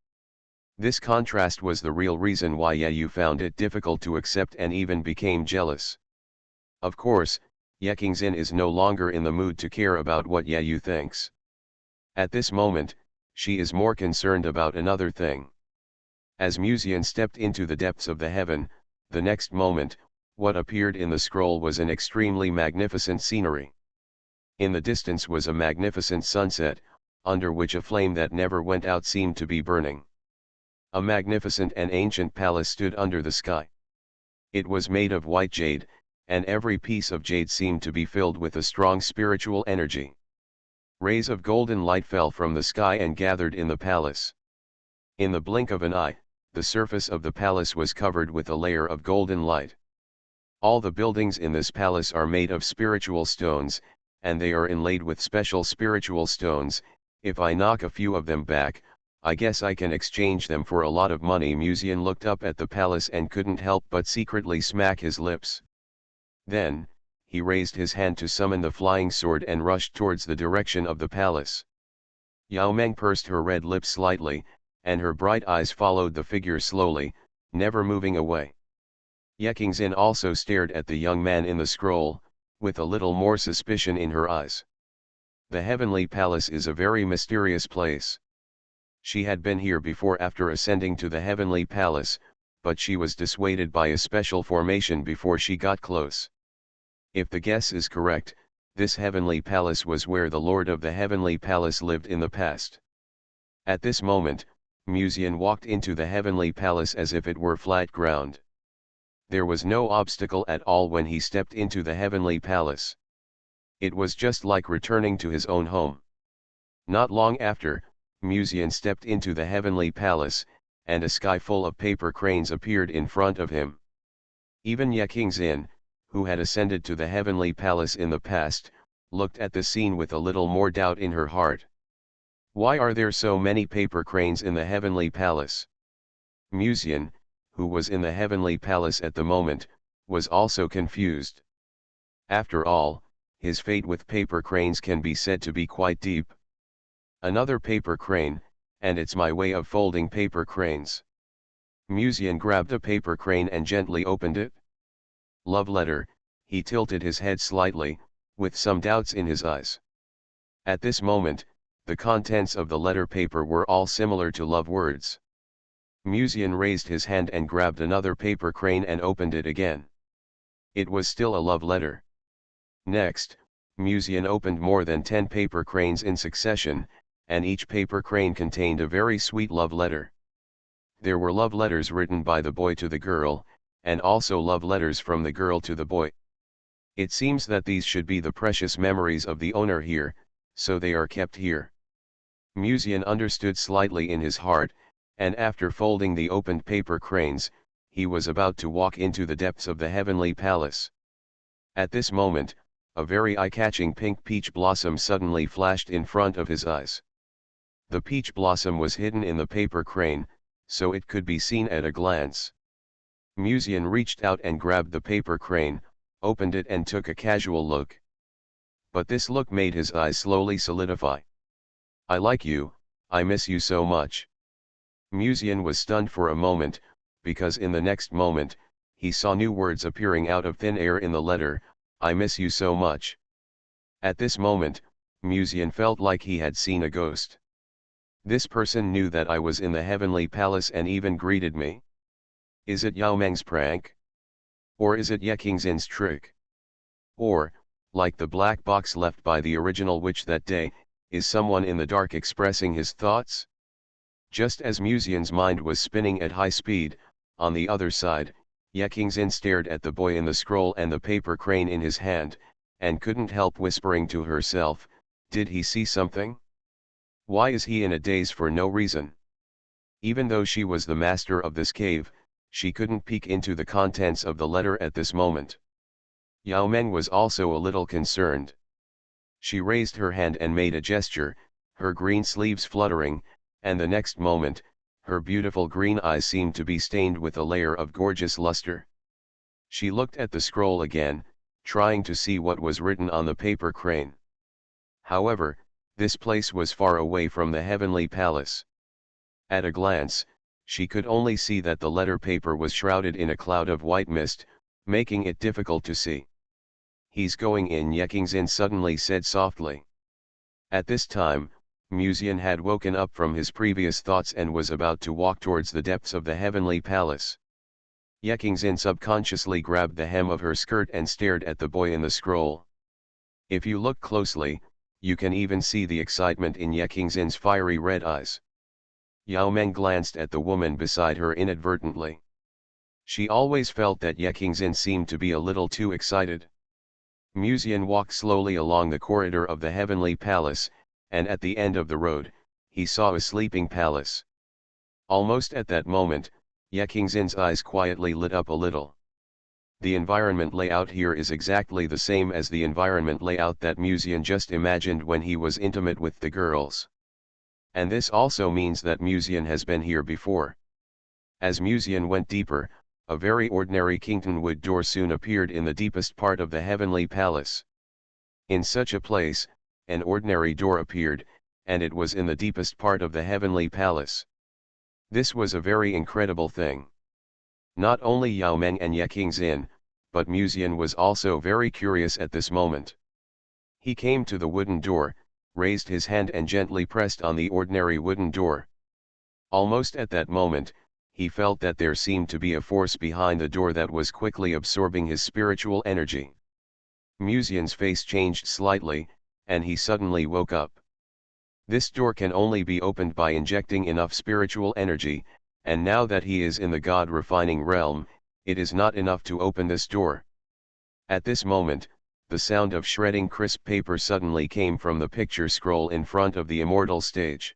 This contrast was the real reason why Yayu found it difficult to accept and even became jealous. Of course, Ye Kingzin is no longer in the mood to care about what Yayu thinks. At this moment, she is more concerned about another thing. As Musian stepped into the depths of the heaven, the next moment, what appeared in the scroll was an extremely magnificent scenery. In the distance was a magnificent sunset, under which a flame that never went out seemed to be burning. A magnificent and ancient palace stood under the sky. It was made of white jade, and every piece of jade seemed to be filled with a strong spiritual energy. Rays of golden light fell from the sky and gathered in the palace. In the blink of an eye, the surface of the palace was covered with a layer of golden light. All the buildings in this palace are made of spiritual stones, and they are inlaid with special spiritual stones. If I knock a few of them back, I guess I can exchange them for a lot of money. Musian looked up at the palace and couldn't help but secretly smack his lips. Then, he raised his hand to summon the flying sword and rushed towards the direction of the palace. Yao Meng pursed her red lips slightly, and her bright eyes followed the figure slowly, never moving away. Ye Kingzin also stared at the young man in the scroll, with a little more suspicion in her eyes. The heavenly palace is a very mysterious place. She had been here before after ascending to the heavenly palace, but she was dissuaded by a special formation before she got close. If the guess is correct, this heavenly palace was where the lord of the heavenly palace lived in the past. At this moment, Musian walked into the heavenly palace as if it were flat ground. There was no obstacle at all when he stepped into the heavenly palace. It was just like returning to his own home. Not long after, Musian stepped into the heavenly palace, and a sky full of paper cranes appeared in front of him. Even Ye Kingzin, who had ascended to the heavenly palace in the past, looked at the scene with a little more doubt in her heart. Why are there so many paper cranes in the heavenly palace? Musian, who was in the heavenly palace at the moment, was also confused. After all, his fate with paper cranes can be said to be quite deep. Another paper crane, and it's my way of folding paper cranes. Musian grabbed a paper crane and gently opened it. Love letter, he tilted his head slightly, with some doubts in his eyes. At this moment, the contents of the letter paper were all similar to love words. Musian raised his hand and grabbed another paper crane and opened it again. It was still a love letter. Next, Musian opened more than 10 paper cranes in succession, and each paper crane contained a very sweet love letter. There were love letters written by the boy to the girl, and also love letters from the girl to the boy. It seems that these should be the precious memories of the owner here, so they are kept here. Musian understood slightly in his heart, and after folding the opened paper cranes, he was about to walk into the depths of the heavenly palace. At this moment, a very eye-catching pink peach blossom suddenly flashed in front of his eyes. The peach blossom was hidden in the paper crane, so it could be seen at a glance. Musian reached out and grabbed the paper crane, opened it and took a casual look. But this look made his eyes slowly solidify. I like you, I miss you so much. Musian was stunned for a moment, because in the next moment, he saw new words appearing out of thin air in the letter, I miss you so much. At this moment, Musian felt like he had seen a ghost. This person knew that I was in the heavenly palace and even greeted me. Is it Yao Meng's prank? Or is it Ye Kingzin's trick? Or, like the black box left by the original witch that day, is someone in the dark expressing his thoughts? Just as Musian's mind was spinning at high speed, on the other side, Yekingzin stared at the boy in the scroll and the paper crane in his hand, and couldn't help whispering to herself, did he see something? Why is he in a daze for no reason? Even though she was the master of this cave, she couldn't peek into the contents of the letter at this moment. Yao Meng was also a little concerned. She raised her hand and made a gesture, her green sleeves fluttering, and the next moment, her beautiful green eyes seemed to be stained with a layer of gorgeous luster. She looked at the scroll again, trying to see what was written on the paper crane. However, this place was far away from the heavenly palace. At a glance, she could only see that the letter paper was shrouded in a cloud of white mist, making it difficult to see. He's going in, Yekingzin suddenly said softly. At this time, Musian had woken up from his previous thoughts and was about to walk towards the depths of the heavenly palace. Yekingzin subconsciously grabbed the hem of her skirt and stared at the boy in the scroll. If you look closely, you can even see the excitement in Yekingzin's fiery red eyes. Yao Meng glanced at the woman beside her inadvertently. She always felt that Yekingzin seemed to be a little too excited. Musian walked slowly along the corridor of the heavenly palace, and at the end of the road, he saw a sleeping palace. Almost at that moment, Yekingzin's eyes quietly lit up a little. The environment layout here is exactly the same as the environment layout that Musian just imagined when he was intimate with the girls. And this also means that Musian has been here before. As Musian went deeper, a very ordinary Kington wood door soon appeared in the deepest part of the heavenly palace. In such a place, an ordinary door appeared, and it was in the deepest part of the heavenly palace. This was a very incredible thing. Not only Yao Meng and Yekingzin, but Musian was also very curious at this moment. He came to the wooden door, raised his hand and gently pressed on the ordinary wooden door. Almost at that moment, he felt that there seemed to be a force behind the door that was quickly absorbing his spiritual energy. Musian's face changed slightly, and he suddenly woke up. This door can only be opened by injecting enough spiritual energy, and now that he is in the God-refining realm, it is not enough to open this door. At this moment, the sound of shredding crisp paper suddenly came from the picture scroll in front of the immortal stage.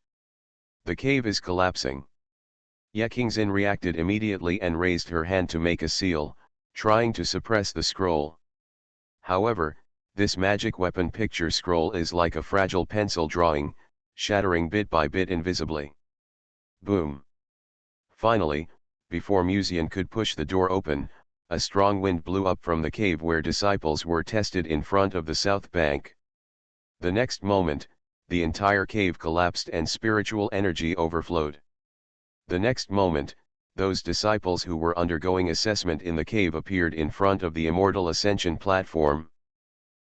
The cave is collapsing. Yekingzin reacted immediately and raised her hand to make a seal, trying to suppress the scroll. However, this magic weapon picture scroll is like a fragile pencil drawing, shattering bit by bit invisibly. Boom! Finally, before Musian could push the door open, a strong wind blew up from the cave where disciples were tested in front of the south bank. The next moment, the entire cave collapsed and spiritual energy overflowed. The next moment, those disciples who were undergoing assessment in the cave appeared in front of the immortal ascension platform.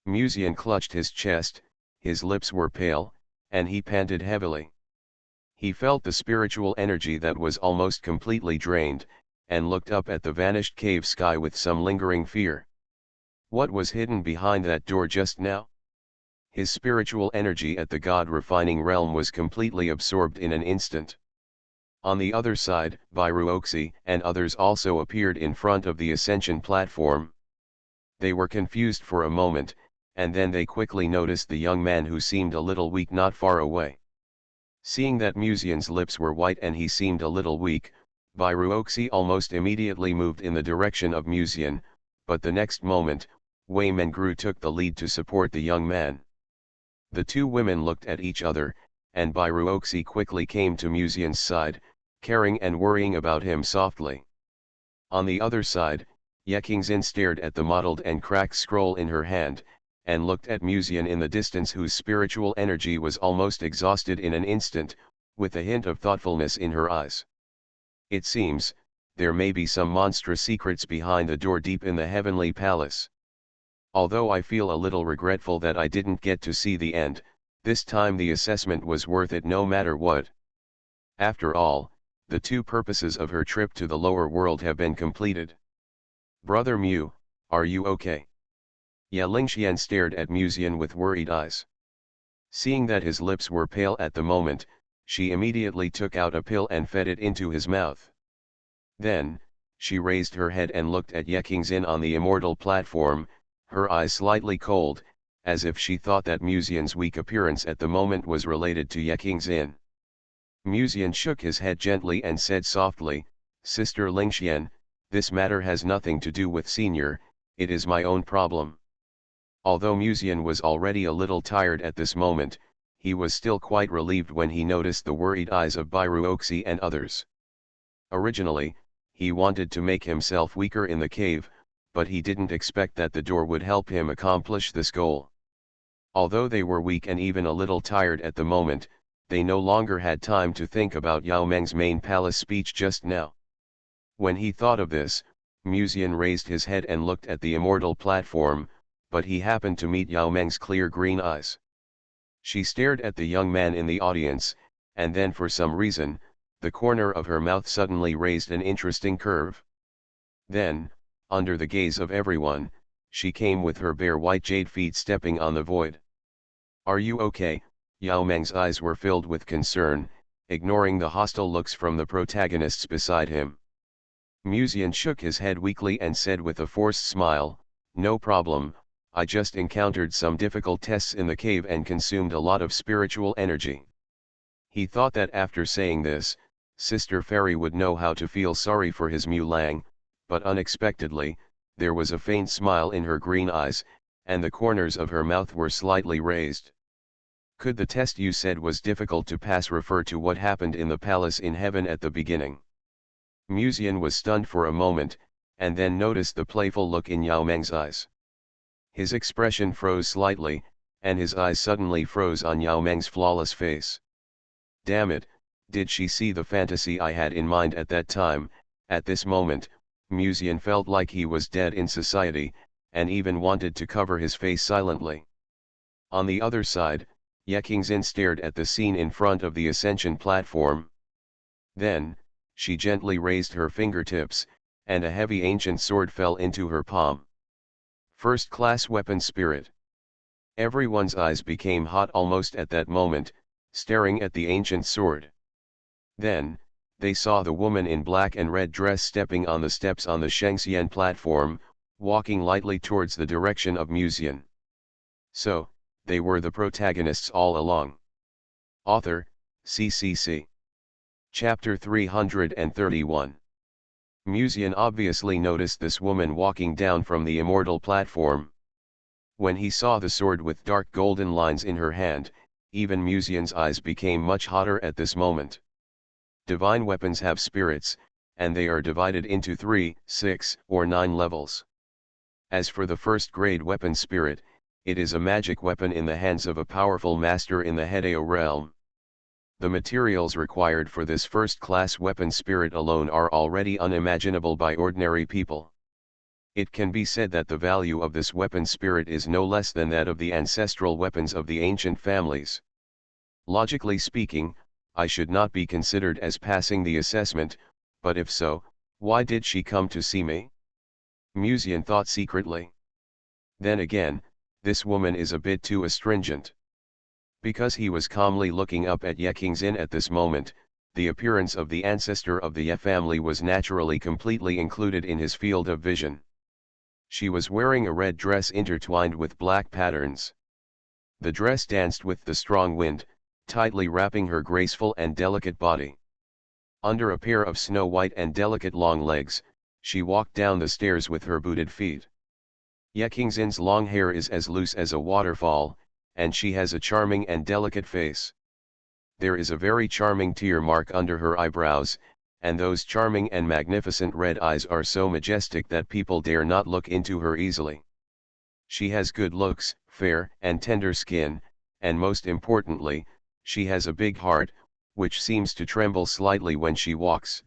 Musian clutched his chest, his lips were pale, and he panted heavily. He felt the spiritual energy that was almost completely drained, and looked up at the vanished cave sky with some lingering fear. What was hidden behind that door just now? His spiritual energy at the God-refining realm was completely absorbed in an instant. On the other side, Bairuoxi and others also appeared in front of the ascension platform. They were confused for a moment, and then they quickly noticed the young man who seemed a little weak not far away. Seeing that Musian's lips were white and he seemed a little weak, Bairuoxi almost immediately moved in the direction of Musian, but the next moment, Wei Mengru took the lead to support the young man. The two women looked at each other, and Bairuoxi quickly came to Musian's side, caring and worrying about him softly. On the other side, Yekingzin stared at the mottled and cracked scroll in her hand, and looked at Musian in the distance whose spiritual energy was almost exhausted in an instant, with a hint of thoughtfulness in her eyes. It seems, there may be some monstrous secrets behind the door deep in the heavenly palace. Although I feel a little regretful that I didn't get to see the end, this time the assessment was worth it no matter what. After all, the two purposes of her trip to the lower world have been completed. Brother Mu, are you okay? Ya Lingxian stared at Musian with worried eyes. Seeing that his lips were pale at the moment, She immediately took out a pill and fed it into his mouth. Then, she raised her head and looked at Yekingzin on the immortal platform, her eyes slightly cold, as if she thought that Musian's weak appearance at the moment was related to Yekingzin. Musian shook his head gently and said softly, "Sister Lingxian, this matter has nothing to do with Senior, it is my own problem." Although Musian was already a little tired at this moment, he was still quite relieved when he noticed the worried eyes of Bairuoxi and others. Originally, he wanted to make himself weaker in the cave, but he didn't expect that the door would help him accomplish this goal. Although they were weak and even a little tired at the moment, they no longer had time to think about Yao Meng's main palace speech just now. When he thought of this, Musian raised his head and looked at the immortal platform, but he happened to meet Yao Meng's clear green eyes. She stared at the young man in the audience, and then for some reason, the corner of her mouth suddenly raised an interesting curve. Then, under the gaze of everyone, she came with her bare white jade feet stepping on the void. "Are you okay?" Yao Meng's eyes were filled with concern, ignoring the hostile looks from the protagonists beside him. Musian shook his head weakly and said with a forced smile, "No problem, I just encountered some difficult tests in the cave and consumed a lot of spiritual energy." He thought that after saying this, Sister Fairy would know how to feel sorry for his Mulang, but unexpectedly, there was a faint smile in her green eyes, and the corners of her mouth were slightly raised. "Could the test you said was difficult to pass refer to what happened in the palace in heaven at the beginning?" Musian was stunned for a moment, and then noticed the playful look in Yao Meng's eyes. His expression froze slightly, and his eyes suddenly froze on Yao Meng's flawless face. Damn it, did she see the fantasy I had in mind at that time? At this moment, Musian felt like he was dead in society, and even wanted to cover his face silently. On the other side, Yekingzin stared at the scene in front of the ascension platform. Then, she gently raised her fingertips, and a heavy ancient sword fell into her palm. First-class weapon spirit. Everyone's eyes became hot almost at that moment, staring at the ancient sword. Then, they saw the woman in black and red dress stepping on the steps on the Shengxian platform, walking lightly towards the direction of Musian. So, they were the protagonists all along. Author, CCC. Chapter 331. Musian obviously noticed this woman walking down from the immortal platform. When he saw the sword with dark golden lines in her hand, even Musian's eyes became much hotter at this moment. Divine weapons have spirits, and they are divided into 3, 6, or 9 levels. As for the first-grade weapon spirit, it is a magic weapon in the hands of a powerful master in the Hedeo realm. The materials required for this first-class weapon spirit alone are already unimaginable by ordinary people. It can be said that the value of this weapon spirit is no less than that of the ancestral weapons of the ancient families. Logically speaking, I should not be considered as passing the assessment, but if so, why did she come to see me? Musian thought secretly. Then again, this woman is a bit too astringent. Because he was calmly looking up at Yekingzin at this moment, the appearance of the ancestor of the Ye family was naturally completely included in his field of vision. She was wearing a red dress intertwined with black patterns. The dress danced with the strong wind, tightly wrapping her graceful and delicate body. Under a pair of snow-white and delicate long legs, she walked down the stairs with her booted feet. Yekingzin's long hair is as loose as a waterfall, and she has a charming and delicate face. There is a very charming tear mark under her eyebrows, and those charming and magnificent red eyes are so majestic that people dare not look into her easily. She has good looks, fair and tender skin, and most importantly, she has a big heart, which seems to tremble slightly when she walks.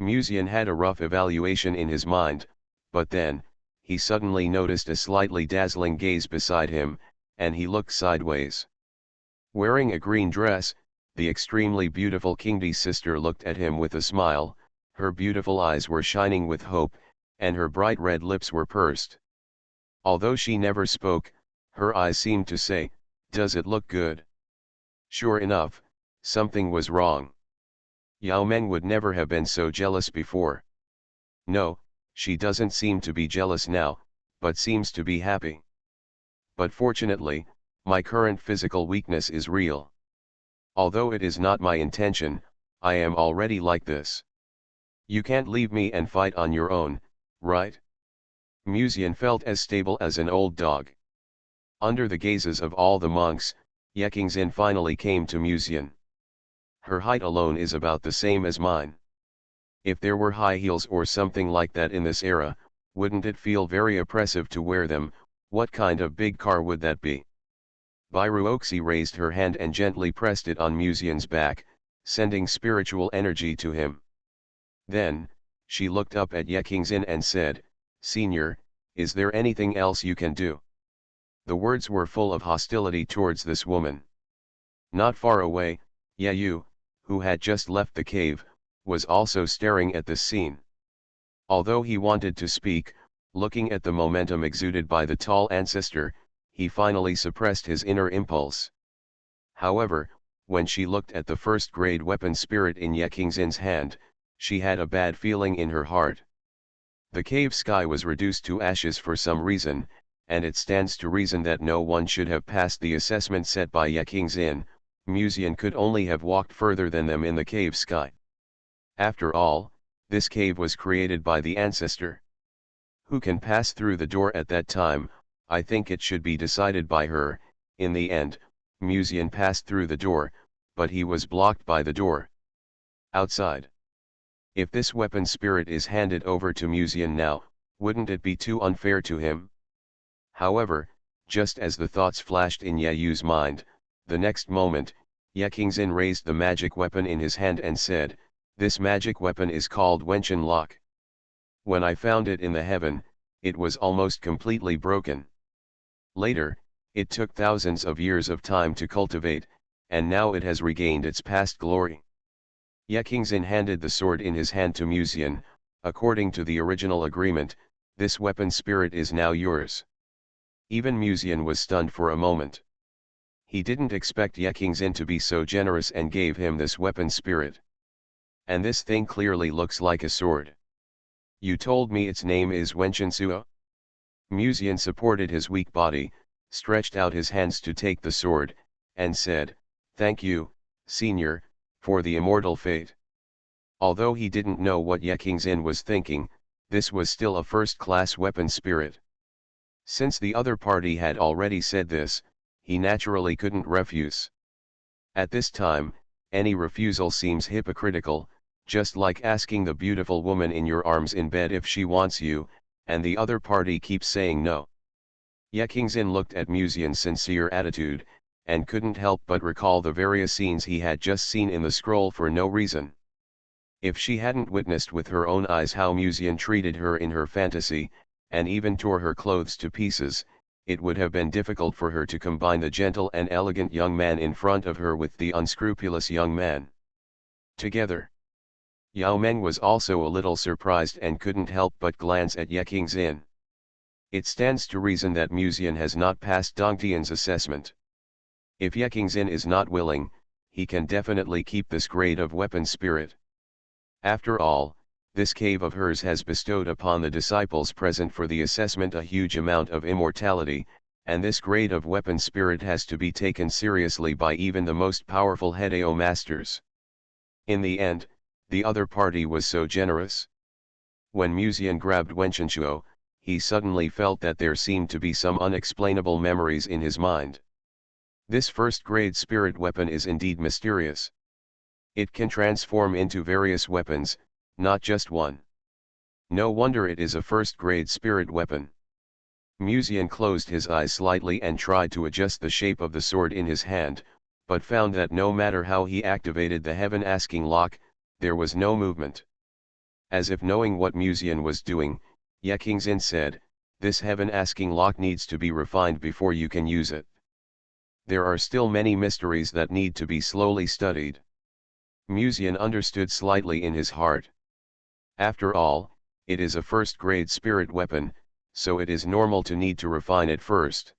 Musian had a rough evaluation in his mind, but then, he suddenly noticed a slightly dazzling gaze beside him, and he looked sideways. Wearing a green dress, the extremely beautiful Kingdi's sister looked at him with a smile, her beautiful eyes were shining with hope, and her bright red lips were pursed. Although she never spoke, her eyes seemed to say, "Does it look good?" Sure enough, Something was wrong. Yao Meng would never have been so jealous before. No, she doesn't seem to be jealous now, but seems to be happy. But fortunately, my current physical weakness is real. Although it is not my intention, I am already like this. You can't leave me and fight on your own, right? Musian felt as stable as an old dog. Under the gazes of all the monks, Yekingzin finally came to Musian. Her height alone is about the same as mine. If there were high heels or something like that in this era, wouldn't it feel very oppressive to wear them? What kind of big car would that be? Bairuoxi raised her hand and gently pressed it on Musian's back, sending spiritual energy to him. Then, she looked up at Yekingzin and said, "Senior, is there anything else you can do?" The words were full of hostility towards this woman. Not far away, Yayu, who had just left the cave, was also staring at this scene. Although he wanted to speak, looking at the momentum exuded by the tall ancestor, he finally suppressed his inner impulse. However, when she looked at the first-grade weapon spirit in Yekingzin's hand, she had a bad feeling in her heart. The cave sky was reduced to ashes for some reason, and it stands to reason that no one should have passed the assessment set by Yekingzin. Musian could only have walked further than them in the cave sky. After all, this cave was created by the ancestor. Who can pass through the door at that time? I think it should be decided by her. In the end, Musian passed through the door, but he was blocked by the door outside. If this weapon spirit is handed over to Musian now, wouldn't it be too unfair to him? However, just as the thoughts flashed in Yayu's mind, the next moment, Yekingzin raised the magic weapon in his hand and said, "This magic weapon is called Wenchen Lock. When I found it in the heaven, it was almost completely broken. Later, it took thousands of years of time to cultivate, and now it has regained its past glory." Yekingzin handed the sword in his hand to Musian. "According to the original agreement, this weapon spirit is now yours." Even Musian was stunned for a moment. He didn't expect Yekingzin to be so generous and gave him this weapon spirit. And this thing clearly looks like a sword. "You told me its name is Wenchen Suo?" Musian supported his weak body, stretched out his hands to take the sword, and said, "Thank you, Senior, for the immortal fate." Although he didn't know what Yekingzin was thinking, this was still a first-class weapon spirit. Since the other party had already said this, he naturally couldn't refuse. At this time, any refusal seems hypocritical, just like asking the beautiful woman in your arms in bed if she wants you, and the other party keeps saying no. Yekingzin looked at Musian's sincere attitude, and couldn't help but recall the various scenes he had just seen in the scroll for no reason. If she hadn't witnessed with her own eyes how Musian treated her in her fantasy, and even tore her clothes to pieces, it would have been difficult for her to combine the gentle and elegant young man in front of her with the unscrupulous young man together. Yao Meng was also a little surprised and couldn't help but glance at Yekingzin. It stands to reason that Musian has not passed Dongtian's assessment. If Yekingzin is not willing, he can definitely keep this grade of weapon spirit. After all, this cave of hers has bestowed upon the disciples present for the assessment a huge amount of immortality, and this grade of weapon spirit has to be taken seriously by even the most powerful Hedeo masters. In the end, the other party was so generous. When Musian grabbed Wenchenshuo, he suddenly felt that there seemed to be some unexplainable memories in his mind. This first-grade spirit weapon is indeed mysterious. It can transform into various weapons, not just one. No wonder it is a first-grade spirit weapon. Musian closed his eyes slightly and tried to adjust the shape of the sword in his hand, but found that no matter how he activated the heaven-asking lock, there was no movement. As if knowing what Musian was doing, Yekingzin said, "This heaven-asking lock needs to be refined before you can use it. There are still many mysteries that need to be slowly studied." Musian understood slightly in his heart. After all, it is a first-grade spirit weapon, so it is normal to need to refine it first.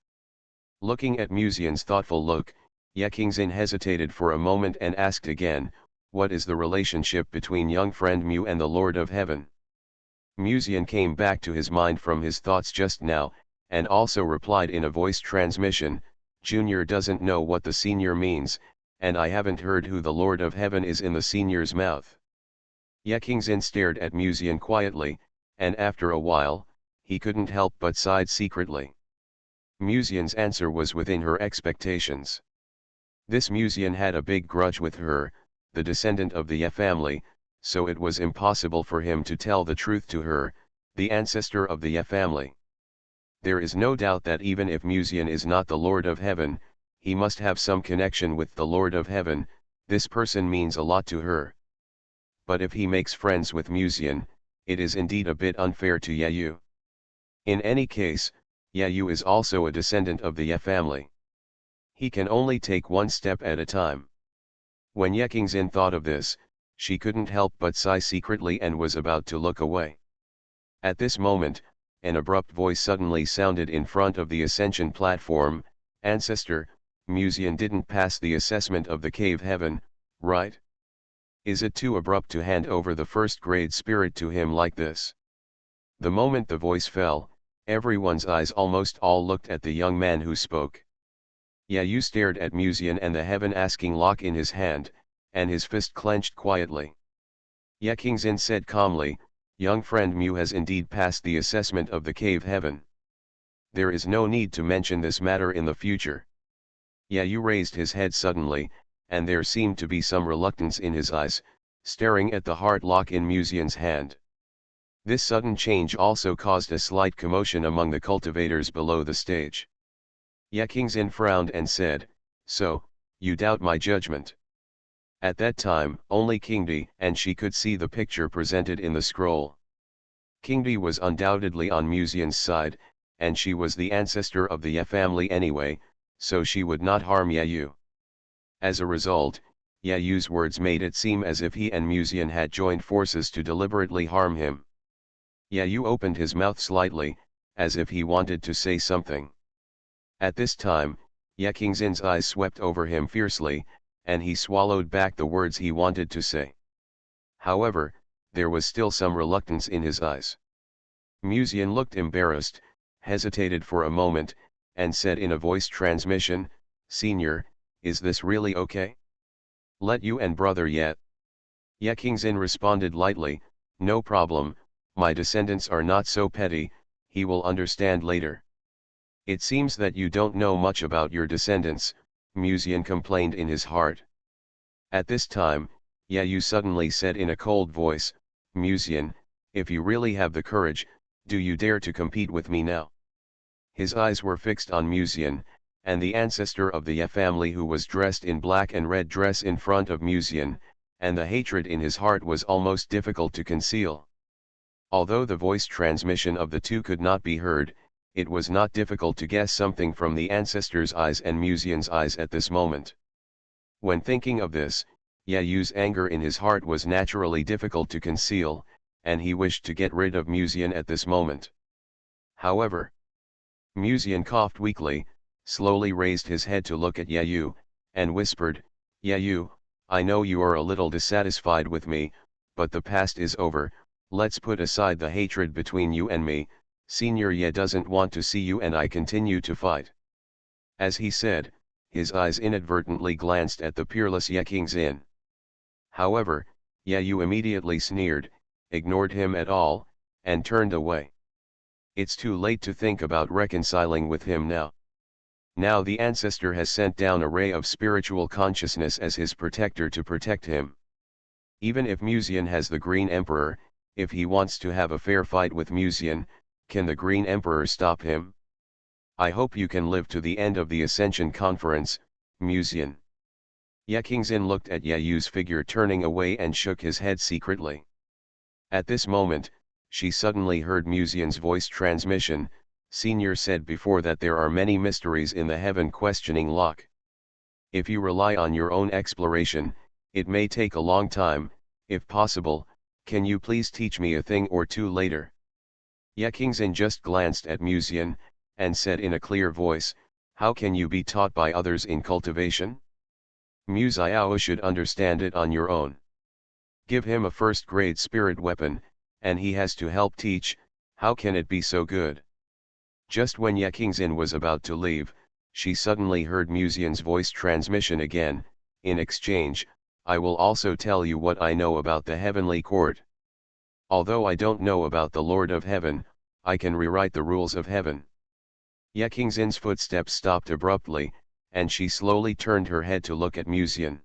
Looking at Musian's thoughtful look, Yekingzin hesitated for a moment and asked again, what is the relationship between young friend Mu and the Lord of Heaven? Muzian came back to his mind from his thoughts just now, and also replied in a voice transmission, Junior doesn't know what the senior means, and I haven't heard who the Lord of Heaven is in the senior's mouth. Yekingzin stared at Muzian quietly, and after a while, he couldn't help but sighed secretly. Muzian's answer was within her expectations. This Muzian had a big grudge with her, the descendant of the Ye family, so it was impossible for him to tell the truth to her, the ancestor of the Ye family. There is no doubt that even if Muzian is not the Lord of Heaven, he must have some connection with the Lord of Heaven, this person means a lot to her. But if he makes friends with Muzian, it is indeed a bit unfair to Yeyu. In any case, Yeyu is also a descendant of the Ye family. He can only take one step at a time. When Yekingzin thought of this, she couldn't help but sigh secretly and was about to look away. At this moment, an abrupt voice suddenly sounded in front of the ascension platform, Ancestor, Muzian didn't pass the assessment of the cave heaven, right? Is it too abrupt to hand over the first-grade spirit to him like this? The moment the voice fell, everyone's eyes almost all looked at the young man who spoke. Yeyu stared at Muzian and the heaven-asking lock in his hand, and his fist clenched quietly. Yekingzin said calmly, Young friend Mu has indeed passed the assessment of the cave heaven. There is no need to mention this matter in the future. Yeyu raised his head suddenly, and there seemed to be some reluctance in his eyes, staring at the heart lock in Muzian's hand. This sudden change also caused a slight commotion among the cultivators below the stage. Yekingzin frowned and said, So, you doubt my judgment. At that time, only Kingdi and she could see the picture presented in the scroll. Kingdi was undoubtedly on Muzian's side, and she was the ancestor of the Ye family anyway, so she would not harm Yeyu. As a result, Yeyu's words made it seem as if he and Muzian had joined forces to deliberately harm him. Yeyu opened his mouth slightly, as if he wanted to say something. At this time, Yekingzin's eyes swept over him fiercely, and he swallowed back the words he wanted to say. However, there was still some reluctance in his eyes. Muzian looked embarrassed, hesitated for a moment, and said in a voice transmission, Senior, is this really okay? Let you and brother yet? Yekingzin responded lightly, No problem, my descendants are not so petty, he will understand later. It seems that you don't know much about your descendants, Muzian complained in his heart. At this time, Yeyu suddenly said in a cold voice, Muzian, if you really have the courage, do you dare to compete with me now? His eyes were fixed on Muzian, and the ancestor of the Ye family who was dressed in black and red dress in front of Muzian, and the hatred in his heart was almost difficult to conceal. Although the voice transmission of the two could not be heard, it was not difficult to guess something from the ancestor's eyes and Muzian's eyes at this moment. When thinking of this, Yeyu's anger in his heart was naturally difficult to conceal, and he wished to get rid of Muzian at this moment. However, Muzian coughed weakly, slowly raised his head to look at Yeyu, and whispered, Yeyu, I know you are a little dissatisfied with me, but the past is over, let's put aside the hatred between you and me, Senior Ye doesn't want to see you and I continue to fight. As he said, his eyes inadvertently glanced at the peerless Yekingzin. However, Yeyu immediately sneered, ignored him at all, and turned away. It's too late to think about reconciling with him now. Now the ancestor has sent down a ray of spiritual consciousness as his protector to protect him. Even if Muzian has the Green Emperor, if he wants to have a fair fight with Muzian, can the Green Emperor stop him? I hope you can live to the end of the Ascension Conference, Muzian. Yekingzin looked at Yeyu's figure turning away and shook his head secretly. At this moment, she suddenly heard Muzian's voice transmission, Senior said before that there are many mysteries in the heaven questioning lock. If you rely on your own exploration, it may take a long time, if possible, can you please teach me a thing or two later? Yekingzin just glanced at Muzian, and said in a clear voice, How can you be taught by others in cultivation? Muziao should understand it on your own. Give him a first-grade spirit weapon, and he has to help teach. How can it be so good? Just when Ye Qingxin was about to leave, she suddenly heard Musian's voice transmission again. In exchange, I will also tell you what I know about the heavenly court. Although I don't know about the Lord of Heaven, I can rewrite the rules of heaven. Ye Qingxin's footsteps stopped abruptly, and she slowly turned her head to look at Musian.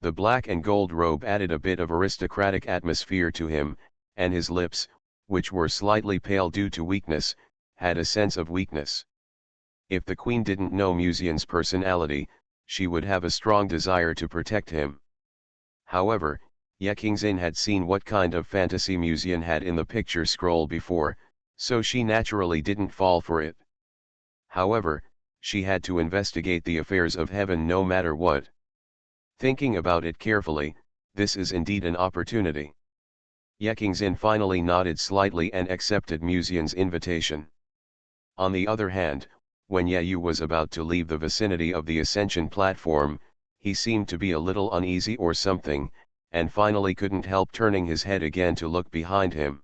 The black and gold robe added a bit of aristocratic atmosphere to him, and his lips, which were slightly pale due to weakness, had a sense of weakness. If the queen didn't know Musian's personality, she would have a strong desire to protect him. However, Ye Qingxin had seen what kind of fantasy Musian had in the picture scroll before, so she naturally didn't fall for it. However, she had to investigate the affairs of heaven no matter what. Thinking about it carefully, this is indeed an opportunity. Ye Qingxin finally nodded slightly and accepted Musian's invitation. On the other hand, when Ye Yu was about to leave the vicinity of the ascension platform, he seemed to be a little uneasy or something, and finally couldn't help turning his head again to look behind him.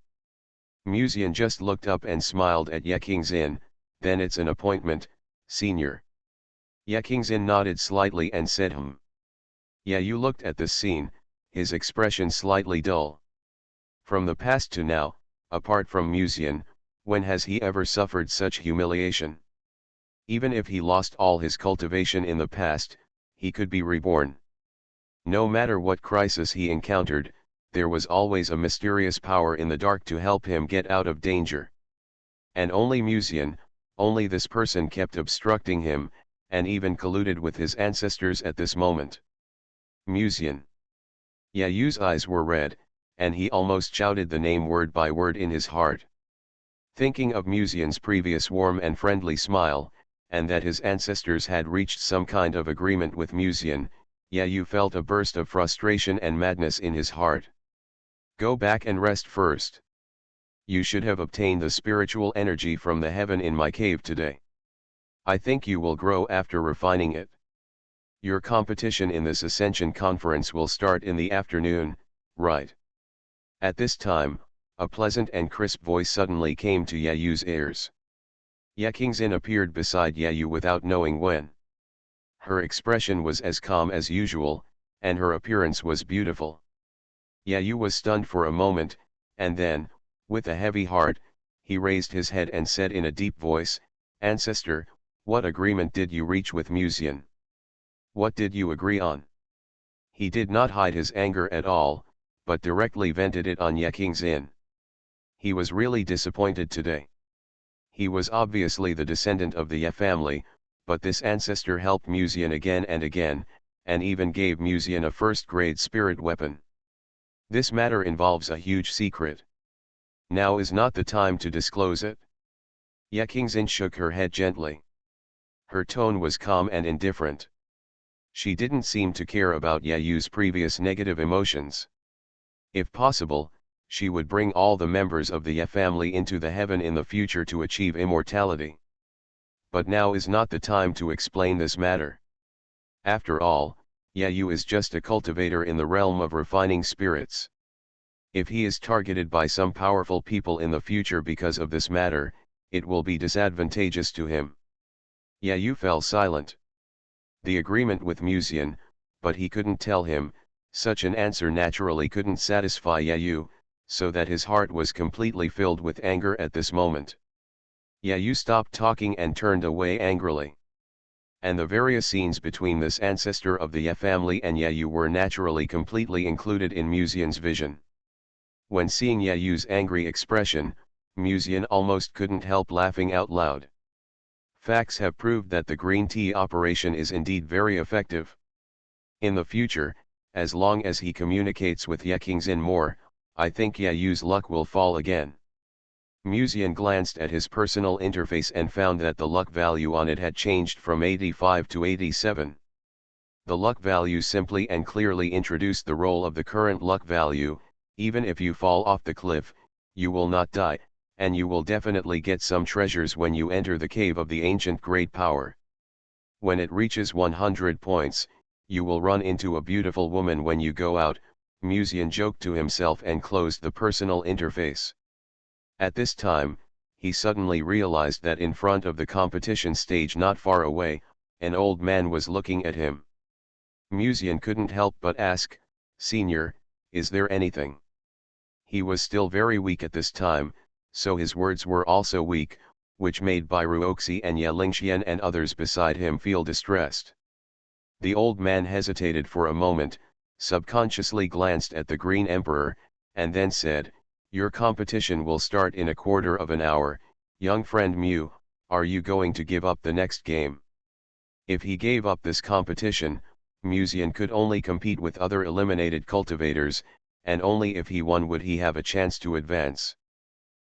Musian just looked up and smiled at Ye Qingxin. Then it's an appointment, senior. Ye Qingxin nodded slightly and said Ye Yu looked at this scene, his expression slightly dull. From the past to now, apart from Musian, when has he ever suffered such humiliation? Even if he lost all his cultivation in the past, he could be reborn. No matter what crisis he encountered, there was always a mysterious power in the dark to help him get out of danger. And only Musian, only this person kept obstructing him, and even colluded with his ancestors at this moment. Musian. Ye Yu's eyes were red, and he almost shouted the name word by word in his heart. Thinking of Musian's previous warm and friendly smile, and that his ancestors had reached some kind of agreement with Musian, Ye Yu felt a burst of frustration and madness in his heart. Go back and rest first. You should have obtained the spiritual energy from the heaven in my cave today. I think you will grow after refining it. Your competition in this Ascension Conference will start in the afternoon, right? At this time, a pleasant and crisp voice suddenly came to Ye Yu's ears. Ye Qingxin appeared beside Ye Yu without knowing when. Her expression was as calm as usual, and her appearance was beautiful. Ye Yu was stunned for a moment, and then, with a heavy heart, he raised his head and said in a deep voice, Ancestor, what agreement did you reach with Musian? What did you agree on? He did not hide his anger at all, but directly vented it on Ye Qingxin. He was really disappointed today. He was obviously the descendant of the Ye family, but this ancestor helped Musian again and again, and even gave Musian a first-grade spirit weapon. This matter involves a huge secret. Now is not the time to disclose it. Ye Qingxin shook her head gently. Her tone was calm and indifferent. She didn't seem to care about Ye Yu's previous negative emotions. If possible, she would bring all the members of the Ye family into the heaven in the future to achieve immortality. But now is not the time to explain this matter. After all, Ye Yu is just a cultivator in the realm of refining spirits. If he is targeted by some powerful people in the future because of this matter, it will be disadvantageous to him. Ye Yu fell silent. The agreement with Musian, but he couldn't tell him. Such an answer naturally couldn't satisfy Ye Yu, so that his heart was completely filled with anger at this moment. Ye Yu stopped talking and turned away angrily. And the various scenes between this ancestor of the Ye family and Ye Yu were naturally completely included in Musian's vision. When seeing Ye Yu's angry expression, Musian almost couldn't help laughing out loud. Facts have proved that the green tea operation is indeed very effective. In the future, as long as he communicates with Ye Qingxin more, I think Ye Yu's luck will fall again. Musian glanced at his personal interface and found that the luck value on it had changed from 85 to 87. The luck value simply and clearly introduced the role of the current luck value. Even if you fall off the cliff, you will not die, and you will definitely get some treasures when you enter the cave of the ancient great power. When it reaches 100 points, You will run into a beautiful woman when you go out, Musian joked to himself and closed the personal interface. At this time, he suddenly realized that in front of the competition stage not far away, an old man was looking at him. Musian couldn't help but ask, "Senior, is there anything?" He was still very weak at this time, so his words were also weak, which made Bairuoxi and Yelingxian and others beside him feel distressed. The old man hesitated for a moment, subconsciously glanced at the Green Emperor, and then said, "Your competition will start in a quarter of an hour, young friend Mu, are you going to give up the next game?" If he gave up this competition, Musian could only compete with other eliminated cultivators, and only if he won would he have a chance to advance.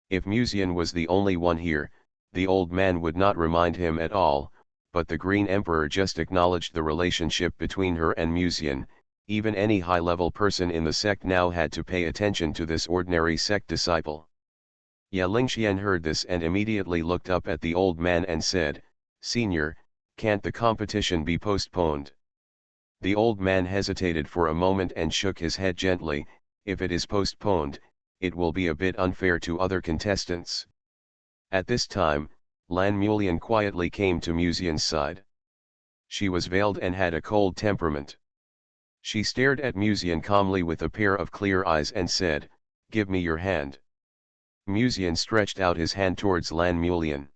If Musian was the only one here, the old man would not remind him at all, but the Green Emperor just acknowledged the relationship between her and Musian. Even any high-level person in the sect now had to pay attention to this ordinary sect disciple. Yelingxian heard this and immediately looked up at the old man and said, "Senior, can't the competition be postponed?" The old man hesitated for a moment and shook his head gently. "If it is postponed, it will be a bit unfair to other contestants." At this time, Lan Mulian quietly came to Musian's side. She was veiled and had a cold temperament. She stared at Musian calmly with a pair of clear eyes and said, "Give me your hand." Musian stretched out his hand towards Lan Mulian.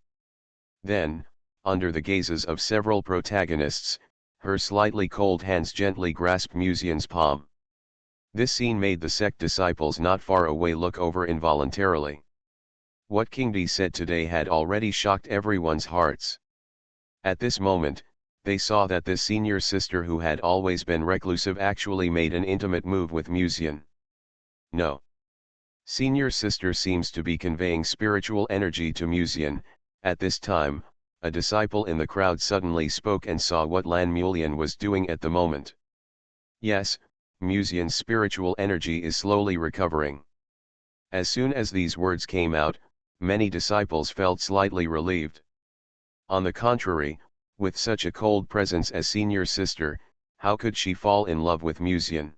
Then, under the gazes of several protagonists, her slightly cold hands gently grasped Musian's palm. This scene made the sect disciples not far away look over involuntarily. What King Di said today had already shocked everyone's hearts. At this moment, they saw that this senior sister who had always been reclusive actually made an intimate move with Musian. No. Senior sister seems to be conveying spiritual energy to Musian. At this time, a disciple in the crowd suddenly spoke and saw what Lan Mulian was doing at the moment. Yes, Musian's spiritual energy is slowly recovering. As soon as these words came out, many disciples felt slightly relieved. On the contrary, with such a cold presence as senior sister, how could she fall in love with Musian?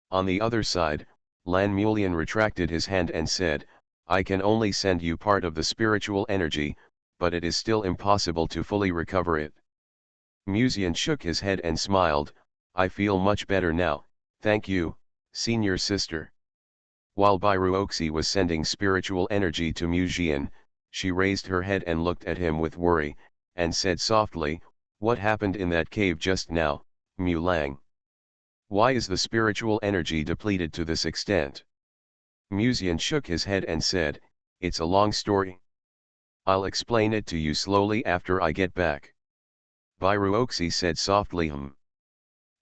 On the other side, Lan Mulian retracted his hand and said, "I can only send you part of the spiritual energy, but it is still impossible to fully recover it." Musian shook his head and smiled, "I feel much better now, thank you, senior sister." While Bairuoxi was sending spiritual energy to Musian, she raised her head and looked at him with worry, and said softly, "What happened in that cave just now, Mu Lang? Why is the spiritual energy depleted to this extent?" Musian shook his head and said, "It's a long story. I'll explain it to you slowly after I get back." Bairuoxi said softly,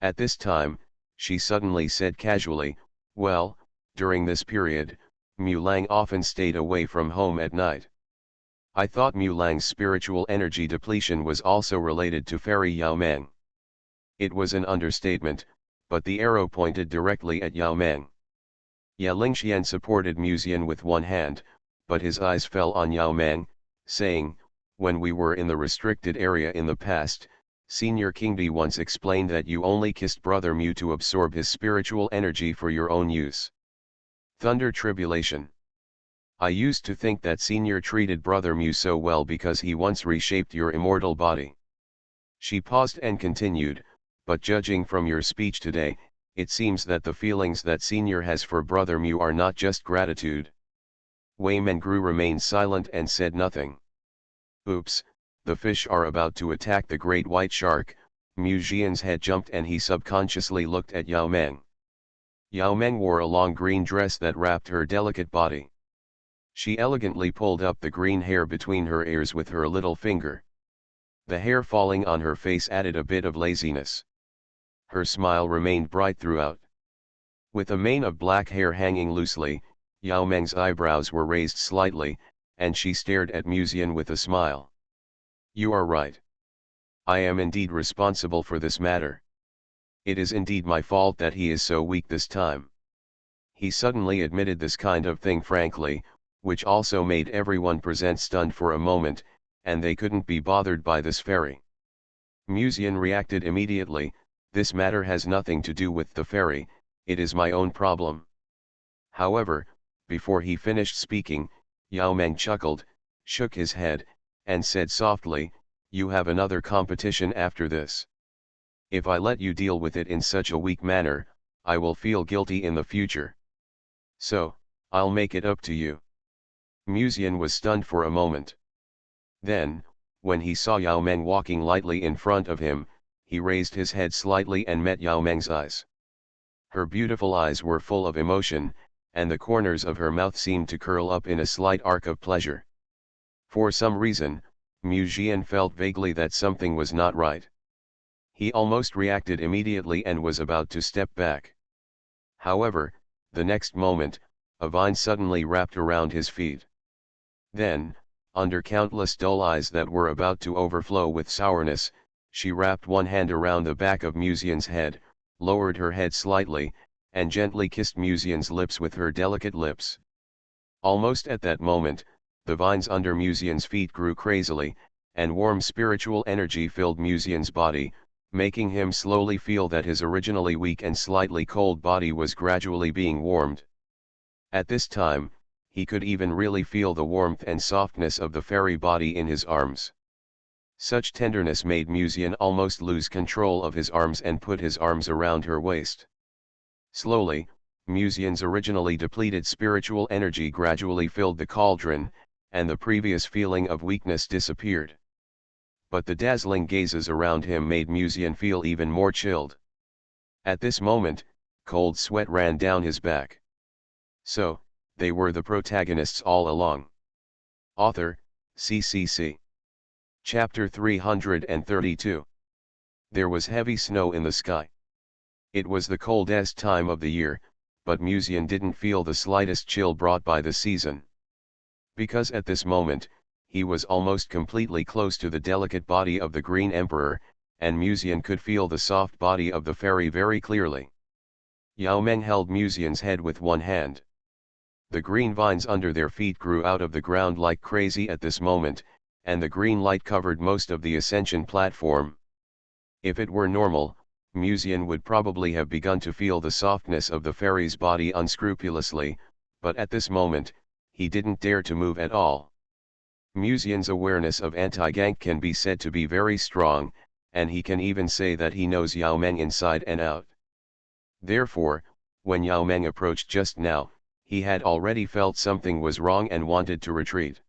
At this time, she suddenly said casually, "Well, during this period, Mu Lang often stayed away from home at night. I thought Mu Lang's spiritual energy depletion was also related to Fairy Yao Meng." It was an understatement, but the arrow pointed directly at Yao Meng. Yelingxian supported Musian with one hand, but his eyes fell on Yao Meng, saying, "When we were in the restricted area in the past, Senior King Di once explained that you only kissed Brother Mu to absorb his spiritual energy for your own use. Thunder Tribulation. I used to think that Senior treated Brother Mu so well because he once reshaped your immortal body." She paused and continued, "But judging from your speech today, it seems that the feelings that Senior has for Brother Mu are not just gratitude." Wei Mengru remained silent and said nothing. "Oops, the fish are about to attack the great white shark." Mu Jian's head jumped and he subconsciously looked at Yao Meng. Yao Meng wore a long green dress that wrapped her delicate body. She elegantly pulled up the green hair between her ears with her little finger. The hair falling on her face added a bit of laziness. Her smile remained bright throughout. With a mane of black hair hanging loosely, Yao Meng's eyebrows were raised slightly, and she stared at Musian with a smile. "You are right. I am indeed responsible for this matter. It is indeed my fault that he is so weak this time." He suddenly admitted this kind of thing frankly, which also made everyone present stunned for a moment, and they couldn't be bothered by this fairy. Musian reacted immediately, This matter has nothing to do with the fairy, it is my own problem. However, before he finished speaking, Yao Meng chuckled, shook his head, and said softly, you have another competition after this. If I let you deal with it in such a weak manner, I will feel guilty in the future. So, I'll make it up to you. Musian was stunned for a moment. Then, when he saw Yao Meng walking lightly in front of him, he raised his head slightly and met Yao Meng's eyes. Her beautiful eyes were full of emotion, and the corners of her mouth seemed to curl up in a slight arc of pleasure. For some reason, Musian felt vaguely that something was not right. He almost reacted immediately and was about to step back. However, the next moment, a vine suddenly wrapped around his feet. Then, under countless dull eyes that were about to overflow with sourness, she wrapped one hand around the back of Musian's head, lowered her head slightly, and gently kissed Musian's lips with her delicate lips. Almost at that moment, the vines under Musian's feet grew crazily, and warm spiritual energy filled Musian's body, making him slowly feel that his originally weak and slightly cold body was gradually being warmed. At this time, he could even really feel the warmth and softness of the fairy body in his arms. Such tenderness made Musian almost lose control of his arms and put his arms around her waist. Slowly, Musian's originally depleted spiritual energy gradually filled the cauldron, and the previous feeling of weakness disappeared. But the dazzling gazes around him made Musian feel even more chilled. At this moment, cold sweat ran down his back. So, they were the protagonists all along. Author, CCC. Chapter 332. There was heavy snow in the sky. It was the coldest time of the year, but Musian didn't feel the slightest chill brought by the season. Because at this moment, he was almost completely close to the delicate body of the Green Emperor, and Musian could feel the soft body of the fairy very clearly. Yao Meng held Musian's head with one hand. The green vines under their feet grew out of the ground like crazy at this moment, and the green light covered most of the ascension platform. If it were normal, Musian would probably have begun to feel the softness of the fairy's body unscrupulously, but at this moment, he didn't dare to move at all. Musian's awareness of anti-gank can be said to be very strong, and he can even say that he knows Yao Meng inside and out. Therefore, when Yao Meng approached just now, he had already felt something was wrong and wanted to retreat.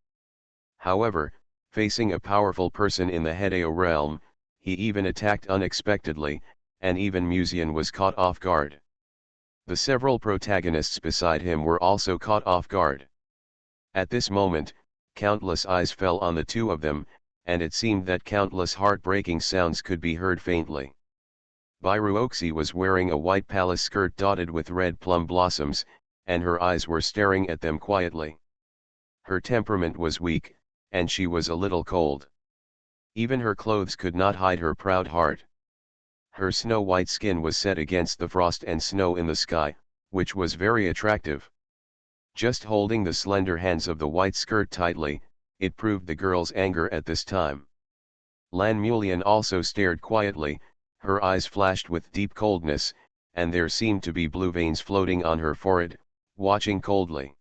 However, facing a powerful person in the Hedeo realm, he even attacked unexpectedly, and even Musian was caught off guard. The several protagonists beside him were also caught off guard. At this moment, countless eyes fell on the two of them, and it seemed that countless heartbreaking sounds could be heard faintly. Biruoxi was wearing a white palace skirt dotted with red plum blossoms, and her eyes were staring at them quietly. Her temperament was weak, and she was a little cold. Even her clothes could not hide her proud heart. Her snow-white skin was set against the frost and snow in the sky, which was very attractive. Just holding the slender hands of the white skirt tightly, it proved the girl's anger at this time. Lan Mulian also stared quietly, her eyes flashed with deep coldness, and there seemed to be blue veins floating on her forehead, watching coldly.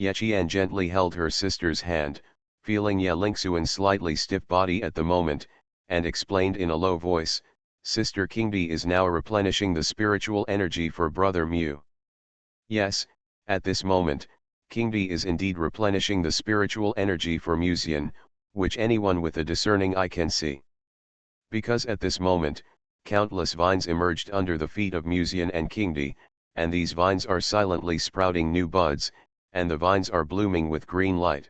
Yechian gently held her sister's hand, feeling Ye Lingxuan's slightly stiff body at the moment, and explained in a low voice, Sister Qingdi is now replenishing the spiritual energy for Brother Mu. Yes, at this moment, Qingdi is indeed replenishing the spiritual energy for Musian, which anyone with a discerning eye can see. Because at this moment, countless vines emerged under the feet of Musian and Qingdi, and these vines are silently sprouting new buds, and the vines are blooming with green light.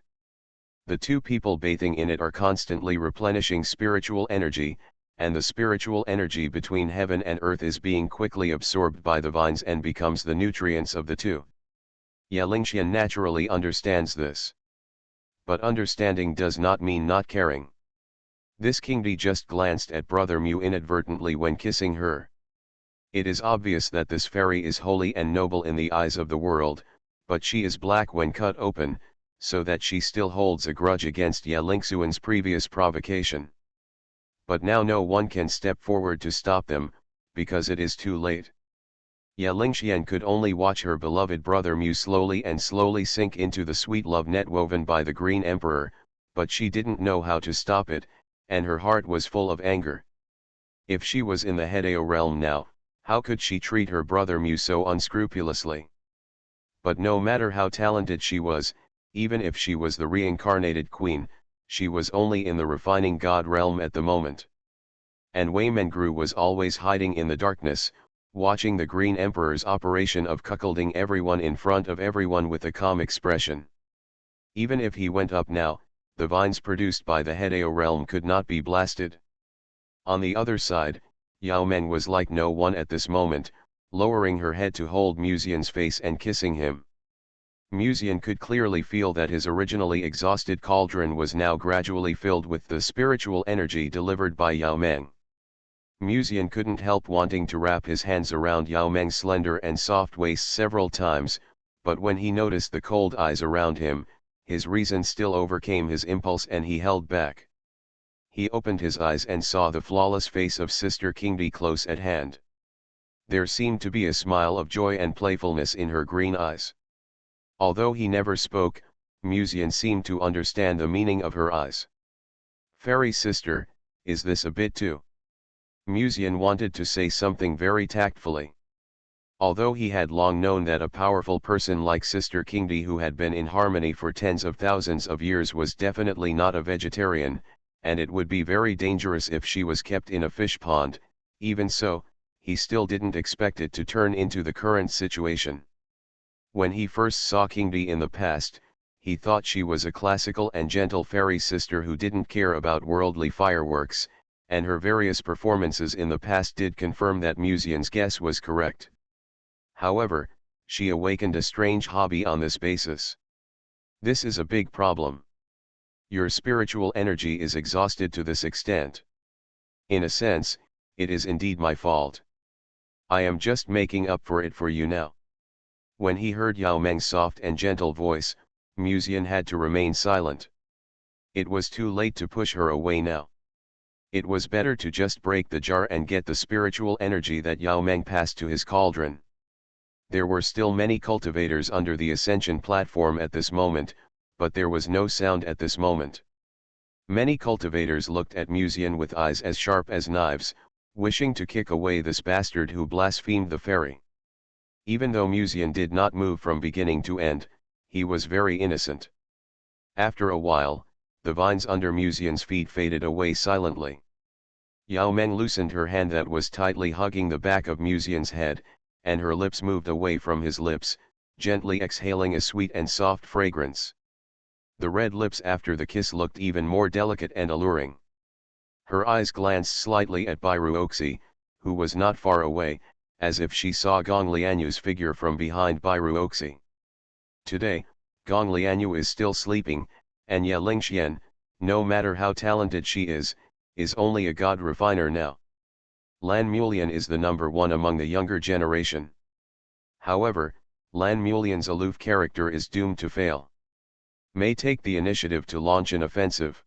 The two people bathing in it are constantly replenishing spiritual energy, and the spiritual energy between heaven and earth is being quickly absorbed by the vines and becomes the nutrients of the two. Ye Lingxian naturally understands this. But understanding does not mean not caring. This Qingdi just glanced at Brother Mu inadvertently when kissing her. It is obvious that this fairy is holy and noble in the eyes of the world, but she is black when cut open, so that she still holds a grudge against Ye Lingxuan's previous provocation. But now no one can step forward to stop them, because it is too late. Ye Lingxian could only watch her beloved brother Mu slowly sink into the sweet love net woven by the Green Emperor, but she didn't know how to stop it, and her heart was full of anger. If she was in the Hedeo realm now, how could she treat her brother Mu so unscrupulously? But no matter how talented she was, even if she was the reincarnated queen, she was only in the refining god realm at the moment. And Wei Mengru was always hiding in the darkness, watching the Green Emperor's operation of cuckolding everyone in front of everyone with a calm expression. Even if he went up now, the vines produced by the Hedeo realm could not be blasted. On the other side, Yao Meng was like no one at this moment, lowering her head to hold Musian's face and kissing him. Musian could clearly feel that his originally exhausted cauldron was now gradually filled with the spiritual energy delivered by Yao Meng. Musian couldn't help wanting to wrap his hands around Yao Meng's slender and soft waist several times, but when he noticed the cold eyes around him, his reason still overcame his impulse and he held back. He opened his eyes and saw the flawless face of Sister Qingdi close at hand. There seemed to be a smile of joy and playfulness in her green eyes. Although he never spoke, Musian seemed to understand the meaning of her eyes. "Fairy sister, is this a bit too?" Musian wanted to say something very tactfully. Although he had long known that a powerful person like Sister Qingdi who had been in harmony for tens of thousands of years was definitely not a vegetarian, and it would be very dangerous if she was kept in a fish pond, even so, he still didn't expect it to turn into the current situation. When he first saw Qingdi in the past, he thought she was a classical and gentle fairy sister who didn't care about worldly fireworks, and her various performances in the past did confirm that Musian's guess was correct. However, she awakened a strange hobby on this basis. This is a big problem. Your spiritual energy is exhausted to this extent. In a sense, it is indeed my fault. I am just making up for it for you now. When he heard Yao Meng's soft and gentle voice, Musian had to remain silent. It was too late to push her away now. It was better to just break the jar and get the spiritual energy that Yao Meng passed to his cauldron. There were still many cultivators under the ascension platform at this moment, but there was no sound at this moment. Many cultivators looked at Musian with eyes as sharp as knives, wishing to kick away this bastard who blasphemed the fairy. Even though Musian did not move from beginning to end, he was very innocent. After a while, the vines under Musian's feet faded away silently. Yao Meng loosened her hand that was tightly hugging the back of Musian's head, and her lips moved away from his lips, gently exhaling a sweet and soft fragrance. The red lips after the kiss looked even more delicate and alluring. Her eyes glanced slightly at Bairu Oxi, who was not far away, as if she saw Gong Lianyu's figure from behind Bairu Oxi. Today, Gong Lianyu is still sleeping, and Ye Lingxian, no matter how talented she is only a god refiner now. Lan Mulian is the number one among the younger generation. However, Lan Mulian's aloof character is doomed to fail. May take the initiative to launch an offensive.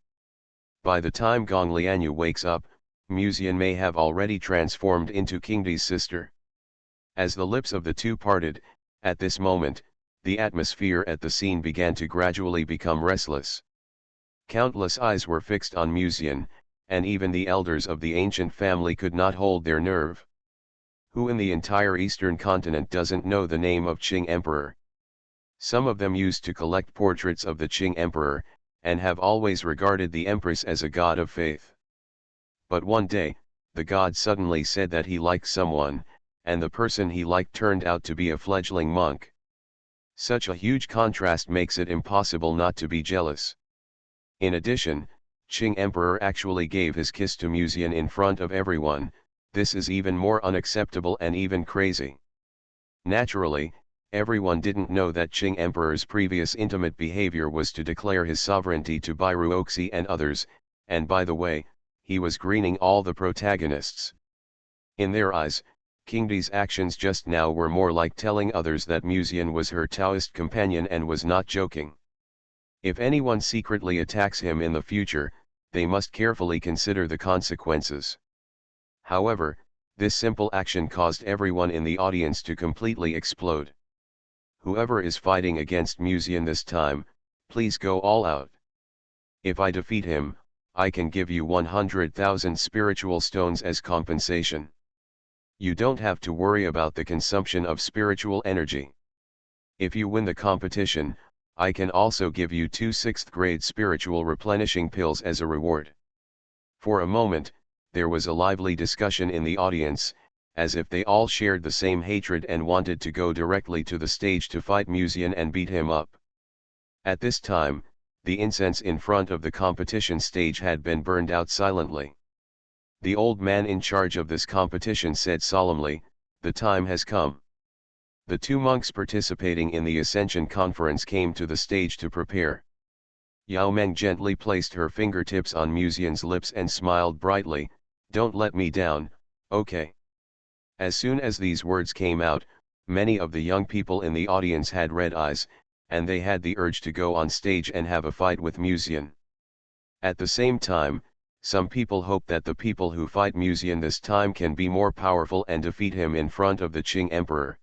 By the time Gong Lianyu wakes up, Musian may have already transformed into Qingdi's sister. As the lips of the two parted, at this moment, the atmosphere at the scene began to gradually become restless. Countless eyes were fixed on Musian, and even the elders of the ancient family could not hold their nerve. Who in the entire eastern continent doesn't know the name of Qing Emperor? Some of them used to collect portraits of the Qing Emperor, and have always regarded the Empress as a god of faith. But one day, the god suddenly said that he liked someone, and the person he liked turned out to be a fledgling monk. Such a huge contrast makes it impossible not to be jealous. In addition, Qing Emperor actually gave his kiss to Musian in front of everyone. This is even more unacceptable and even crazy. Naturally, everyone didn't know that Qing Emperor's previous intimate behavior was to declare his sovereignty to Bairu Oxi and others, and by the way, he was greening all the protagonists. In their eyes, Qingdi's actions just now were more like telling others that Musian was her Taoist companion and was not joking. If anyone secretly attacks him in the future, they must carefully consider the consequences. However, This simple action caused everyone in the audience to completely explode. Whoever is fighting against Musian this time, please go all out. If I defeat him, I can give you 100,000 spiritual stones as compensation. You don't have to worry about the consumption of spiritual energy. If you win the competition, I can also give you 2 6th-grade spiritual replenishing pills as a reward. For a moment, there was a lively discussion in the audience, as if they all shared the same hatred and wanted to go directly to the stage to fight Musian and beat him up. At this time, the incense in front of the competition stage had been burned out silently. The old man in charge of this competition said solemnly, "The time has come." The 2 monks participating in the Ascension Conference came to the stage to prepare. Yao Meng gently placed her fingertips on Musian's lips and smiled brightly, "Don't let me down, okay?" As soon as these words came out, many of the young people in the audience had red eyes, and they had the urge to go on stage and have a fight with Musian. At the same time, some people hope that the people who fight Musian this time can be more powerful and defeat him in front of the Qing Emperor.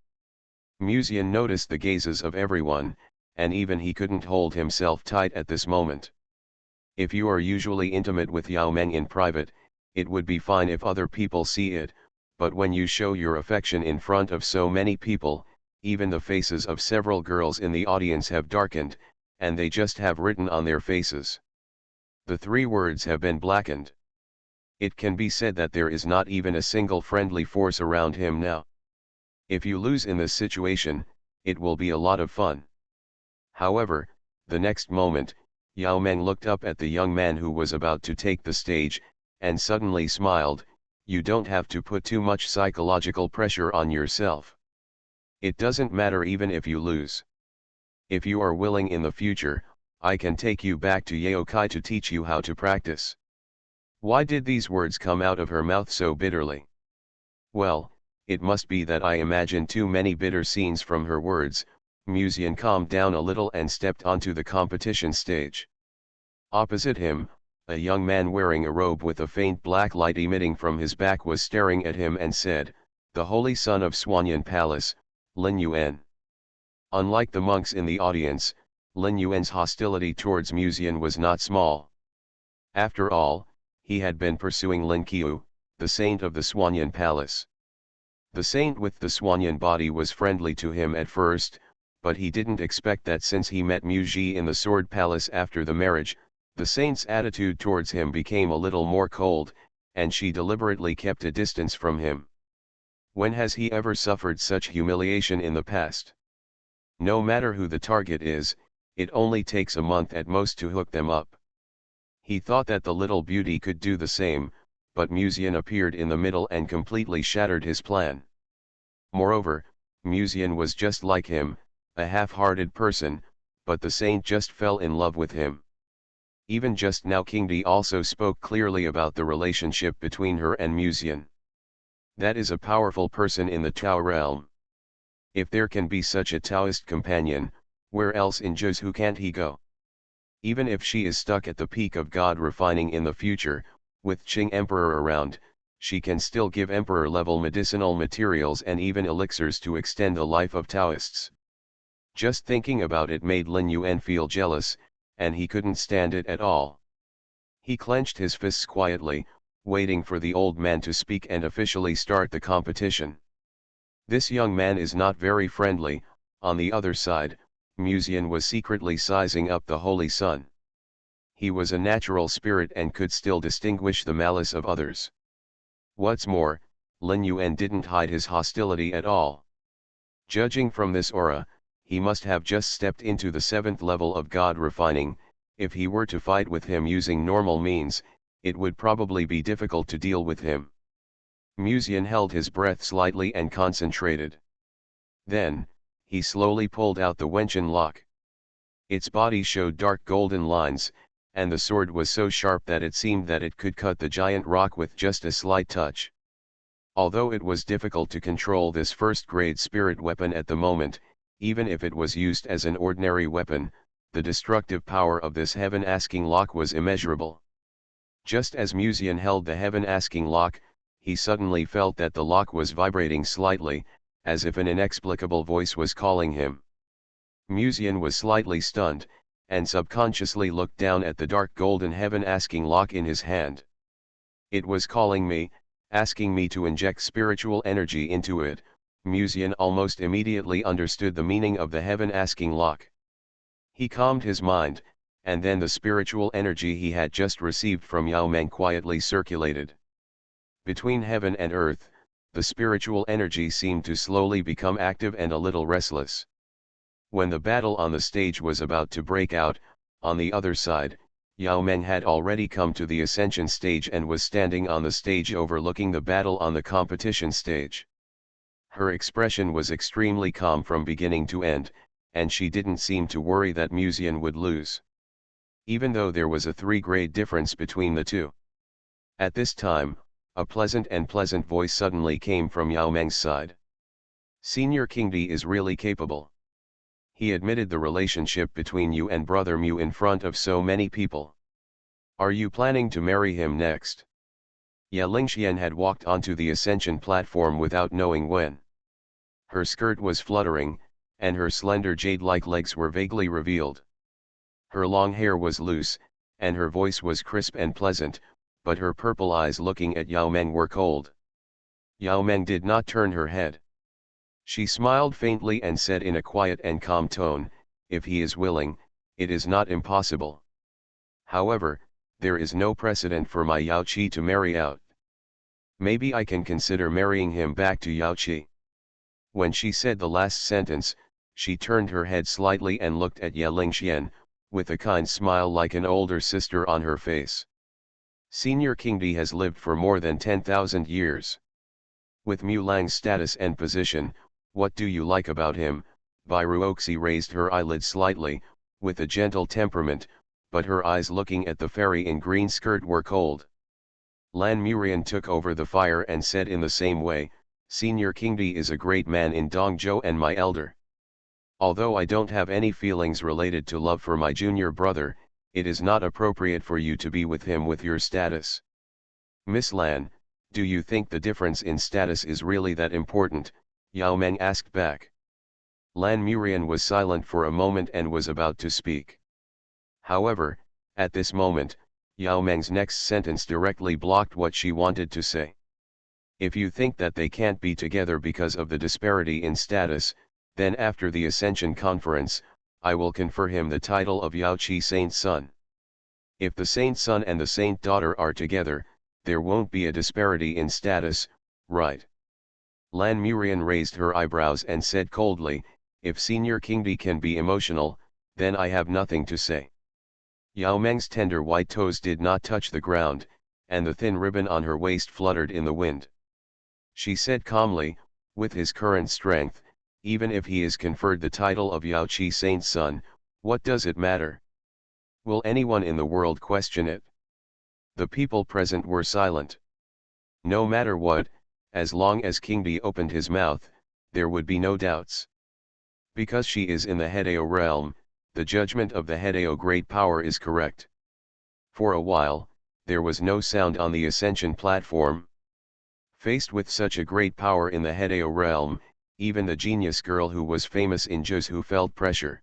Musian noticed the gazes of everyone, and even he couldn't hold himself tight at this moment. If you are usually intimate with Yao Meng in private, it would be fine if other people see it, but when you show your affection in front of so many people, even the faces of several girls in the audience have darkened, and they just have written on their faces. The 3 words have been blackened. It can be said that there is not even a single friendly force around him now. If you lose in this situation, it will be a lot of fun. However, the next moment, Yao Meng looked up at the young man who was about to take the stage, and suddenly smiled, "You don't have to put too much psychological pressure on yourself. It doesn't matter even if you lose. If you are willing in the future, I can take you back to Yaokai to teach you how to practice." Why did these words come out of her mouth so bitterly? Well, it must be that I imagined too many bitter scenes from her words. Musian calmed down a little and stepped onto the competition stage. Opposite him, a young man wearing a robe with a faint black light emitting from his back was staring at him and said, "The Holy Son of Swanyan Palace, Lin Yuan." Unlike the monks in the audience, Lin Yuan's hostility towards Musian was not small. After all, he had been pursuing Lin Qiu, the saint of the Swanyan Palace. The saint with the Swanyan body was friendly to him at first, but he didn't expect that since he met Mu Ji in the Sword Palace after the marriage, the saint's attitude towards him became a little more cold, and she deliberately kept a distance from him. When has he ever suffered such humiliation in the past? No matter who the target is, it only takes a month at most to hook them up. He thought that the little beauty could do the same, but Musian appeared in the middle and completely shattered his plan. Moreover, Musian was just like him, a half-hearted person, but the saint just fell in love with him. Even just now King Di also spoke clearly about the relationship between her and Musian. That is a powerful person in the Tao realm. If there can be such a Taoist companion, where else in Zhou can't he go? Even if she is stuck at the peak of God refining in the future, with Qing Emperor around, she can still give Emperor-level medicinal materials and even elixirs to extend the life of Taoists. Just thinking about it made Lin Yuan feel jealous, and he couldn't stand it at all. He clenched his fists quietly, waiting for the old man to speak and officially start the competition. This young man is not very friendly. On the other side, Musian was secretly sizing up the Holy Sun. He was a natural spirit and could still distinguish the malice of others. What's more, Lin Yuan didn't hide his hostility at all. Judging from this aura, he must have just stepped into the 7th level of God refining. If he were to fight with him using normal means, it would probably be difficult to deal with him. Musian held his breath slightly and concentrated. Then, he slowly pulled out the Wenchen lock. Its body showed dark golden lines, and the sword was so sharp that it seemed that it could cut the giant rock with just a slight touch. Although it was difficult to control this first-grade spirit weapon at the moment, even if it was used as an ordinary weapon, the destructive power of this heaven-asking lock was immeasurable. Just as Musian held the heaven-asking lock, he suddenly felt that the lock was vibrating slightly, as if an inexplicable voice was calling him. Musian was slightly stunned, and subconsciously looked down at the dark golden heaven asking lock in his hand. It was calling me, asking me to inject spiritual energy into it. Musian almost immediately understood the meaning of the heaven asking lock. He calmed his mind, and then the spiritual energy he had just received from Yao Meng quietly circulated. Between heaven and earth, the spiritual energy seemed to slowly become active and a little restless. When the battle on the stage was about to break out, on the other side, Yao Meng had already come to the ascension stage and was standing on the stage overlooking the battle on the competition stage. Her expression was extremely calm from beginning to end, and she didn't seem to worry that Musian would lose, even though there was a 3-grade difference between the two. At this time, a pleasant voice suddenly came from Yao Meng's side. Senior King Di is really capable. He admitted the relationship between you and Brother Mu in front of so many people. Are you planning to marry him next? Ya Lingxian had walked onto the ascension platform without knowing when. Her skirt was fluttering, and her slender jade-like legs were vaguely revealed. Her long hair was loose, and her voice was crisp and pleasant, but her purple eyes looking at Yao Meng were cold. Yao Meng did not turn her head. She smiled faintly and said in a quiet and calm tone, "If he is willing, it is not impossible. However, there is no precedent for my Yao Qi to marry out. Maybe I can consider marrying him back to Yao Qi." When she said the last sentence, she turned her head slightly and looked at Ye Lingxian, with a kind smile like an older sister on her face. Senior King Di has lived for more than 10,000 years. With Mu Lang's status and position, what do you like about him? Bai Ruoxi raised her eyelids slightly, with a gentle temperament, but her eyes looking at the fairy in green skirt were cold. Lan Murian took over the fire and said in the same way, Senior King Di is a great man in Dongzhou and my elder. Although I don't have any feelings related to love for my junior brother, it is not appropriate for you to be with him with your status. Miss Lan, do you think the difference in status is really that important? Yao Meng asked back. Lan Murian was silent for a moment and was about to speak. However, at this moment, Yao Meng's next sentence directly blocked what she wanted to say. If you think that they can't be together because of the disparity in status, then after the Ascension Conference, I will confer him the title of Yao Qi Saint Son. If the Saint Son and the Saint Daughter are together, there won't be a disparity in status, right? Lan Murian raised her eyebrows and said coldly, if Senior King Di can be emotional, then I have nothing to say. Yao Meng's tender white toes did not touch the ground, and the thin ribbon on her waist fluttered in the wind. She said calmly, with his current strength, even if he is conferred the title of Yao Qi Saint Son, what does it matter? Will anyone in the world question it? The people present were silent. No matter what, as long as King Di opened his mouth, there would be no doubts. Because she is in the Hedeo realm, the judgment of the Hedeo great power is correct. For a while, there was no sound on the ascension platform. Faced with such a great power in the Hedeo realm, even the genius girl who was famous in Zhuzhou felt pressure.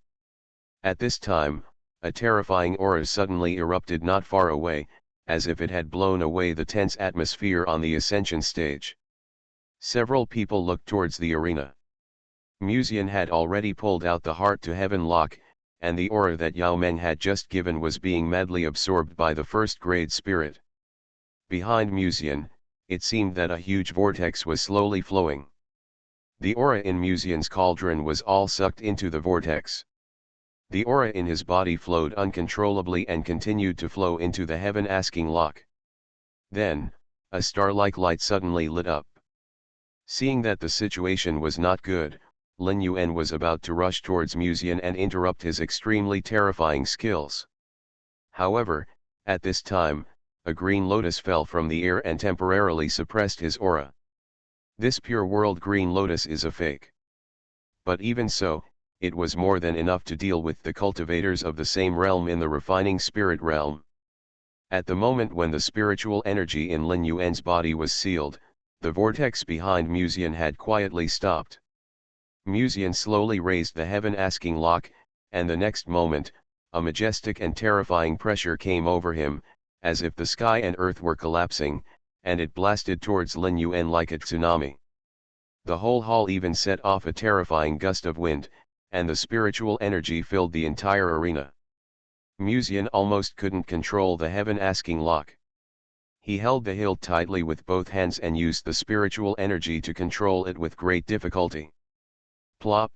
At this time, a terrifying aura suddenly erupted not far away, as if it had blown away the tense atmosphere on the ascension stage. Several people looked towards the arena. Musian had already pulled out the heart to heaven lock, and the aura that Yao Meng had just given was being madly absorbed by the first-grade spirit. Behind Musian, it seemed that a huge vortex was slowly flowing. The aura in Musian's cauldron was all sucked into the vortex. The aura in his body flowed uncontrollably and continued to flow into the heaven asking lock. Then, a star-like light suddenly lit up. Seeing that the situation was not good, Lin Yuan was about to rush towards Musian and interrupt his extremely terrifying skills. However, at this time, a green lotus fell from the air and temporarily suppressed his aura. This pure world green lotus is a fake. But even so, it was more than enough to deal with the cultivators of the same realm in the refining spirit realm. At the moment when the spiritual energy in Lin Yuan's body was sealed, The vortex behind Musian had quietly stopped. Musian slowly raised the heaven-asking lock, and the next moment, a majestic and terrifying pressure came over him, as if the sky and earth were collapsing, and it blasted towards Lin Yuan like a tsunami. The whole hall even set off a terrifying gust of wind, and the spiritual energy filled the entire arena. Musian almost couldn't control the heaven-asking lock. He held the hilt tightly with both hands and used the spiritual energy to control it with great difficulty. Plop!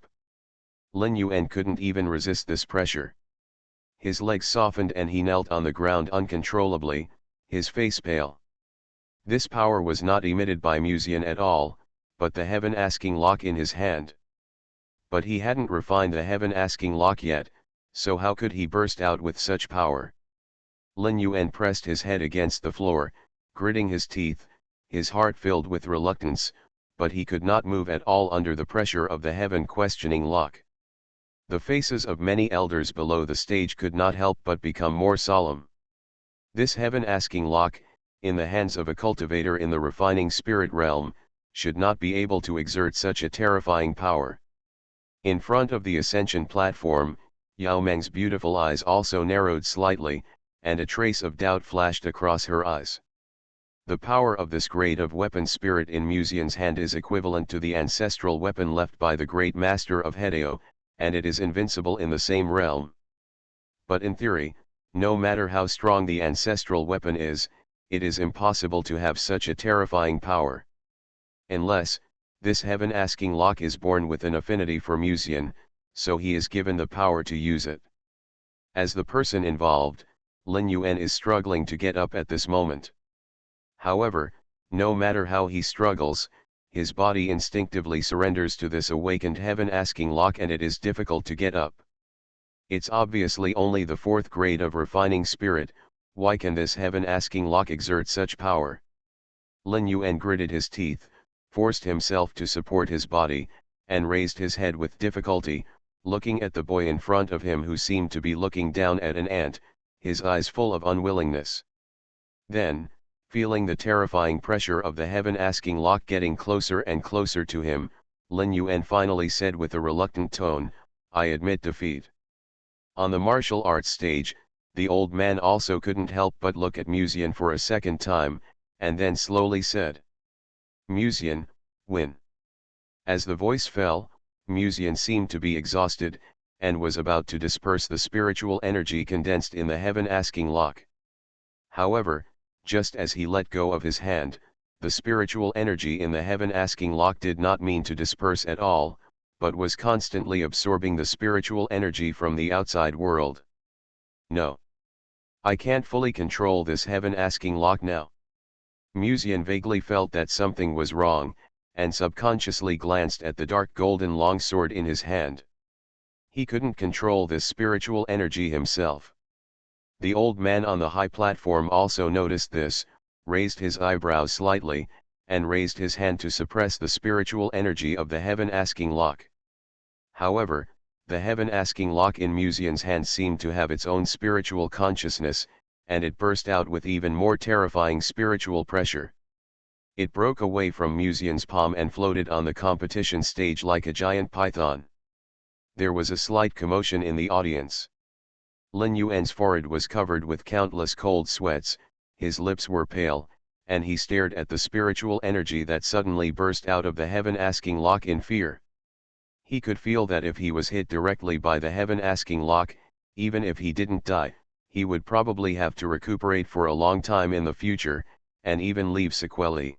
Lin Yuan couldn't even resist this pressure. His legs softened and he knelt on the ground uncontrollably, his face pale. This power was not emitted by Musian at all, but the heaven-asking lock in his hand. But he hadn't refined the heaven-asking lock yet, so how could he burst out with such power? Lin Yuan pressed his head against the floor, gritting his teeth, his heart filled with reluctance, but he could not move at all under the pressure of the heaven-questioning lock. The faces of many elders below the stage could not help but become more solemn. This heaven-asking lock, in the hands of a cultivator in the refining spirit realm, should not be able to exert such a terrifying power. In front of the ascension platform, Yao Meng's beautiful eyes also narrowed slightly, and a trace of doubt flashed across her eyes. The power of this grade of weapon spirit in Musian's hand is equivalent to the ancestral weapon left by the great master of Hedeo, and it is invincible in the same realm. But in theory, no matter how strong the ancestral weapon is, it is impossible to have such a terrifying power. Unless, this heaven-asking lock is born with an affinity for Musian, so he is given the power to use it. As the person involved, Lin Yuan is struggling to get up at this moment. However, no matter how he struggles, his body instinctively surrenders to this awakened heaven-asking lock and it is difficult to get up. It's obviously only the fourth grade of refining spirit, why can this heaven-asking lock exert such power? Lin Yuan gritted his teeth, forced himself to support his body, and raised his head with difficulty, looking at the boy in front of him who seemed to be looking down at an ant, his eyes full of unwillingness. Then, feeling the terrifying pressure of the heaven-asking lock getting closer and closer to him, Lin Yuan finally said with a reluctant tone, "I admit defeat." On the martial arts stage, the old man also couldn't help but look at Musian for a second time, and then slowly said, "Musian, win." As the voice fell, Musian seemed to be exhausted, and was about to disperse the spiritual energy condensed in the heaven-asking lock. However, just as he let go of his hand, the spiritual energy in the heaven-asking lock did not mean to disperse at all, but was constantly absorbing the spiritual energy from the outside world. No. I can't fully control this heaven-asking lock now. Musian vaguely felt that something was wrong, and subconsciously glanced at the dark golden longsword in his hand. He couldn't control this spiritual energy himself. The old man on the high platform also noticed this, raised his eyebrows slightly, and raised his hand to suppress the spiritual energy of the heaven-asking lock. However, the heaven-asking lock in Musian's hand seemed to have its own spiritual consciousness, and it burst out with even more terrifying spiritual pressure. It broke away from Musian's palm and floated on the competition stage like a giant python. There was a slight commotion in the audience. Lin Yuan's forehead was covered with countless cold sweats, his lips were pale, and he stared at the spiritual energy that suddenly burst out of the heaven-asking lock in fear. He could feel that if he was hit directly by the heaven-asking lock, even if he didn't die, he would probably have to recuperate for a long time in the future, and even leave sequelae.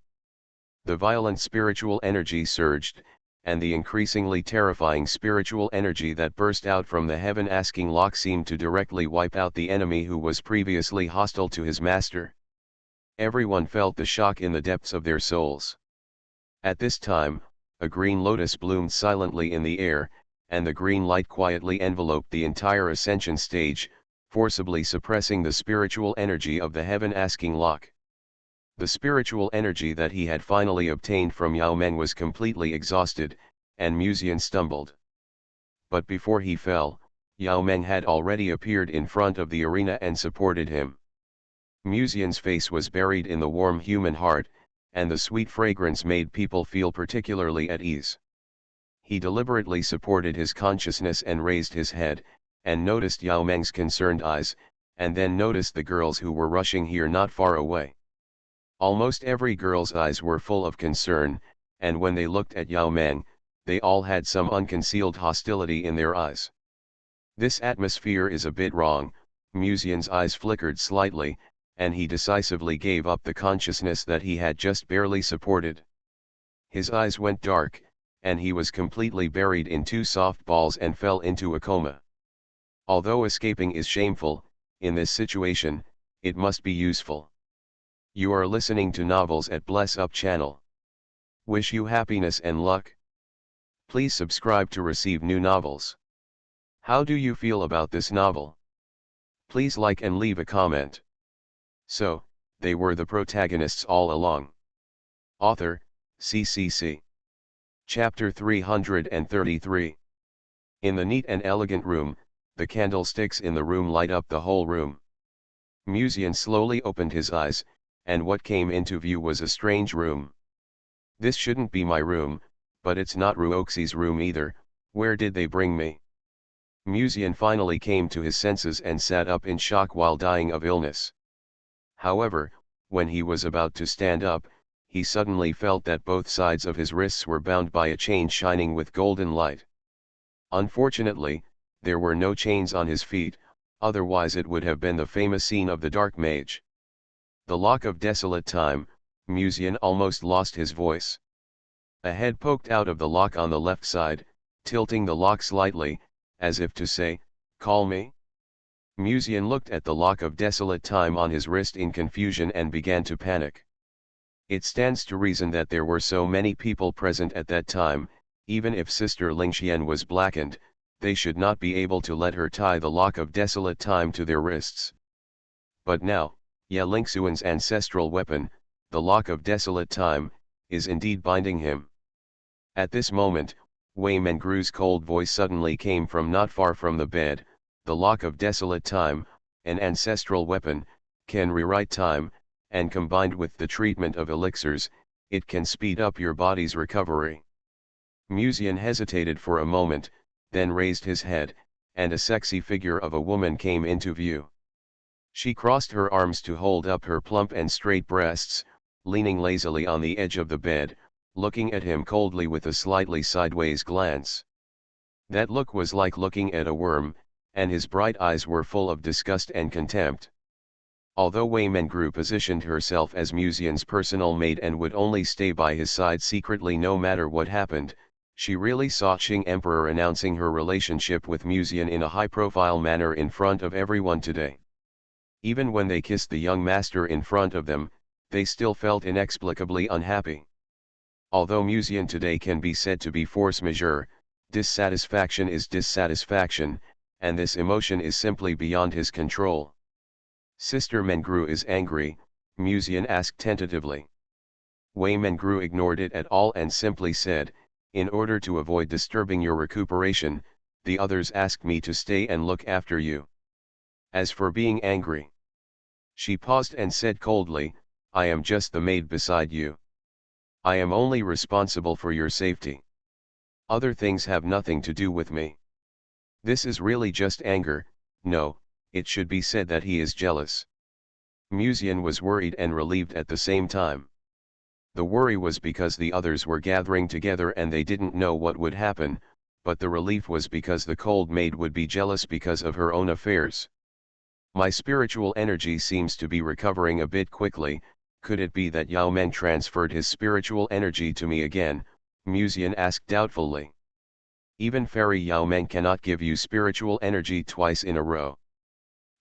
The violent spiritual energy surged, and the increasingly terrifying spiritual energy that burst out from the heaven-asking lock seemed to directly wipe out the enemy who was previously hostile to his master. Everyone felt the shock in the depths of their souls. At this time, a green lotus bloomed silently in the air, and the green light quietly enveloped the entire ascension stage, forcibly suppressing the spiritual energy of the heaven-asking lock. The spiritual energy that he had finally obtained from Yao Meng was completely exhausted, and Musian stumbled. But before he fell, Yao Meng had already appeared in front of the arena and supported him. Musian's face was buried in the warm human heart, and the sweet fragrance made people feel particularly at ease. He deliberately supported his consciousness and raised his head, and noticed Yao Meng's concerned eyes, and then noticed the girls who were rushing here not far away. Almost every girl's eyes were full of concern, and when they looked at Yao Meng, they all had some unconcealed hostility in their eyes. This atmosphere is a bit wrong. Musian's eyes flickered slightly, and he decisively gave up the consciousness that he had just barely supported. His eyes went dark, and he was completely buried in two soft balls and fell into a coma. Although escaping is shameful, in this situation, it must be useful. You are listening to Novels at Bless Up channel. Wish you happiness and luck. Please subscribe to receive new novels. How do you feel about this novel? Please like and leave a comment. So, they were the protagonists all along. Author, CCC. Chapter 333. In the neat and elegant room, the candlesticks in the room light up the whole room. Musian slowly opened his eyes, and what came into view was a strange room. This shouldn't be my room, but it's not Ruoxi's room either. Where did they bring me? Musian finally came to his senses and sat up in shock while dying of illness. However, when he was about to stand up, he suddenly felt that both sides of his wrists were bound by a chain shining with golden light. Unfortunately, there were no chains on his feet, otherwise it would have been the famous scene of the Dark Mage. The lock of desolate time. Musian almost lost his voice. A head poked out of the lock on the left side, tilting the lock slightly, as if to say, "Call me?" Musian looked at the lock of desolate time on his wrist in confusion and began to panic. It stands to reason that there were so many people present at that time. Even if Sister Lingxian was blackened, they should not be able to let her tie the lock of desolate time to their wrists. But now, Ye Lingxuan's ancestral weapon, the lock of desolate time, is indeed binding him. At this moment, Wei Mengru's cold voice suddenly came from not far from the bed. The lock of desolate time, an ancestral weapon, can rewrite time, and combined with the treatment of elixirs, it can speed up your body's recovery. Musian hesitated for a moment, then raised his head, and a sexy figure of a woman came into view. She crossed her arms to hold up her plump and straight breasts, leaning lazily on the edge of the bed, looking at him coldly with a slightly sideways glance. That look was like looking at a worm, and his bright eyes were full of disgust and contempt. Although Wei Mengru positioned herself as Musian's personal maid and would only stay by his side secretly no matter what happened, she really saw Qing Emperor announcing her relationship with Musian in a high-profile manner in front of everyone today. Even when they kissed the young master in front of them, they still felt inexplicably unhappy. Although Musian today can be said to be force majeure, dissatisfaction is dissatisfaction, and this emotion is simply beyond his control. Sister Mengru is angry, Musian asked tentatively. Wei Mengru ignored it at all and simply said, "In order to avoid disturbing your recuperation, the others asked me to stay and look after you. As for being angry," she paused and said coldly, "I am just the maid beside you. I am only responsible for your safety. Other things have nothing to do with me. This is really just anger. No, it should be said that he is jealous." Musian was worried and relieved at the same time. The worry was because the others were gathering together and they didn't know what would happen, but the relief was because the cold maid would be jealous because of her own affairs. "My spiritual energy seems to be recovering a bit quickly. Could it be that Yao Meng transferred his spiritual energy to me again?" Musian asked doubtfully. "Even Fairy Yao Meng cannot give you spiritual energy twice in a row.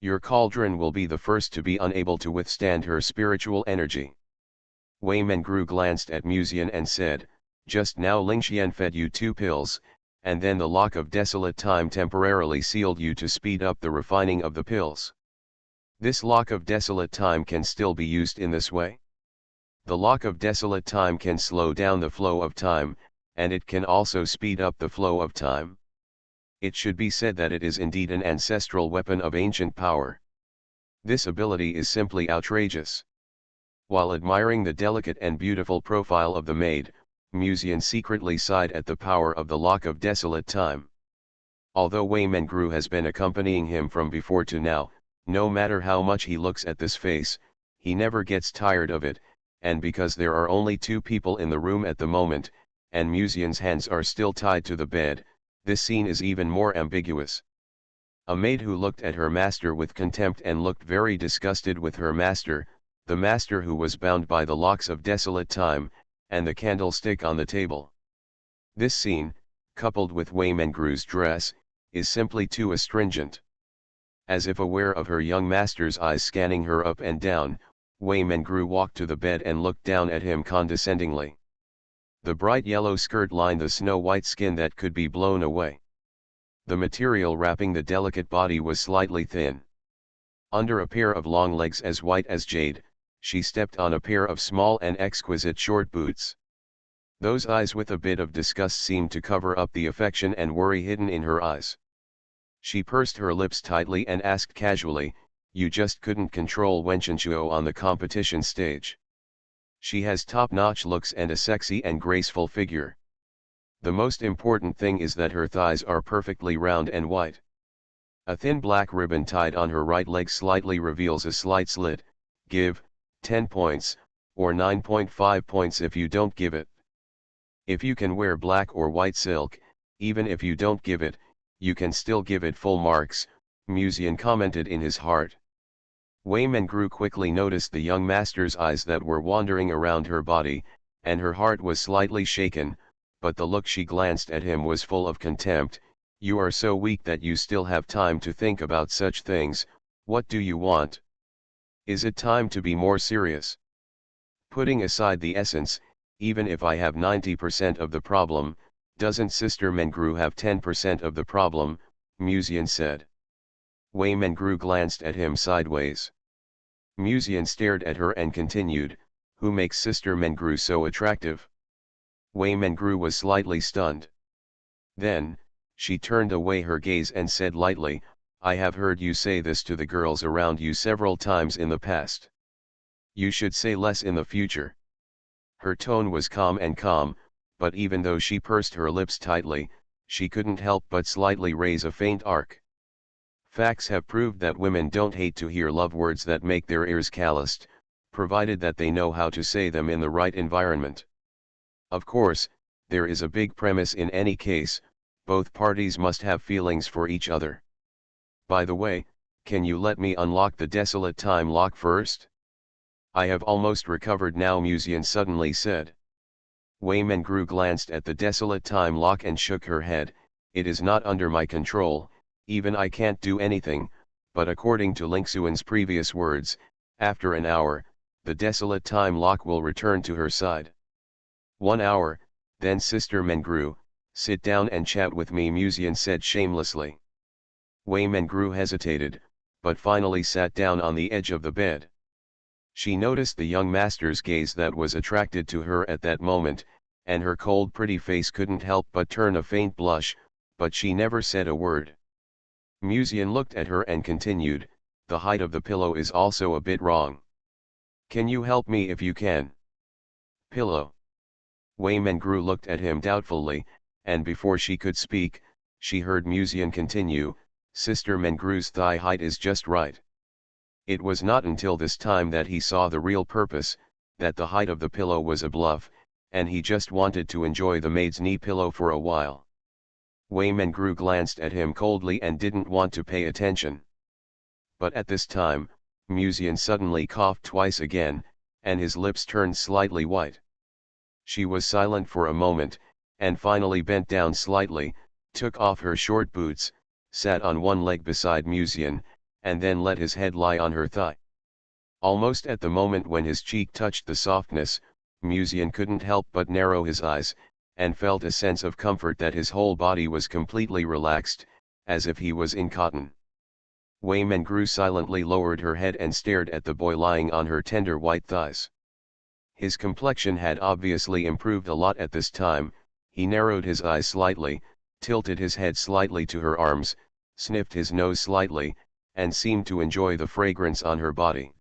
Your cauldron will be the first to be unable to withstand her spiritual energy." Wei Mengru glanced at Musian and said, "Just now Lingxian fed you 2 pills, and then the lock of desolate time temporarily sealed you to speed up the refining of the pills. This lock of desolate time can still be used in this way? The lock of desolate time can slow down the flow of time, and it can also speed up the flow of time. It should be said that it is indeed an ancestral weapon of ancient power. This ability is simply outrageous. While admiring the delicate and beautiful profile of the maid, Musian secretly sighed at the power of the lock of desolate time. Although Wei Mengru has been accompanying him from before to now, no matter how much he looks at this face, he never gets tired of it, and because there are only two people in the room at the moment, and Musian's hands are still tied to the bed, this scene is even more ambiguous. A maid who looked at her master with contempt and looked very disgusted with her master, the master who was bound by the locks of desolate time, and the candlestick on the table. This scene, coupled with Wei Mengru's dress, is simply too astringent. As if aware of her young master's eyes scanning her up and down, Wei Mengru walked to the bed and looked down at him condescendingly. The bright yellow skirt lined the snow-white skin that could be blown away. The material wrapping the delicate body was slightly thin. Under a pair of long legs as white as jade, she stepped on a pair of small and exquisite short boots. Those eyes with a bit of disgust seemed to cover up the affection and worry hidden in her eyes. She pursed her lips tightly and asked casually, "You just couldn't control Wenchenshuo on the competition stage? She has top-notch looks and a sexy and graceful figure. The most important thing is that her thighs are perfectly round and white. A thin black ribbon tied on her right leg slightly reveals a slight slit. Give 10 points, or 9.5 points if you don't give it. If you can wear black or white silk, even if you don't give it, you can still give it full marks," Musian commented in his heart. Wei Mengru quickly noticed the young master's eyes that were wandering around her body, and her heart was slightly shaken, but the look she glanced at him was full of contempt. "You are so weak that you still have time to think about such things. What do you want? Is it time to be more serious? Putting aside the essence, even if I have 90% of the problem, doesn't Sister Mengru have 10% of the problem?" Musian said. Wei Mengru glanced at him sideways. Musian stared at her and continued, "Who makes Sister Mengru so attractive?" Wei Mengru was slightly stunned. Then, she turned away her gaze and said lightly, "I have heard you say this to the girls around you several times in the past. You should say less in the future." Her tone was calm, but even though she pursed her lips tightly, she couldn't help but slightly raise a faint arc. Facts have proved that women don't hate to hear love words that make their ears calloused, provided that they know how to say them in the right environment. Of course, there is a big premise in any case: both parties must have feelings for each other. By the way, can you let me unlock the desolate time lock first? I have almost recovered now, Musian suddenly said. Wei Mengru glanced at the desolate time lock and shook her head. "It is not under my control, even I can't do anything, but according to Lingxuan's previous words, after an hour, the desolate time lock will return to her side." 1 hour, then Sister Mengru, sit down and chat with me, Musian said shamelessly. Wei Mengru hesitated, but finally sat down on the edge of the bed. She noticed the young master's gaze that was attracted to her at that moment, and her cold pretty face couldn't help but turn a faint blush, but she never said a word. Musian looked at her and continued, "The height of the pillow is also a bit wrong. Can you help me if you can?" "Pillow?" Wei Mengru looked at him doubtfully, and before she could speak, she heard Musian continue, "Sister Mengru's thigh height is just right." It was not until this time that he saw the real purpose, that the height of the pillow was a bluff, and he just wanted to enjoy the maid's knee pillow for a while. Wei Mengru glanced at him coldly and didn't want to pay attention. But at this time, Musian suddenly coughed twice again, and his lips turned slightly white. She was silent for a moment, and finally bent down slightly, took off her short boots, sat on one leg beside Musian, and then let his head lie on her thigh. Almost at the moment when his cheek touched the softness, Musian couldn't help but narrow his eyes, and felt a sense of comfort that his whole body was completely relaxed, as if he was in cotton. Wei Mengru silently lowered her head and stared at the boy lying on her tender white thighs. His complexion had obviously improved a lot at this time. He narrowed his eyes slightly, tilted his head slightly to her arms, sniffed his nose slightly, and seemed to enjoy the fragrance on her body.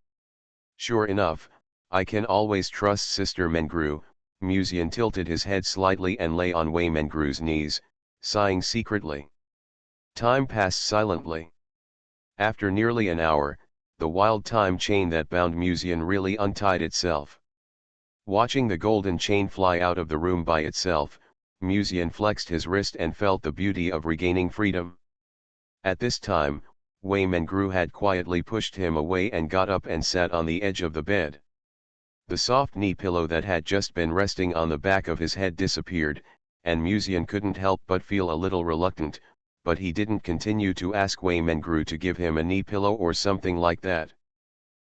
Sure enough, I can always trust Sister Mengru. Musian tilted his head slightly and lay on Wei Mengru's knees, sighing secretly. Time passed silently. After nearly an hour, the wild time chain that bound Musian really untied itself. Watching the golden chain fly out of the room by itself, Musian flexed his wrist and felt the beauty of regaining freedom. At this time, Wei Mengru had quietly pushed him away and got up and sat on the edge of the bed. The soft knee pillow that had just been resting on the back of his head disappeared, and Musian couldn't help but feel a little reluctant, but he didn't continue to ask Wei Mengru to give him a knee pillow or something like that.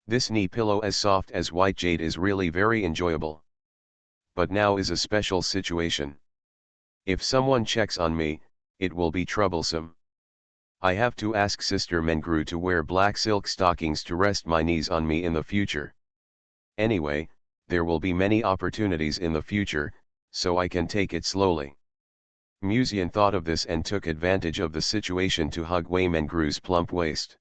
This knee pillow as soft as white jade is really very enjoyable. But now is a special situation. If someone checks on me, it will be troublesome. I have to ask Sister Mengru to wear black silk stockings to rest my knees on me in the future. Anyway, there will be many opportunities in the future, so I can take it slowly. Musian thought of this and took advantage of the situation to hug Wei Mengru's plump waist.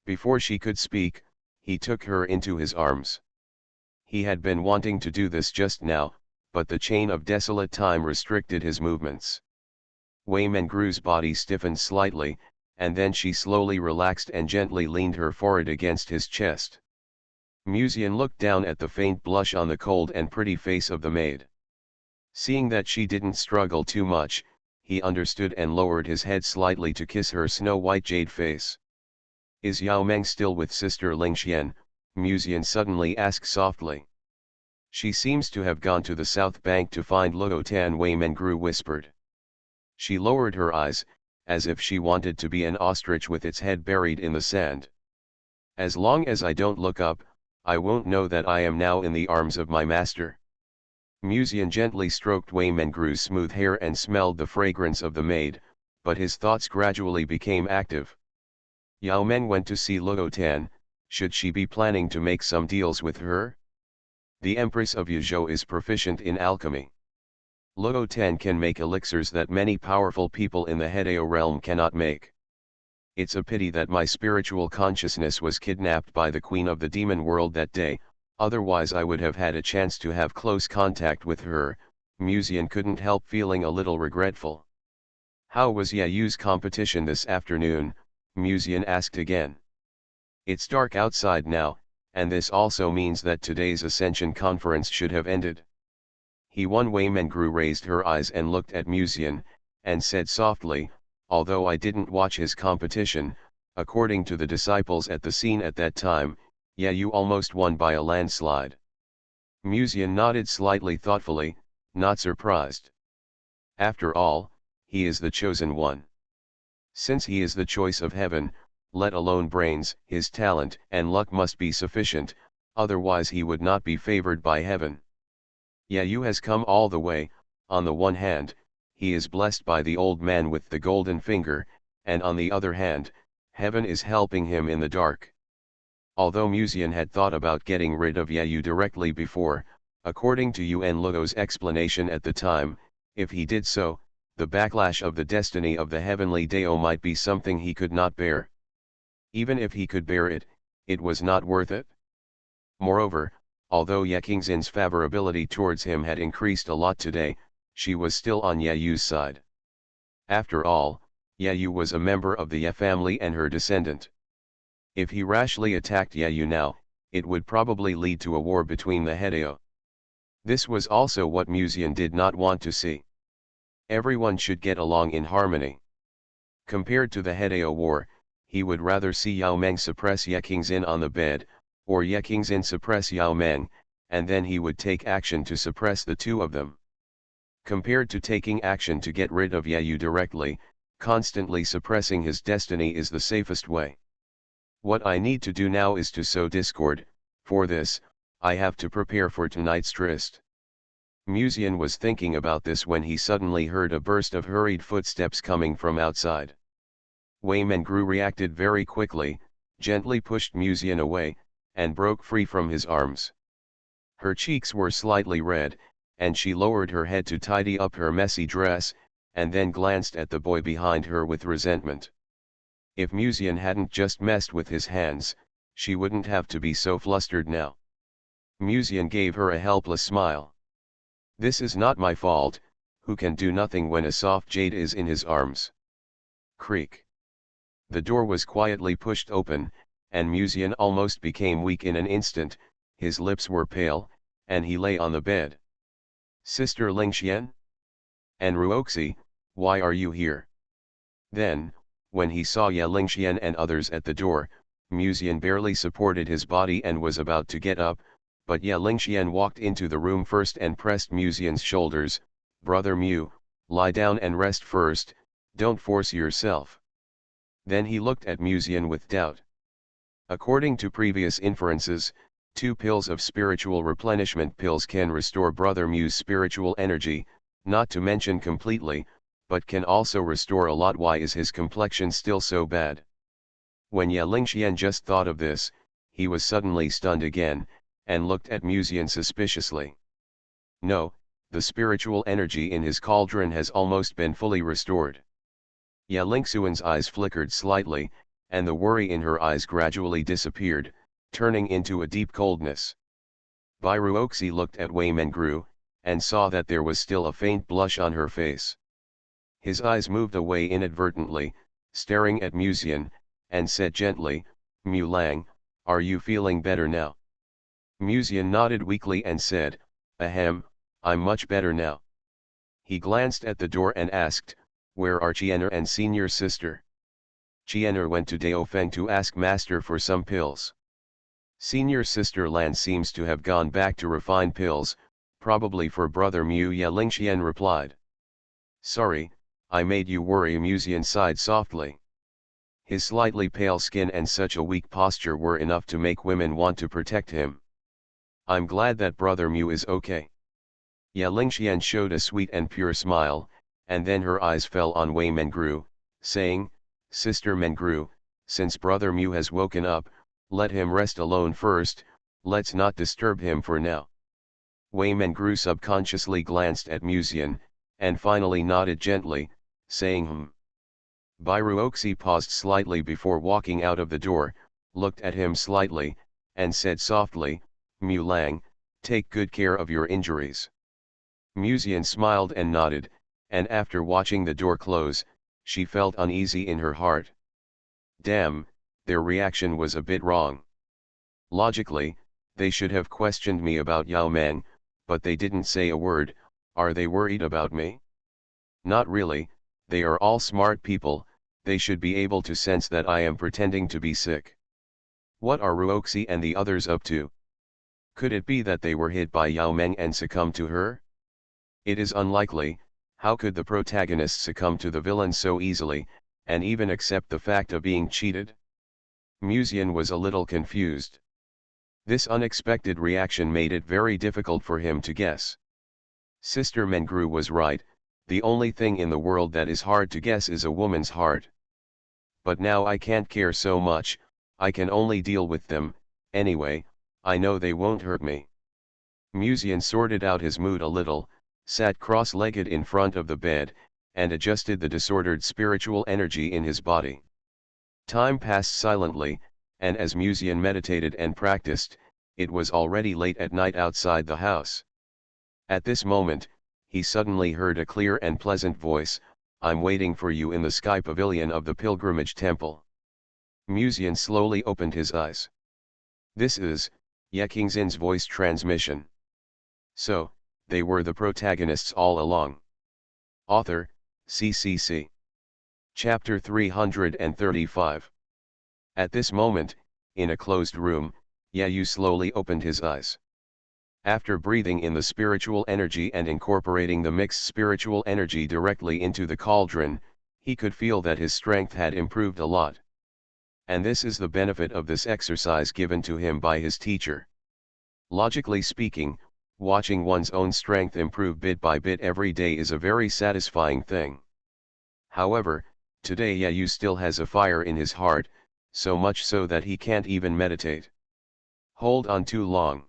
Before she could speak, he took her into his arms. He had been wanting to do this just now, but the chain of desolate time restricted his movements. Wei Mengru's body stiffened slightly, and then she slowly relaxed and gently leaned her forehead against his chest. Musian looked down at the faint blush on the cold and pretty face of the maid. Seeing that she didn't struggle too much, he understood and lowered his head slightly to kiss her snow-white jade face. "Is Yao Meng still with Sister Lingxian?" Musian suddenly asked softly. "She seems to have gone to the south bank to find Luo Tan," Wei Mengru whispered. She lowered her eyes, as if she wanted to be an ostrich with its head buried in the sand. "As long as I don't look up, I won't know that I am now in the arms of my master." Musian gently stroked Wei Mengru's smooth hair and smelled the fragrance of the maid, but his thoughts gradually became active. Yao Meng went to see Luo Tan. Should she be planning to make some deals with her? The Empress of Yuzhou is proficient in alchemy. Luo Tan can make elixirs that many powerful people in the Hedeo realm cannot make. It's a pity that my spiritual consciousness was kidnapped by the Queen of the Demon World that day, otherwise I would have had a chance to have close contact with her. Musian couldn't help feeling a little regretful. "How was Yayu's competition this afternoon?" Musian asked again. "It's dark outside now, and this also means that today's Ascension conference should have ended." "He won." Wei Mengru raised her eyes and looked at Musian, and said softly, "Although I didn't watch his competition, according to the disciples at the scene at that time, Yayu almost won by a landslide." Musian nodded slightly thoughtfully, not surprised. After all, he is the chosen one. Since he is the choice of heaven, let alone brains, his talent and luck must be sufficient, otherwise he would not be favored by heaven. Yayu has come all the way. On the one hand, he is blessed by the old man with the golden finger, and on the other hand, heaven is helping him in the dark. Although Musian had thought about getting rid of Yayu directly before, according to Yuan Luo's explanation at the time, if he did so, the backlash of the destiny of the heavenly Dao might be something he could not bear. Even if he could bear it, it was not worth it. Moreover, although Ye Qingxin's favorability towards him had increased a lot today, she was still on Yayu's side. After all, Yayu was a member of the Ye family and her descendant. If he rashly attacked Yayu now, it would probably lead to a war between the Hedeo. This was also what Musian did not want to see. Everyone should get along in harmony. Compared to the Hedeo war, he would rather see Yao Meng suppress Ye Qingxin on the bed, or Ye Qingxin suppress Yao Meng, and then he would take action to suppress the two of them. Compared to taking action to get rid of Yayu directly, constantly suppressing his destiny is the safest way. What I need to do now is to sow discord. For this, I have to prepare for tonight's tryst. Musian was thinking about this when he suddenly heard a burst of hurried footsteps coming from outside. Wei Mengru reacted very quickly, gently pushed Musian away, and broke free from his arms. Her cheeks were slightly red, and she lowered her head to tidy up her messy dress, and then glanced at the boy behind her with resentment. If Musian hadn't just messed with his hands, she wouldn't have to be so flustered now. Musian gave her a helpless smile. This is not my fault, who can do nothing when a soft jade is in his arms. Creak. The door was quietly pushed open, and Musian almost became weak in an instant, his lips were pale, and he lay on the bed. Sister Lingxian? And Ruoxi, why are you here? Then, when he saw Ye Lingxian and others at the door, Musian barely supported his body and was about to get up, but Ye Lingxian walked into the room first and pressed Musian's shoulders. Brother Mu, lie down and rest first, don't force yourself. Then he looked at Musian with doubt. According to previous inferences, 2 pills of spiritual replenishment pills can restore Brother Mu's spiritual energy, not to mention completely, but can also restore a lot. Why is his complexion still so bad? When Ye Lingxian just thought of this, he was suddenly stunned again, and looked at Musian suspiciously. No, the spiritual energy in his cauldron has almost been fully restored. Ye Lingxian's eyes flickered slightly, and the worry in her eyes gradually disappeared, turning into a deep coldness. Bai Ruoxi looked at Wei Mengru, and saw that there was still a faint blush on her face. His eyes moved away inadvertently, staring at Musian, and said gently, Mu Lang, are you feeling better now? Musian nodded weakly and said, Ahem, I'm much better now. He glanced at the door and asked, where are Qian'er and senior sister? Qian'er went to Daofeng to ask master for some pills. Senior sister Lan seems to have gone back to refine pills, probably for brother Mu. Ye Lingxian replied. Sorry, I made you worry. Musian sighed softly. His slightly pale skin and such a weak posture were enough to make women want to protect him. I'm glad that brother Mu is okay. Ye Lingxian showed a sweet and pure smile, and then her eyes fell on Wei Mengru, saying, Sister Mengru, since brother Mu has woken up, let him rest alone first, let's not disturb him for now. Wei Mengru subconsciously glanced at Musian, and finally nodded gently, saying Bai Ruoxi paused slightly before walking out of the door, looked at him slightly, and said softly, Mu Lang, take good care of your injuries. Musian smiled and nodded, and after watching the door close, she felt uneasy in her heart. Damn, their reaction was a bit wrong. Logically, they should have questioned me about Yao Meng, but they didn't say a word. Are they worried about me? Not really, they are all smart people, they should be able to sense that I am pretending to be sick. What are Ruoxi and the others up to? Could it be that they were hit by Yao Meng and succumbed to her? It is unlikely. How could the protagonist succumb to the villain so easily, and even accept the fact of being cheated? Musian was a little confused. This unexpected reaction made it very difficult for him to guess. Sister Mengru was right, the only thing in the world that is hard to guess is a woman's heart. But now I can't care so much, I can only deal with them, anyway, I know they won't hurt me. Musian sorted out his mood a little, sat cross-legged in front of the bed, and adjusted the disordered spiritual energy in his body. Time passed silently, and as Musian meditated and practiced, it was already late at night outside the house. At this moment, he suddenly heard a clear and pleasant voice, I'm waiting for you in the sky pavilion of the pilgrimage temple. Musian slowly opened his eyes. This is Ye Kingxin's voice transmission. So, they were the protagonists all along. Author, CCC. Chapter 335. At this moment, in a closed room, Ye Yu slowly opened his eyes. After breathing in the spiritual energy and incorporating the mixed spiritual energy directly into the cauldron, he could feel that his strength had improved a lot. And this is the benefit of this exercise given to him by his teacher. Logically speaking, watching one's own strength improve bit by bit every day is a very satisfying thing. However, today Ye Yu still has a fire in his heart, so much so that he can't even meditate. Hold on too long.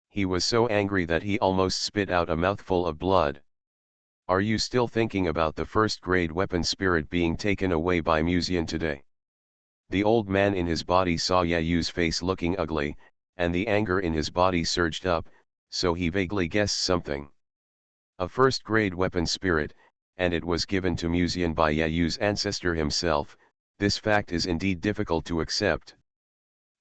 He was so angry that he almost spit out a mouthful of blood. Are you still thinking about the first-grade weapon spirit being taken away by Musian today? The old man in his body saw Ye Yu's face looking ugly, and the anger in his body surged up, so he vaguely guessed something. A first-grade weapon spirit, and it was given to Musian by Yayu's ancestor himself. This fact is indeed difficult to accept.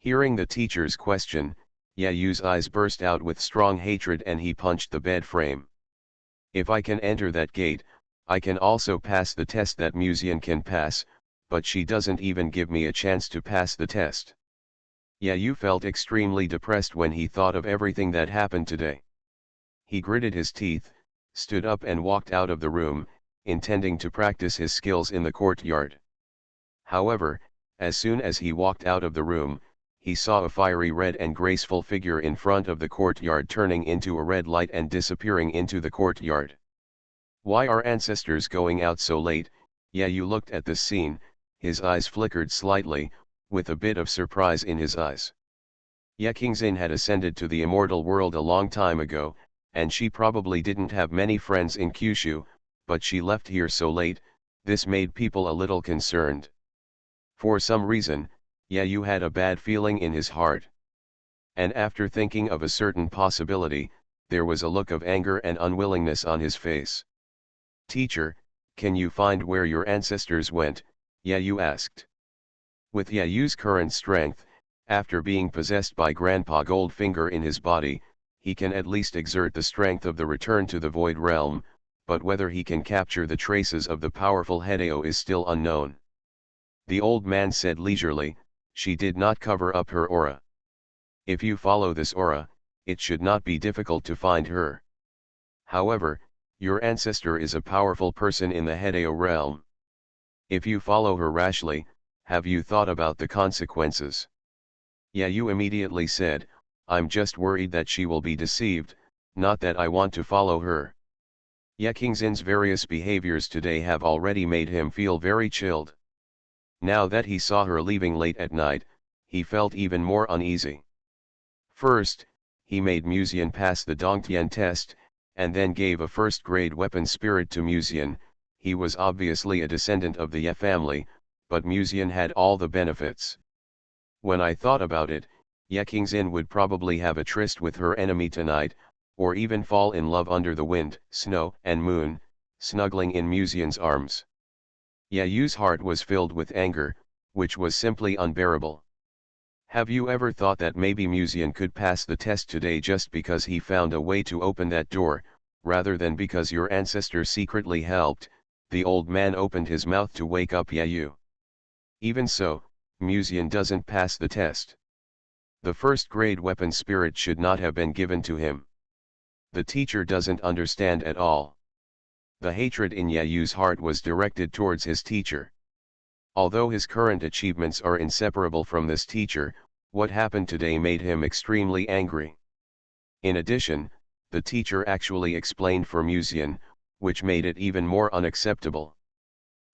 Hearing the teacher's question, Yayu's eyes burst out with strong hatred and he punched the bed frame. If I can enter that gate, I can also pass the test that Musian can pass, but she doesn't even give me a chance to pass the test. Yayu felt extremely depressed when he thought of everything that happened today. He gritted his teeth, stood up and walked out of the room, intending to practice his skills in the courtyard. However, as soon as he walked out of the room, he saw a fiery red and graceful figure in front of the courtyard turning into a red light and disappearing into the courtyard. Why are ancestors going out so late? Yayu looked at this scene, his eyes flickered slightly, with a bit of surprise in his eyes. Ye Qingxin had ascended to the immortal world a long time ago, and she probably didn't have many friends in Kyushu, but she left here so late. This made people a little concerned. For some reason, Yayu had a bad feeling in his heart. And after thinking of a certain possibility, there was a look of anger and unwillingness on his face. "Teacher, can you find where your ancestors went?" Yayu asked. With Yayu's current strength, after being possessed by Grandpa Goldfinger in his body, he can at least exert the strength of the return to the Void Realm, but whether he can capture the traces of the powerful Hideo is still unknown. The old man said leisurely, "She did not cover up her aura. If you follow this aura, it should not be difficult to find her. However, your ancestor is a powerful person in the Hideo realm. If you follow her rashly, have you thought about the consequences?" Yayu immediately said, "I'm just worried that she will be deceived, not that I want to follow her." Ye Qingxin's various behaviors today have already made him feel very chilled. Now that he saw her leaving late at night, he felt even more uneasy. First, he made Musian pass the Dongtian test, and then gave a first-grade weapon spirit to Musian. He was obviously a descendant of the Ye family, but Musian had all the benefits. When I thought about it, Ye Qingxin would probably have a tryst with her enemy tonight, or even fall in love under the wind, snow and moon, snuggling in Musian's arms. Yayu's heart was filled with anger, which was simply unbearable. Have you ever thought that maybe Musian could pass the test today just because he found a way to open that door, rather than because your ancestor secretly helped? The old man opened his mouth to wake up Yayu. Even so, Musian doesn't pass the test. The first-grade weapon spirit should not have been given to him. The teacher doesn't understand at all. The hatred in Yayu's heart was directed towards his teacher. Although his current achievements are inseparable from this teacher, what happened today made him extremely angry. In addition, the teacher actually explained for Musian, which made it even more unacceptable.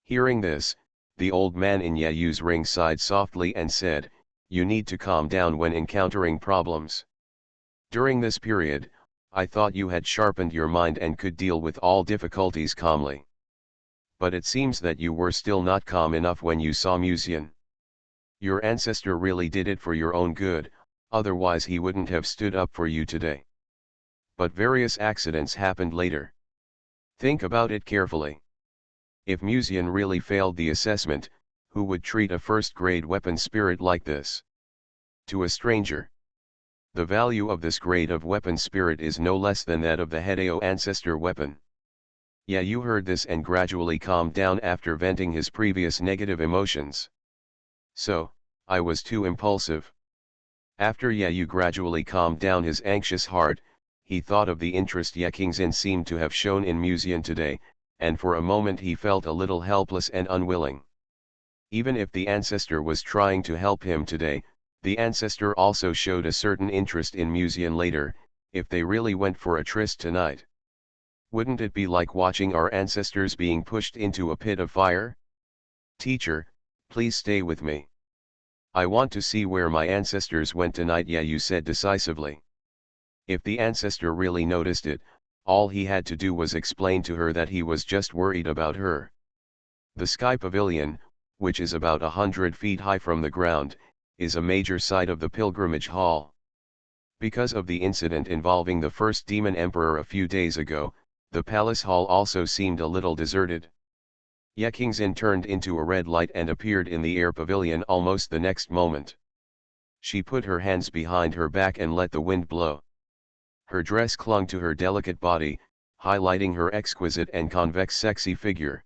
Hearing this, the old man in Yayu's ring sighed softly and said, "You need to calm down when encountering problems. During this period, I thought you had sharpened your mind and could deal with all difficulties calmly. But it seems that you were still not calm enough when you saw Musian. Your ancestor really did it for your own good, otherwise he wouldn't have stood up for you today. But various accidents happened later. Think about it carefully. If Musian really failed the assessment, who would treat a first-grade weapon spirit like this? To a stranger. The value of this grade of weapon spirit is no less than that of the Hideo ancestor weapon." Yayu heard this and gradually calmed down after venting his previous negative emotions. "So, I was too impulsive." After Yayu gradually calmed down his anxious heart, he thought of the interest Ye Qingxin seemed to have shown in Musian today, and for a moment he felt a little helpless and unwilling. Even if the ancestor was trying to help him today, the ancestor also showed a certain interest in Musian later. If they really went for a tryst tonight, wouldn't it be like watching our ancestors being pushed into a pit of fire? "Teacher, please stay with me. I want to see where my ancestors went tonight," Yayu said decisively. If the ancestor really noticed it, all he had to do was explain to her that he was just worried about her. The Sky Pavilion, which is about 100 feet high from the ground, is a major site of the pilgrimage hall. Because of the incident involving the first demon emperor a few days ago, the palace hall also seemed a little deserted. Ye Qingxin turned into a red light and appeared in the air pavilion almost the next moment. She put her hands behind her back and let the wind blow. Her dress clung to her delicate body, highlighting her exquisite and convex sexy figure.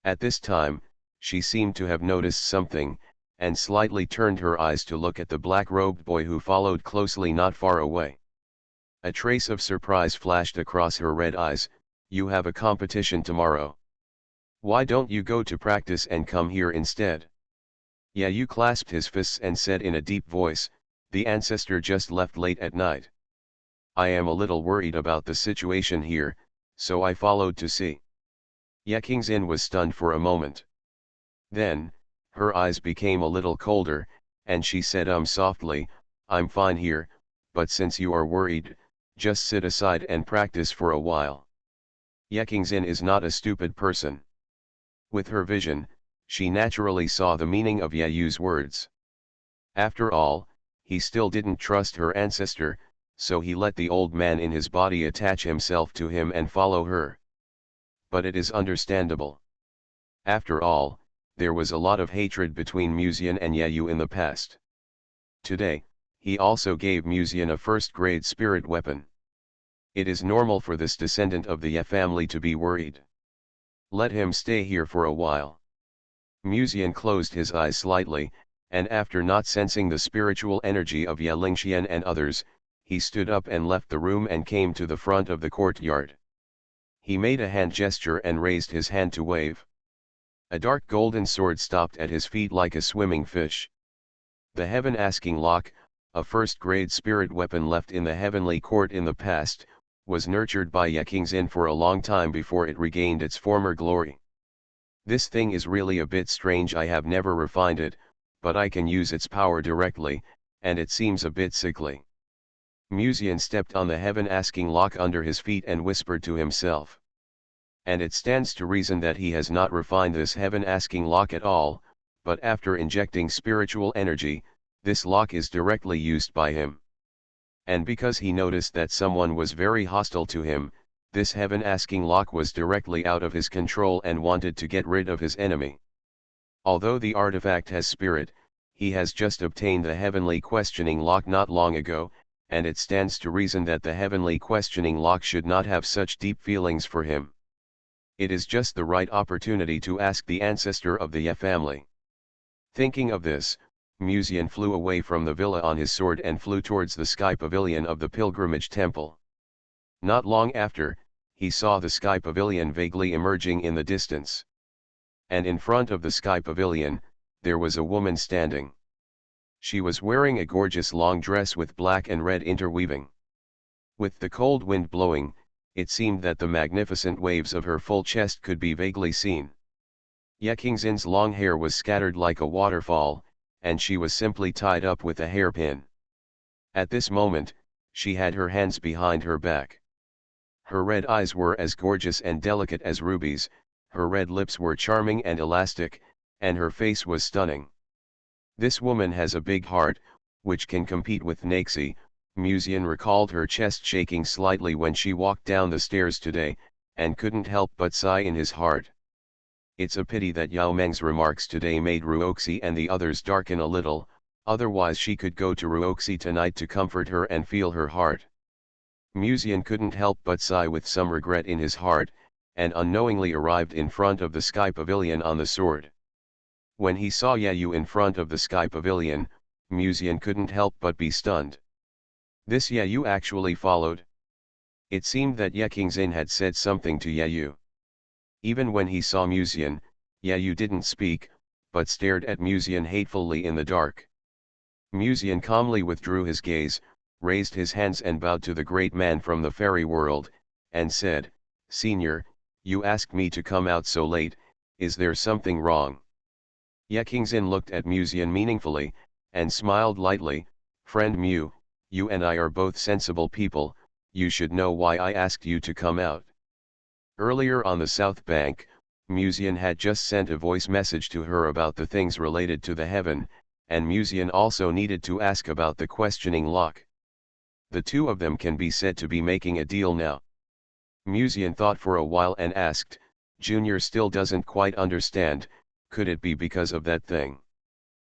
At this time, she seemed to have noticed something, and slightly turned her eyes to look at the black-robed boy who followed closely not far away. A trace of surprise flashed across her red eyes. "You have a competition tomorrow. Why don't you go to practice and come here instead?" Yu clasped his fists and said in a deep voice, "The ancestor just left late at night. I am a little worried about the situation here, so I followed to see." Ye Qingxin was stunned for a moment. Then, her eyes became a little colder, and she said softly, "I'm fine here, but since you are worried, just sit aside and practice for a while." Ye Qingxin is not a stupid person. With her vision, she naturally saw the meaning of Yu's words. After all, he still didn't trust her ancestor, so he let the old man in his body attach himself to him and follow her. But it is understandable. After all, there was a lot of hatred between Musian and Yu in the past. Today, he also gave Musian a first-grade spirit weapon. It is normal for this descendant of the Ye family to be worried. Let him stay here for a while. Musian closed his eyes slightly, and after not sensing the spiritual energy of Ye Lingxian and others, he stood up and left the room and came to the front of the courtyard. He made a hand gesture and raised his hand to wave. A dark golden sword stopped at his feet like a swimming fish. The Heaven Asking Lock, a first-grade spirit weapon left in the heavenly court in the past, was nurtured by Ye Qingxin for a long time before it regained its former glory. "This thing is really a bit strange. I have never refined it, but I can use its power directly, and it seems a bit sickly." Musian stepped on the Heaven Asking Lock under his feet and whispered to himself. And it stands to reason that he has not refined this Heaven Asking Lock at all, but after injecting spiritual energy, this lock is directly used by him. And because he noticed that someone was very hostile to him, this Heaven Asking Lock was directly out of his control and wanted to get rid of his enemy. Although the artifact has spirit, he has just obtained the Heavenly Questioning Lock not long ago, and it stands to reason that the Heavenly Questioning Lock should not have such deep feelings for him. It is just the right opportunity to ask the ancestor of the Ye family. Thinking of this, Musian flew away from the villa on his sword and flew towards the sky pavilion of the pilgrimage temple. Not long after, he saw the sky pavilion vaguely emerging in the distance. And in front of the sky pavilion, there was a woman standing. She was wearing a gorgeous long dress with black and red interweaving. With the cold wind blowing, it seemed that the magnificent waves of her full chest could be vaguely seen. Ye Qingxin's long hair was scattered like a waterfall, and she was simply tied up with a hairpin. At this moment, she had her hands behind her back. Her red eyes were as gorgeous and delicate as rubies, her red lips were charming and elastic, and her face was stunning. "This woman has a big heart, which can compete with Naxi." Musian recalled her chest shaking slightly when she walked down the stairs today, and couldn't help but sigh in his heart. It's a pity that Yao Meng's remarks today made Ruoxi and the others darken a little, otherwise she could go to Ruoxi tonight to comfort her and feel her heart. Musian couldn't help but sigh with some regret in his heart, and unknowingly arrived in front of the sky pavilion on the sword. When he saw Yu in front of the sky pavilion, Musian couldn't help but be stunned. This Yu actually followed. It seemed that Ye Qingxin had said something to Yu. Even when he saw Musian, Yu didn't speak, but stared at Musian hatefully in the dark. Musian calmly withdrew his gaze, raised his hands and bowed to the great man from the fairy world, and said, "Senior, you asked me to come out so late, is there something wrong?" Ye Qingxin looked at Musian meaningfully, and smiled lightly. "Friend Mu, you and I are both sensible people, you should know why I asked you to come out." Earlier on the south bank, Musian had just sent a voice message to her about the things related to the heaven, and Musian also needed to ask about the questioning lock. The two of them can be said to be making a deal now. Musian thought for a while and asked, Junior still doesn't quite understand, could it be because of that thing?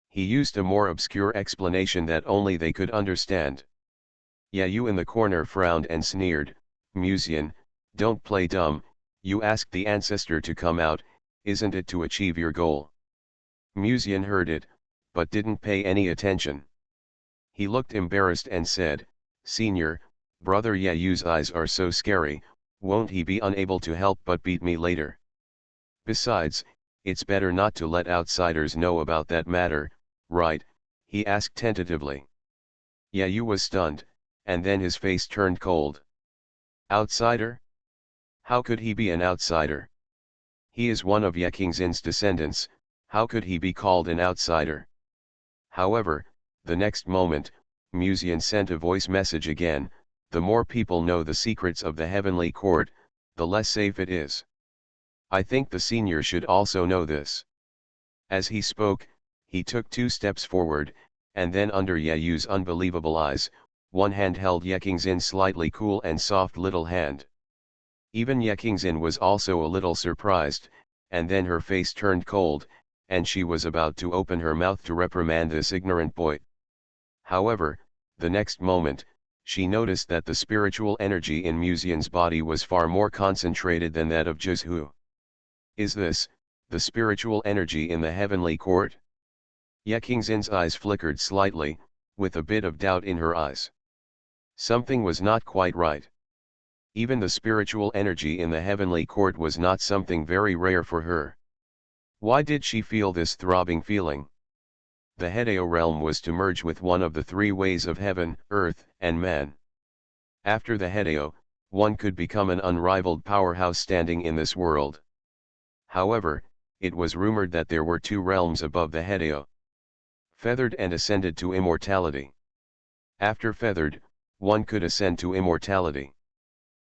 He used a more obscure explanation that only they could understand. Yayu in the corner frowned and sneered, Musian, don't play dumb, you asked the ancestor to come out, isn't it to achieve your goal? Musian heard it, but didn't pay any attention. He looked embarrassed and said, Senior, Brother Yayu's eyes are so scary, won't he be unable to help but beat me later? Besides, it's better not to let outsiders know about that matter, right? He asked tentatively. Yayu was stunned, and then his face turned cold. Outsider? How could he be an outsider? He is one of Yekingzin's descendants, how could he be called an outsider? However, the next moment, Musian sent a voice message again, the more people know the secrets of the heavenly court, the less safe it is. I think the senior should also know this. As he spoke, he took 2 steps forward, and then under Yayu's unbelievable eyes, one hand held Yekingzin's slightly cool and soft little hand. Even Yekingzin was also a little surprised, and then her face turned cold, and she was about to open her mouth to reprimand this ignorant boy. However, the next moment, she noticed that the spiritual energy in Musian's body was far more concentrated than that of Jizhu. Is this, the spiritual energy in the heavenly court? Yekingzin's eyes flickered slightly, with a bit of doubt in her eyes. Something was not quite right. Even the spiritual energy in the heavenly court was not something very rare for her. Why did she feel this throbbing feeling? The Hedeo realm was to merge with one of the 3 ways of heaven, earth, and man. After the Hedeo, one could become an unrivaled powerhouse standing in this world. However, it was rumored that there were 2 realms above the Hedeo. Feathered and ascended to immortality. After feathered, one could ascend to immortality.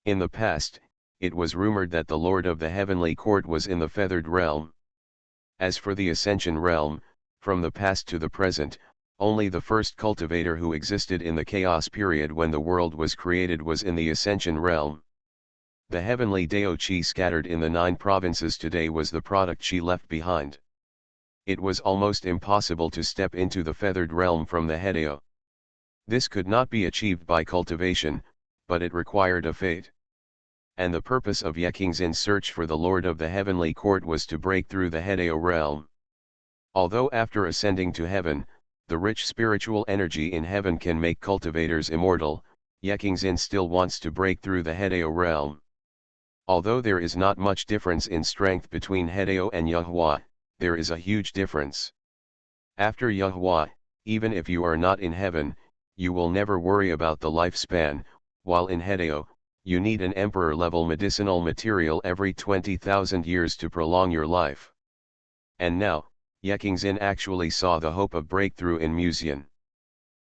In the past, it was rumored that the Lord of the heavenly court was in the feathered realm. As for the ascension realm, from the past to the present, only the first cultivator who existed in the chaos period when the world was created was in the ascension realm. The heavenly Dao Qi scattered in the 9 provinces today was the product she left behind. It was almost impossible to step into the feathered realm from the Hedeo. This could not be achieved by cultivation, but it required a fate. And the purpose of Yekingzin's search for the Lord of the heavenly court was to break through the Hedeo realm. Although after ascending to heaven, the rich spiritual energy in heaven can make cultivators immortal, Yekingzin still wants to break through the Hedeo realm. Although there is not much difference in strength between Hedeo and Yahua, there is a huge difference. After Yahua, even if you are not in heaven, you will never worry about the lifespan, while in Hedeo, you need an emperor-level medicinal material every 20,000 years to prolong your life. And now, Yekingzin actually saw the hope of breakthrough in Musian.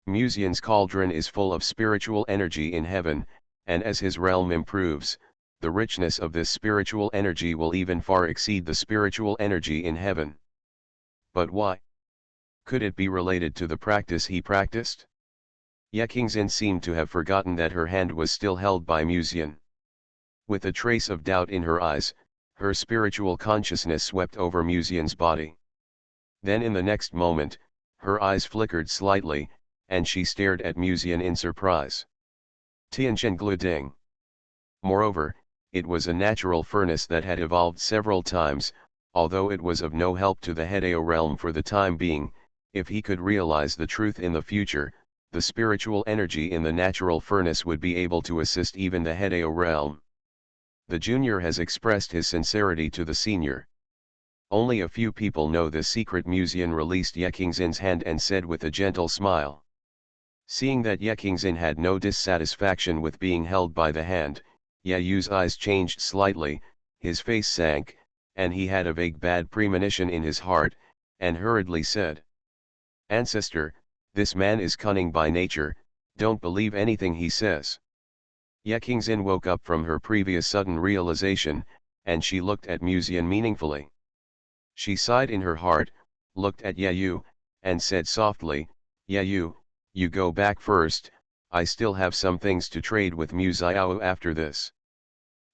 Musian's cauldron is full of spiritual energy in heaven, and as his realm improves, the richness of this spiritual energy will even far exceed the spiritual energy in heaven. But why? Could it be related to the practice he practiced? Yekingzin seemed to have forgotten that her hand was still held by Musian. With a trace of doubt in her eyes, her spiritual consciousness swept over Musian's body. Then in the next moment, her eyes flickered slightly, and she stared at Musian in surprise. Tianjin Gluding. Moreover, it was a natural furnace that had evolved several times, although it was of no help to the Hedeo realm for the time being. If he could realize the truth in the future, the spiritual energy in the natural furnace would be able to assist even the Hedeo realm. The junior has expressed his sincerity to the senior. Only a few people know the secret. Musian released Yekingzin's hand and said with a gentle smile. Seeing that Yekingzin had no dissatisfaction with being held by the hand, Yayu's eyes changed slightly, his face sank, and he had a vague bad premonition in his heart, and hurriedly said, Ancestor, this man is cunning by nature, don't believe anything he says. Yekingzin woke up from her previous sudden realization, and she looked at Musian meaningfully. She sighed in her heart, looked at Yayu, and said softly, Yayu, you go back first, I still have some things to trade with Mu Xiao after this.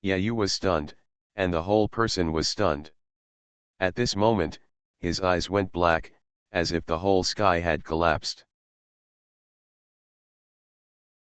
Yu was stunned, and the whole person was stunned. At this moment, his eyes went black, as if the whole sky had collapsed.